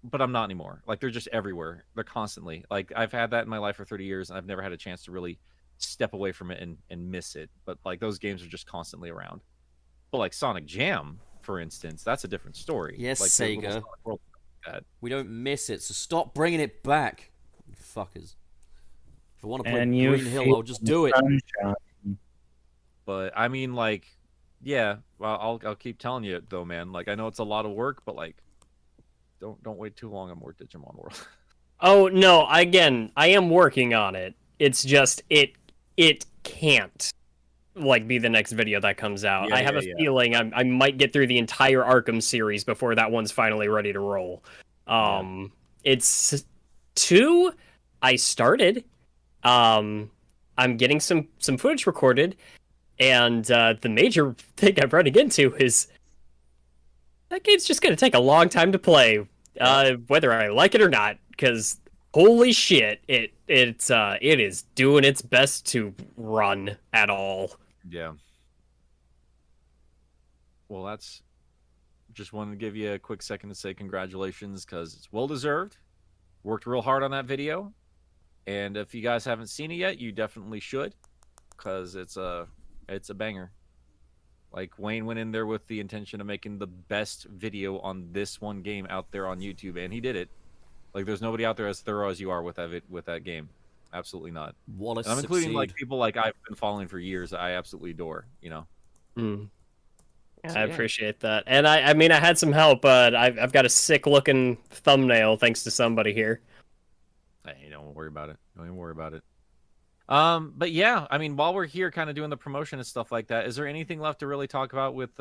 but I'm not anymore. Like they're just everywhere. They're constantly like I've had that in my life for 30 years, and I've never had a chance to really step away from it and miss it. But like those games are just constantly around. But like Sonic Jam, for instance, that's a different story. Yes, like, Sega. We don't miss it, so stop bringing it back, you fuckers. If I want to play And you Green Hill, I'll just do it. Sunshine. But I mean, like, yeah. Well, I'll keep telling you though, man. Like, I know it's a lot of work, but like, don't wait too long on more Digimon World. Oh no, again, I am working on it. It's just it can't like be the next video that comes out. Yeah, I have a feeling I might get through the entire Arkham series before that one's finally ready to roll. It's 2 I started. I'm getting some footage recorded, and the major thing I'm running into is that game's just gonna take a long time to play, whether I like it or not. Because holy shit, it is doing its best to run at all. Yeah. Well, that's just wanted to give you a quick second to say congratulations, because it's well deserved. Worked real hard on that video, and if you guys haven't seen it yet, you definitely should, because it's a banger. Like, Wayne went in there with the intention of making the best video on this one game out there on YouTube, and he did it. Like, there's nobody out there as thorough as you are with that game. Absolutely not. Wallace, and I'm including like people like I've been following for years. I absolutely adore. You know. So, I appreciate that, and I mean I had some help, but I've got a sick looking thumbnail thanks to somebody here. Hey, don't worry about it. Don't even worry about it. But yeah, I mean, while we're here, kind of doing the promotion and stuff like that, is there anything left to really talk about with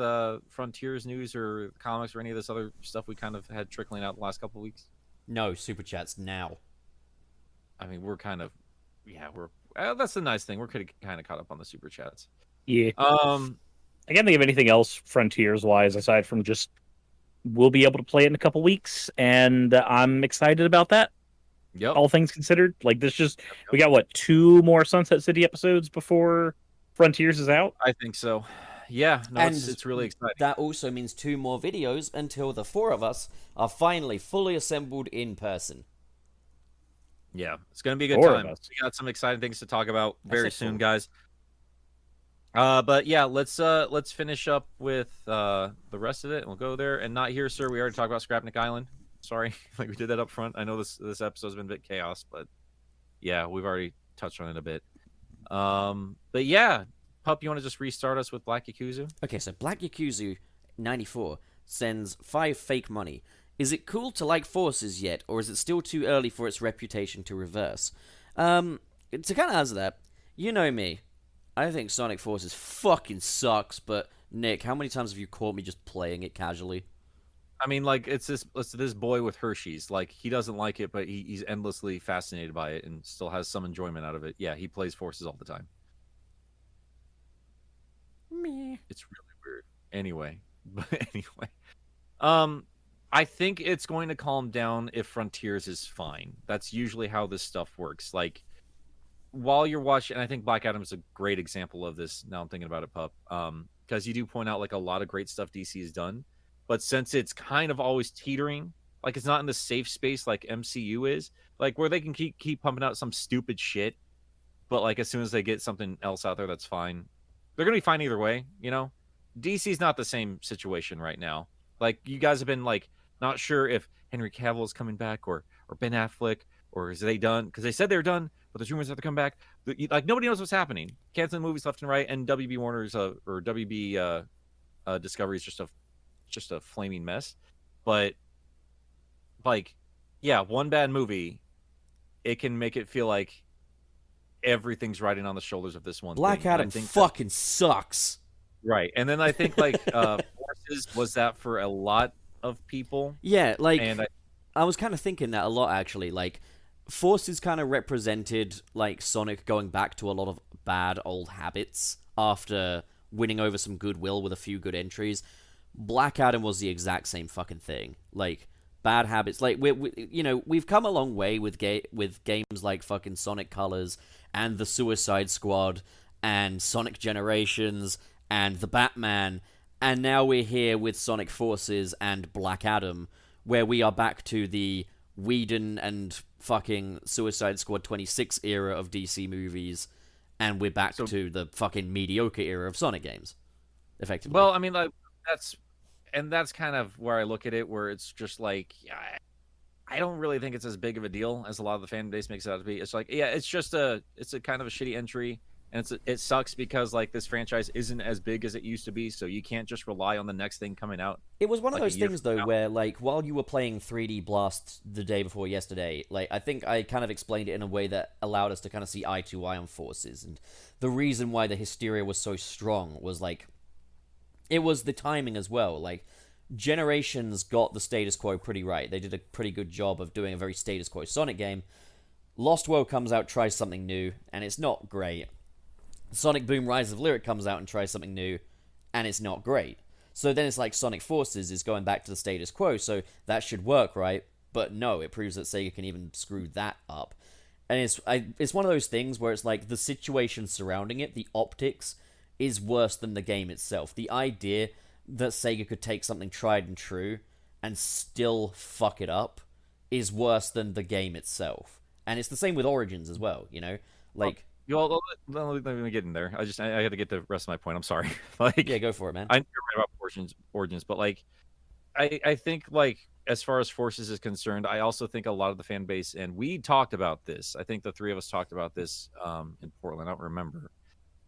Frontiers news or comics or any of this other stuff we kind of had trickling out the last couple of weeks? No, super chats now. I mean, we're kind of, that's the nice thing. We're kind of caught up on the super chats. Yeah. I can't think of anything else Frontiers wise aside from just we'll be able to play it in a couple weeks, and I'm excited about that. Yep. All things considered, like this, just we got what 2 more Sunset City episodes before Frontiers is out. I think so. Yeah, no, And it's really exciting. That also means 2 more videos until the 4 of us are finally fully assembled in person. Yeah, it's gonna be a good 4 of time. us. We got some exciting things to talk about very That's soon, cool. guys. But yeah, let's finish up with the rest of it, and we'll go there. And not here, sir. We already talked about Scrapnik Island. Sorry, like we did that up front. I know this episode's been a bit chaos, but yeah, we've already touched on it a bit. But yeah, Pup, you want to just restart us with Black Yakuza? Okay, so Black Yakuza 94 sends 5 fake money. Is it cool to like Forces yet, or is it still too early for its reputation to reverse? To kind of answer that, you know me. I think Sonic Forces fucking sucks, but Nick, how many times have you caught me just playing it casually? I mean, like it's this boy with Hershey's. Like he doesn't like it, but he's endlessly fascinated by it and still has some enjoyment out of it. Yeah, he plays Forces all the time. Meh. It's really weird. Anyway, I think it's going to calm down if Frontiers is fine. That's usually how this stuff works. Like while you're watching, and I think Black Adam is a great example of this. Now I'm thinking about it, Pup. Because you do point out like a lot of great stuff DC has done, but since it's kind of always teetering, like it's not in the safe space like MCU is, like where they can keep pumping out some stupid shit, but like as soon as they get something else out there that's fine, they're gonna be fine either way. You know, DC's not the same situation right now. Like you guys have been like Not sure if Henry Cavill is coming back or Ben Affleck or is they done because they said they were done, but there's rumors that they're coming back. Like nobody knows what's happening. Canceling movies left and right, and WB Warner's or WB Discovery is just a flaming mess. But like, yeah, one bad movie, it can make it feel like everything's riding on the shoulders of this one. Black thing. Adam fucking sucks. Right, and then I think like Forces was that for a lot of people. Yeah, like And I was kind of thinking that a lot actually. Like, Forces kind of represented like Sonic going back to a lot of bad old habits after winning over some goodwill with a few good entries. Black Adam was the exact same fucking thing. Like, bad habits. Like, we've come a long way with games like fucking Sonic Colors and the Suicide Squad and Sonic Generations and the Batman, and now we're here with Sonic Forces and Black Adam, where we are back to the Whedon and fucking Suicide Squad 26 era of DC movies, and we're back to the fucking mediocre era of Sonic games, effectively. well, I mean, like that's kind of where I look at it, where it's just like, yeah, I don't really think it's as big of a deal as a lot of the fan base makes it out to be. It's like, yeah, it's a kind of a shitty entry, and it sucks because like this franchise isn't as big as it used to be, so you can't just rely on the next thing coming out. It was one of like, those a year things, from though, now. where, like, while you were playing 3D Blast the day before yesterday, like, I think I kind of explained it in a way that allowed us to kind of see eye to eye on Forces, and the reason why the hysteria was so strong was, like, it was the timing as well. Like, Generations got the status quo pretty right. They did a pretty good job of doing a very status quo Sonic game. Lost World comes out, tries something new, and it's not great. Sonic Boom Rise of Lyric comes out and tries something new, and it's not great. So then it's like Sonic Forces is going back to the status quo, so that should work, right? But no, it proves that Sega can even screw that up. And it's one of those things where it's like the situation surrounding it, the optics, is worse than the game itself. The idea that Sega could take something tried and true and still fuck it up is worse than the game itself. And it's the same with Origins as well, you know? Like... Let me get in there. I had to get the rest of my point. I'm sorry. Like, yeah, go for it, man. I know you're right about Origins, but like, I think like as far as Forces is concerned, I also think a lot of the fan base, and we talked about this. I think the three of us talked about this in Portland. I don't remember,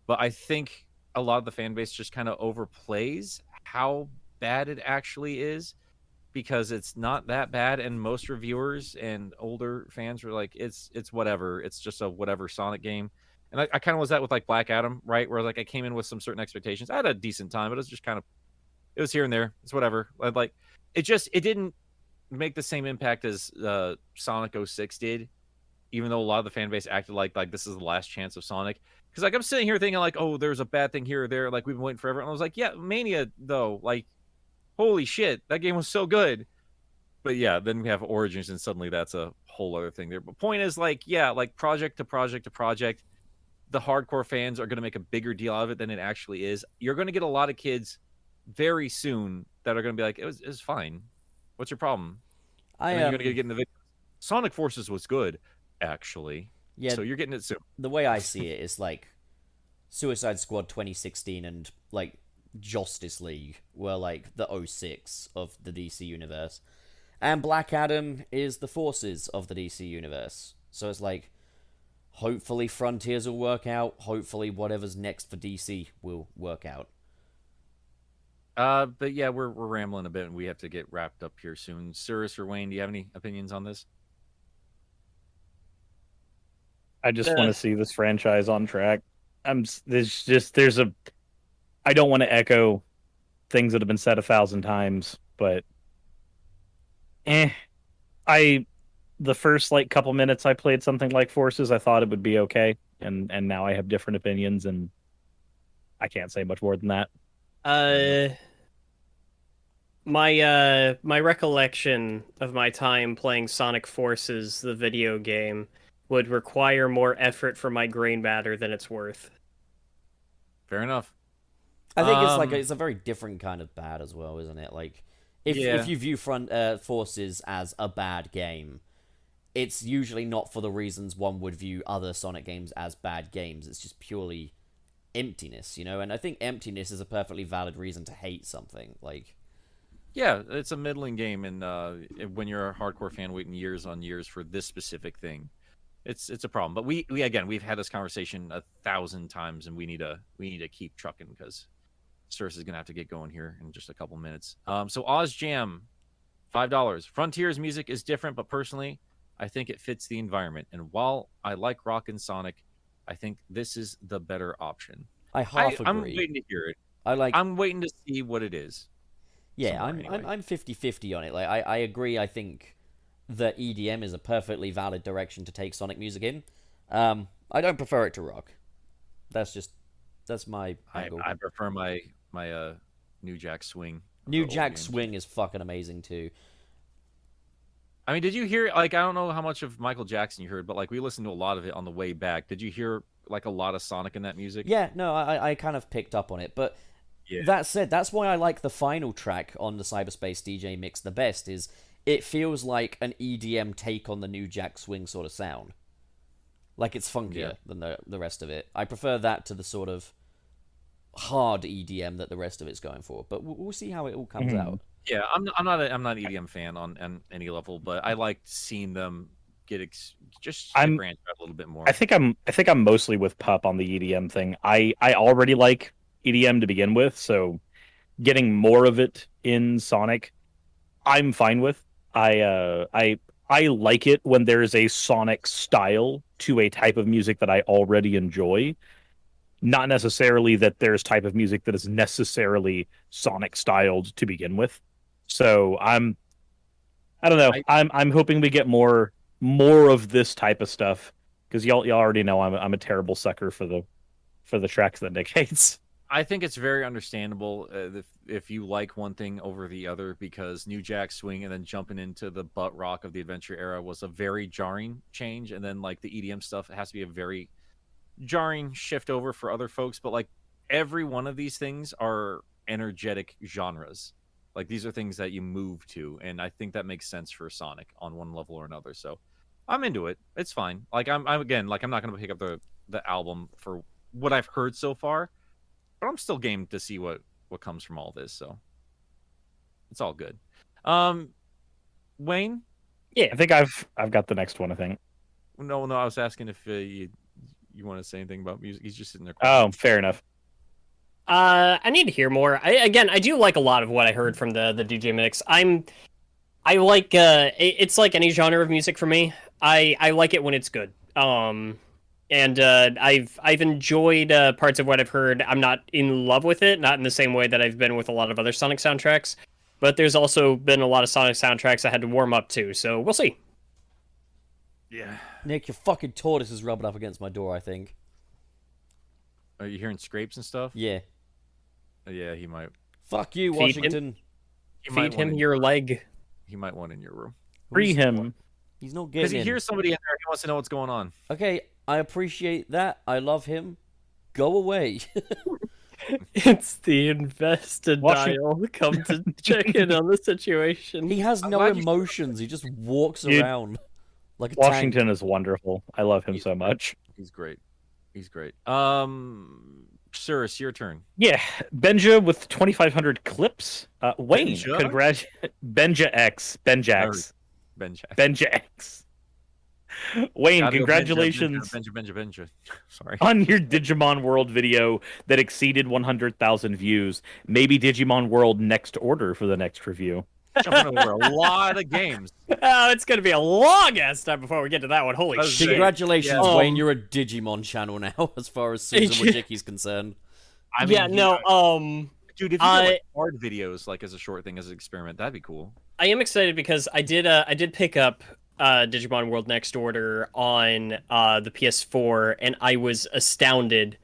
but I think a lot of the fan base just kind of overplays how bad it actually is, because it's not that bad, and most reviewers and older fans were like, it's whatever. It's just a whatever Sonic game. And I kind of was that with like Black Adam, right? Where like I came in with some certain expectations. I had a decent time, but it was just kind of, it was here and there. It's whatever. Like it didn't make the same impact as Sonic 06 did, even though a lot of the fan base acted like this is the last chance of Sonic. Because like I'm sitting here thinking like, oh, there's a bad thing here or there. Like we've been waiting forever. And I was like, yeah, Mania though, like, holy shit, that game was so good. But yeah, then we have Origins, and suddenly that's a whole other thing there. But point is, like, yeah, like project to project to project, the hardcore fans are going to make a bigger deal out of it than it actually is. You're going to get a lot of kids very soon that are going to be like, it was fine. What's your problem? And then you're going to get in the video. Sonic Forces was good, actually. Yeah. So you're getting it soon. The way I see it is like Suicide Squad 2016 and like Justice League were like the 06 of the DC universe. And Black Adam is the Forces of the DC universe. So it's like, hopefully Frontiers will work out. Hopefully whatever's next for DC will work out. But yeah, we're rambling a bit, and we have to get wrapped up here soon. Cyrus or Wayne, do you have any opinions on this? I just want to see this franchise on track. I don't want to echo things that have been said 1,000 times, but the first like couple minutes I played something like Forces, I thought it would be okay, and now I have different opinions, and I can't say much more than that. My recollection of my time playing Sonic Forces, the video game, would require more effort for my grain matter than it's worth. Fair enough. I think it's a very different kind of bad as well, isn't it? Like, if you view Forces as a bad game, it's usually not for the reasons one would view other Sonic games as bad games. It's just purely emptiness, you know? And I think emptiness is a perfectly valid reason to hate something. Like, Yeah, it's a middling game, and when you're a hardcore fan waiting years on years for this specific thing, it's a problem. But we again, we've had this conversation 1,000 times, and we need to keep trucking because Cirrus is gonna have to get going here in just a couple minutes. So Oz Jam, $5. Frontiers music is different, but personally, I think it fits the environment. And while I like rock and Sonic, I think this is the better option. I half I'm agree. waiting to hear it. I like. I'm waiting to see what it is. Yeah, somewhere anyway. I'm 50-50 on it. Like I agree. I think that EDM is a perfectly valid direction to take Sonic music in. I don't prefer it to rock. That's my angle. I prefer my New Jack Swing. New the old Jack games. Swing is fucking amazing too. I mean, did you hear? Like, I don't know how much of Michael Jackson you heard, but like we listened to a lot of it on the way back. Did you hear like a lot of Sonic in that music? Yeah, no, I kind of picked up on it, but Yeah. that said, that's why I like the final track on the Cyberspace DJ mix the best. Is it feels like an EDM take on the New Jack Swing sort of sound. Like it's funkier than the rest of it. I prefer that to the sort of hard EDM that the rest of it's going for. But we'll see how it all comes out. Yeah, I'm not an EDM fan on any level, but I like seeing them get branch out a little bit more. I think I'm mostly with Pup on the EDM thing. I already like EDM to begin with, so getting more of it in Sonic, I'm fine with. I like it when there is a Sonic style to a type of music that I already enjoy. Not necessarily that there's type of music that is necessarily Sonic styled to begin with. So I don't know. I'm hoping we get more of this type of stuff because y'all already know I'm a terrible sucker for the tracks that Nick hates. I think it's very understandable if you like one thing over the other because New Jack Swing and then jumping into the butt rock of the adventure era was a very jarring change, and then like the EDM stuff, it has to be a very jarring shift over for other folks. But like every one of these things are energetic genres. Like these are things that you move to, and I think that makes sense for Sonic on one level or another. So I'm into it. It's fine. Like I'm again, like I'm not going to pick up the album for what I've heard so far. But I'm still game to see what comes from all this, so it's all good. Wayne? Yeah, I think I've got the next one. I think. No, I was asking if you want to say anything about music. He's just sitting there. Oh, fair enough. I need to hear more. I do like a lot of what I heard from the DJ mix. I like it's like any genre of music for me. I like it when it's good. And I've enjoyed parts of what I've heard. I'm not in love with it, not in the same way that I've been with a lot of other Sonic soundtracks. But there's also been a lot of Sonic soundtracks I had to warm up to, so we'll see. Yeah. Nick, your fucking tortoise is rubbing up against my door, I think. Are you hearing scrapes and stuff? Yeah. Yeah, he might. Fuck you, Feed Washington. Feed him your leg. He might want in your room. Free him. He's not Because getting he in. hears somebody in there. He wants to know what's going on. Okay, I appreciate that. I love him. Go away. It's the investor Washington- dial. Come to check in on the situation. He has I'm no glad you- emotions. He just walks Dude, around like a Washington tank. is wonderful. I love him so much. He's great. He's great. Cirrus, your turn. Yeah, Benja with 2,500 clips. Wayne, Benja? Benja X, Benjax, Ben Jack. Benja X. Wayne, Gotta go congratulations Benja. Sorry. on your Digimon World video that exceeded 100,000 views. Maybe Digimon World next order for the next review. Jumping over a lot of games. Oh, it's gonna be a long ass time before we get to that one. Holy That's shit! Congratulations, Yeah. Wayne. You're a Digimon channel now, as far as Susan Wojcicki's concerned. I mean, Yeah, no. dude, if you did like hard videos, like as a short thing, as an experiment, that'd be cool. I am excited because I did pick up Digimon World Next Order on the PS4, and I was astounded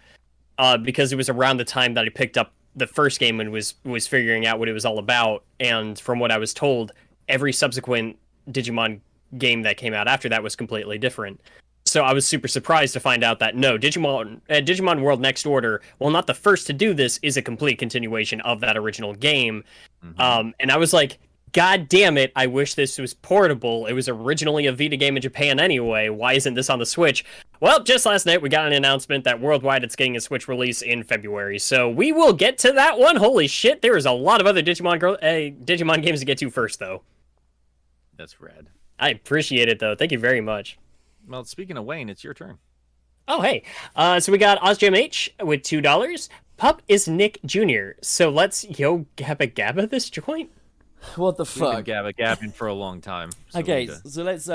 because it was around the time that I picked up the first game and was figuring out what it was all about. And from what I was told, every subsequent Digimon game that came out after that was completely different. So I was super surprised to find out that no, Digimon World Next Order, while not the first to do this, is a complete continuation of that original game. Mhm. And I was like, God damn it, I wish this was portable. It was originally a Vita game in Japan anyway. Why isn't this on the Switch? Well, just last night we got an announcement that worldwide it's getting a Switch release in February. So we will get to that one. Holy shit, there is a lot of other Digimon games to get to first, though. That's rad. I appreciate it, though. Thank you very much. Well, speaking of Wayne, it's your turn. Oh, hey. So we got OzJam H with $2. Pup is Nick Jr. So let's Yo Gabba Gabba this joint. What the We've fuck? been gabbing for a long time. So Okay, we need to- so let's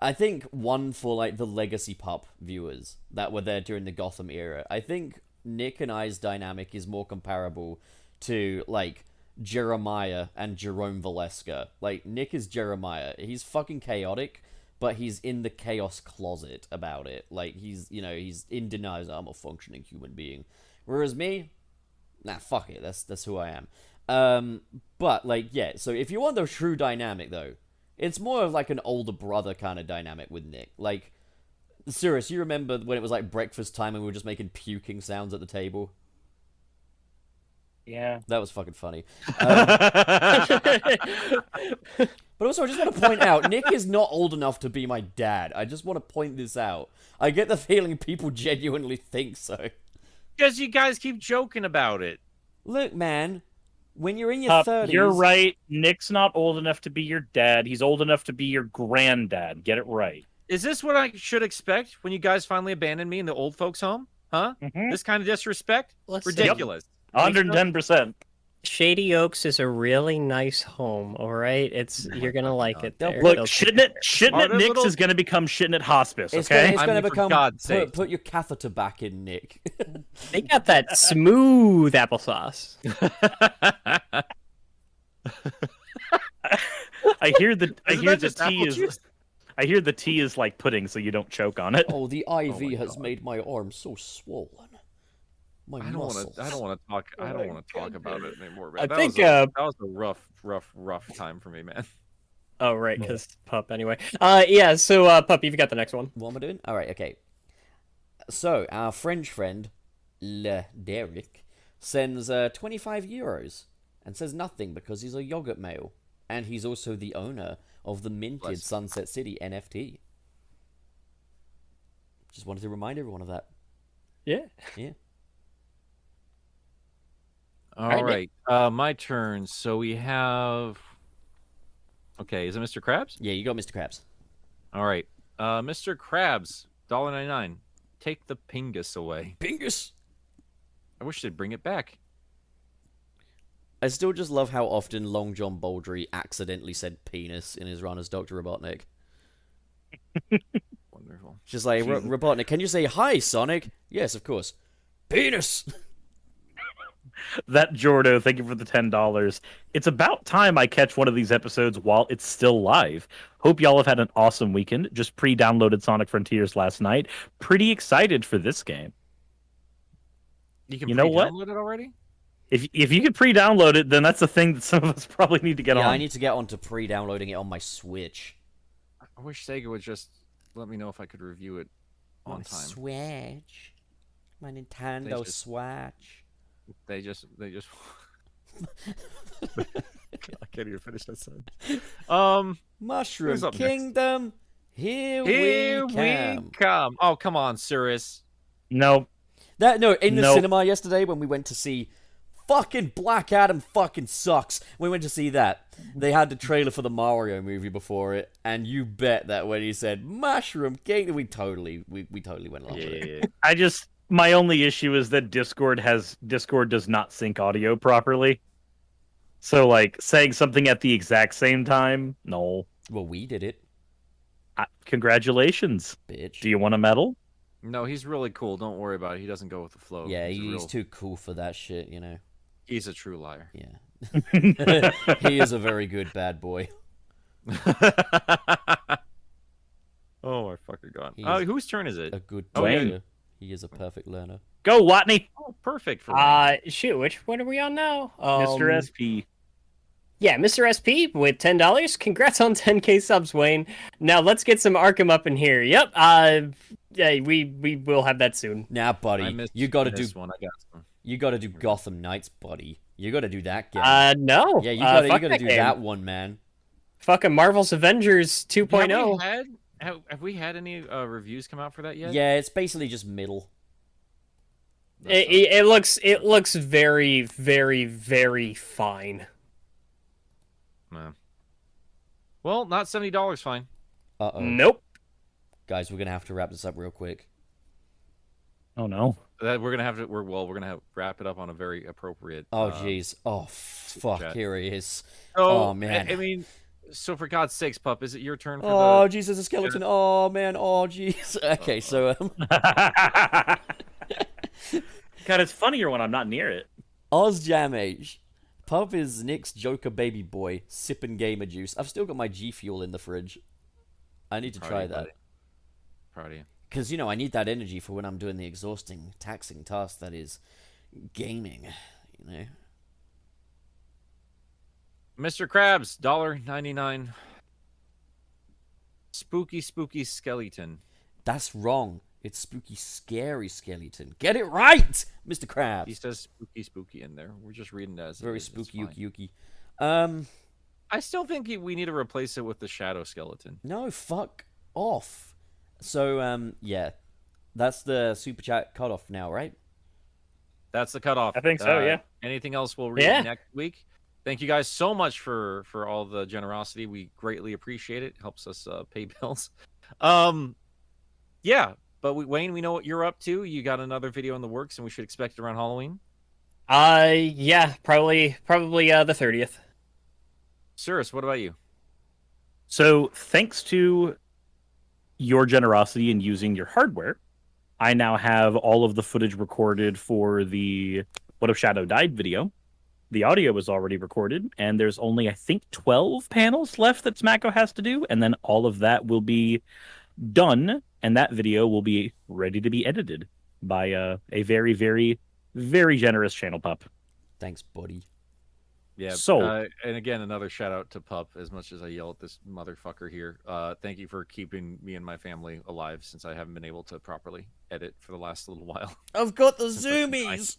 I think one for like the legacy pup viewers that were there during the Gotham era. I think Nick and I's dynamic is more comparable to like Jeremiah and Jerome Valeska. Like Nick is Jeremiah. He's fucking chaotic, but he's in the chaos closet about it. Like he's in denial. I'm a functioning human being. Whereas me, nah, fuck it. That's who I am. But like, yeah, so if you want the true dynamic though, it's more of like an older brother kind of dynamic with Nick. Like, Cyrus, you remember when it was like breakfast time and we were just making puking sounds at the table? Yeah. That was fucking funny. But also, I just want to point out, Nick is not old enough to be my dad. I just want to point this out. I get the feeling people genuinely think so. Because you guys keep joking about it. Look, man, when you're in your 30s... You're right. Nick's not old enough to be your dad. He's old enough to be your granddad. Get it right. Is this what I should expect when you guys finally abandon me in the old folks' home? Huh? Mhm. This kind of disrespect? Ridiculous. 110%. Shady Oaks is a really nice home, all right? You're gonna like it there. Look, They'll- shitting at Are there Nick's little- is going to become shitting at hospice, It's okay? gonna I mean, for become God's sake. put your catheter back in, Nick. They got that smooth applesauce. I hear the Isn't that just tea apple is juice? I hear the tea is like pudding, so you don't choke on it. Oh, the IV my has God. made my arm so swollen. My I don't muscles. want to talk. I don't want to talk about it anymore. Man. I That think, was that was a rough time for me, man. Oh, right, because Pup, anyway. Yeah, so, Pup, you've got the next one. What am I doing? All right, okay. So our French friend, Le Derrick, sends 25 euros and says nothing because he's a yogurt male, and he's also the owner of the minted Bless. Sunset City NFT. Just wanted to remind everyone of that. Yeah. Yeah. All right, right, my turn. So we have. Okay, is it Mr. Krabs? Yeah, you got Mr. Krabs. All right, Mr. Krabs, $1.99. Take the pingus away. Bingus! I wish they'd bring it back. I still just love how often Long John Baldry accidentally said penis in his run as Dr. Robotnik. Wonderful. Just like, Jesus. Robotnik, can you say hi, Sonic? Yes, of course. Penis! That Jordo, thank you for the $10. It's about time I catch one of these episodes while it's still live. Hope y'all have had an awesome weekend. Just pre-downloaded Sonic Frontiers last night. Pretty excited for this game. You know what? pre-download it already? If you could pre-download it, then that's the thing that some of us probably need to get Yeah, on. I need to get onto pre-downloading it on my Switch. I wish Sega would just let me know if I could review it on My time. Switch. My Nintendo just- Switch. They just. I can't even finish that sentence. Mushroom Who's up next? Kingdom. Here Here we we come. come. Oh, come on, Cyrus. No, In the Nope. cinema yesterday when we went to see fucking Black Adam fucking sucks. We went to see that. They had the trailer for the Mario movie before it, and you bet that when he said Mushroom Kingdom, we totally went along with it. my only issue is that Discord does not sync audio properly. So like saying something at the exact same time, no. Well, we did it, Congratulations. bitch. Do you want a medal? No, he's really cool. Don't worry about it. He doesn't go with the flow. Yeah, he's, a he's real- too cool for that shit, you know. He's a true liar. Yeah. He is a very good bad boy. Oh my fucking god. He's- Whose turn is it? A good Oh, yeah. teacher. He is a perfect learner. Go, Watney. Oh, perfect for me. Shoot, which one are we on now? Mr. SP. Yeah, Mr. SP with $10. Congrats on 10K subs, Wayne. Now let's get some Arkham up in here. Yep. Yeah, we will have that soon. Now, I buddy, missed you got to do this one. I got some. You got to do Gotham Knights, buddy. You got to do that game. No. Yeah, you fuck gotta that do game. that one, man. Fucking Marvel's Avengers 2.0. Have we had any reviews come out for that yet? Yeah, it's basically just middle. It looks very, very, very fine. No. Well, not $70 fine. Uh-oh. Nope. Guys, we're gonna have to wrap this up real quick. Oh no. That we're gonna have to wrap it up on a very appropriate. Oh, jeez. Oh, fuck. chat. Here he is. So, Oh, man. I mean, so for God's sakes, pup, is it your turn for Oh, the? jeez, there's a skeleton. Oh, man. Oh, jeez. Okay, so, God, it's funnier when I'm not near it. Ozjam Age. Pup is Nick's Joker baby boy, sipping gamer juice. I've still got my G Fuel in the fridge. I need to Proud try of you, that. buddy. Proud of you. Because, you know, I need that energy for when I'm doing the exhausting, taxing task that is gaming, you know? Mr. Krabs, $1.99. Spooky skeleton. That's wrong. It's spooky, scary skeleton. Get it right, Mr. Krabs. He says spooky in there. We're just reading that as it Very is. It's spooky, fine. yuki yuki. I still think we need to replace it with the shadow skeleton. No, fuck off. So, yeah. That's the super chat cutoff now, right? That's the cutoff. I think so, yeah. Anything else we'll read Yeah. next week. Thank you guys so much for all the generosity. We greatly appreciate it. Helps us pay bills. Yeah, but Wayne, we know what you're up to. You got another video in the works, and we should expect it around Halloween. Yeah, probably the 30th. Cirrus, what about you? So, thanks to your generosity in using your hardware, I now have all of the footage recorded for the What If Shadow Died video. The audio is already recorded, and there's only, I think, 12 panels left that Smacko has to do, and then all of that will be done, and that video will be ready to be edited by a very, very, very generous channel pup. Thanks, buddy. Yeah. So- and again, another shout out to Pup. As much as I yell at this motherfucker here, thank you for keeping me and my family alive since I haven't been able to properly edit for the last little while. I've got the Since I could zoomies!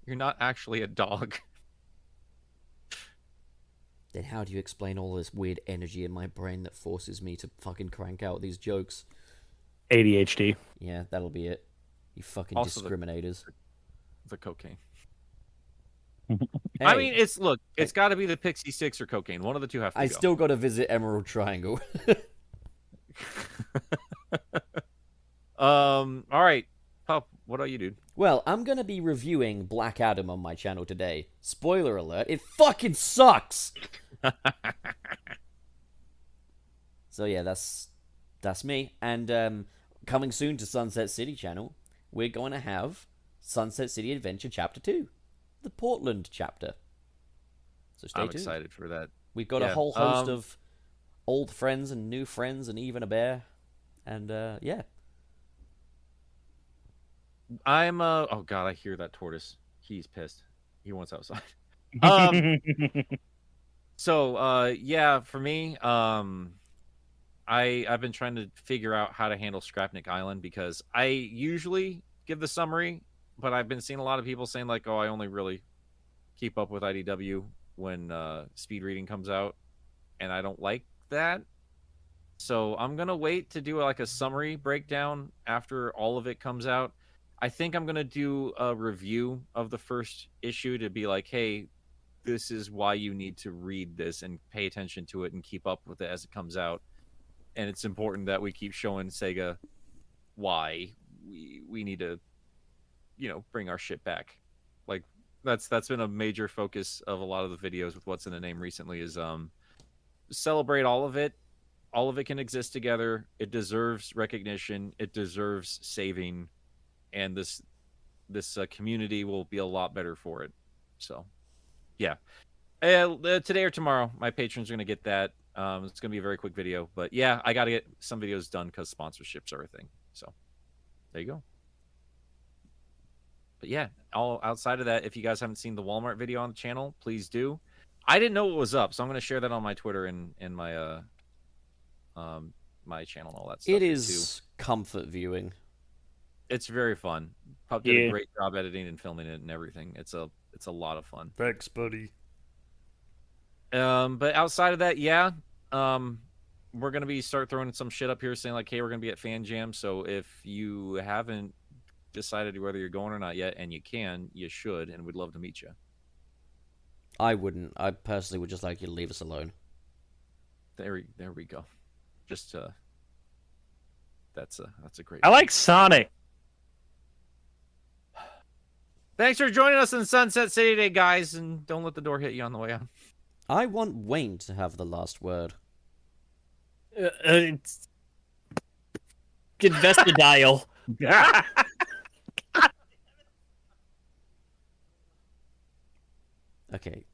You're not actually a dog. Then how do you explain all this weird energy in my brain that forces me to fucking crank out these jokes? ADHD. Yeah, that'll be it. You fucking Also discriminators. The cocaine. Hey, I mean, it's got to be the Pixie Six or cocaine. One of the two have to I go. still got to visit Emerald Triangle. All right, Pup. What about you, dude? Well, I'm gonna be reviewing Black Adam on my channel today. Spoiler alert, it fucking sucks! So yeah, that's me. And coming soon to Sunset City channel, we're going to have Sunset City Adventure Chapter 2. The Portland chapter. So stay I'm tuned. excited for that. We've got Yeah, a whole host of old friends and new friends and even a bear. And yeah. I'm oh god, I hear that tortoise. He's pissed. He wants outside. So yeah, for me, I've been trying to figure out how to handle Scrapnik Island because I usually give the summary, but I've been seeing a lot of people saying like, oh, I only really keep up with IDW when speed reading comes out, and I don't like that. So I'm gonna wait to do like a summary breakdown after all of it comes out. I think I'm gonna do a review of the first issue to be like, hey, this is why you need to read this and pay attention to it and keep up with it as it comes out. And it's important that we keep showing Sega why we need to, bring our shit back. Like that's been a major focus of a lot of the videos with What's in the Name recently is celebrate all of it. All of it can exist together. It deserves recognition. It deserves saving. And this community will be a lot better for it. So, yeah. Today or tomorrow, my patrons are going to get that. It's going to be a very quick video. But, yeah, I got to get some videos done because sponsorships are a thing. So, there you go. But, yeah, all outside of that, if you guys haven't seen the Walmart video on the channel, please do. I didn't know what was up, so I'm going to share that on my Twitter and my my channel and all that stuff. It too. is comfort viewing. It's very fun. Pup did Yeah. a great job editing and filming it and everything. It's a lot of fun. Thanks, buddy. But outside of that, yeah, we're gonna start throwing some shit up here saying like, hey, we're gonna be at Fan Jam. So if you haven't decided whether you're going or not yet, and you should, and we'd love to meet you. I wouldn't. I personally would just like you to leave us alone. There we go. Just that's a great. I like Sonic. Thanks for joining us in Sunset City today, guys, and don't let the door hit you on the way out. I want Wayne to have the last word. Investidial. Okay,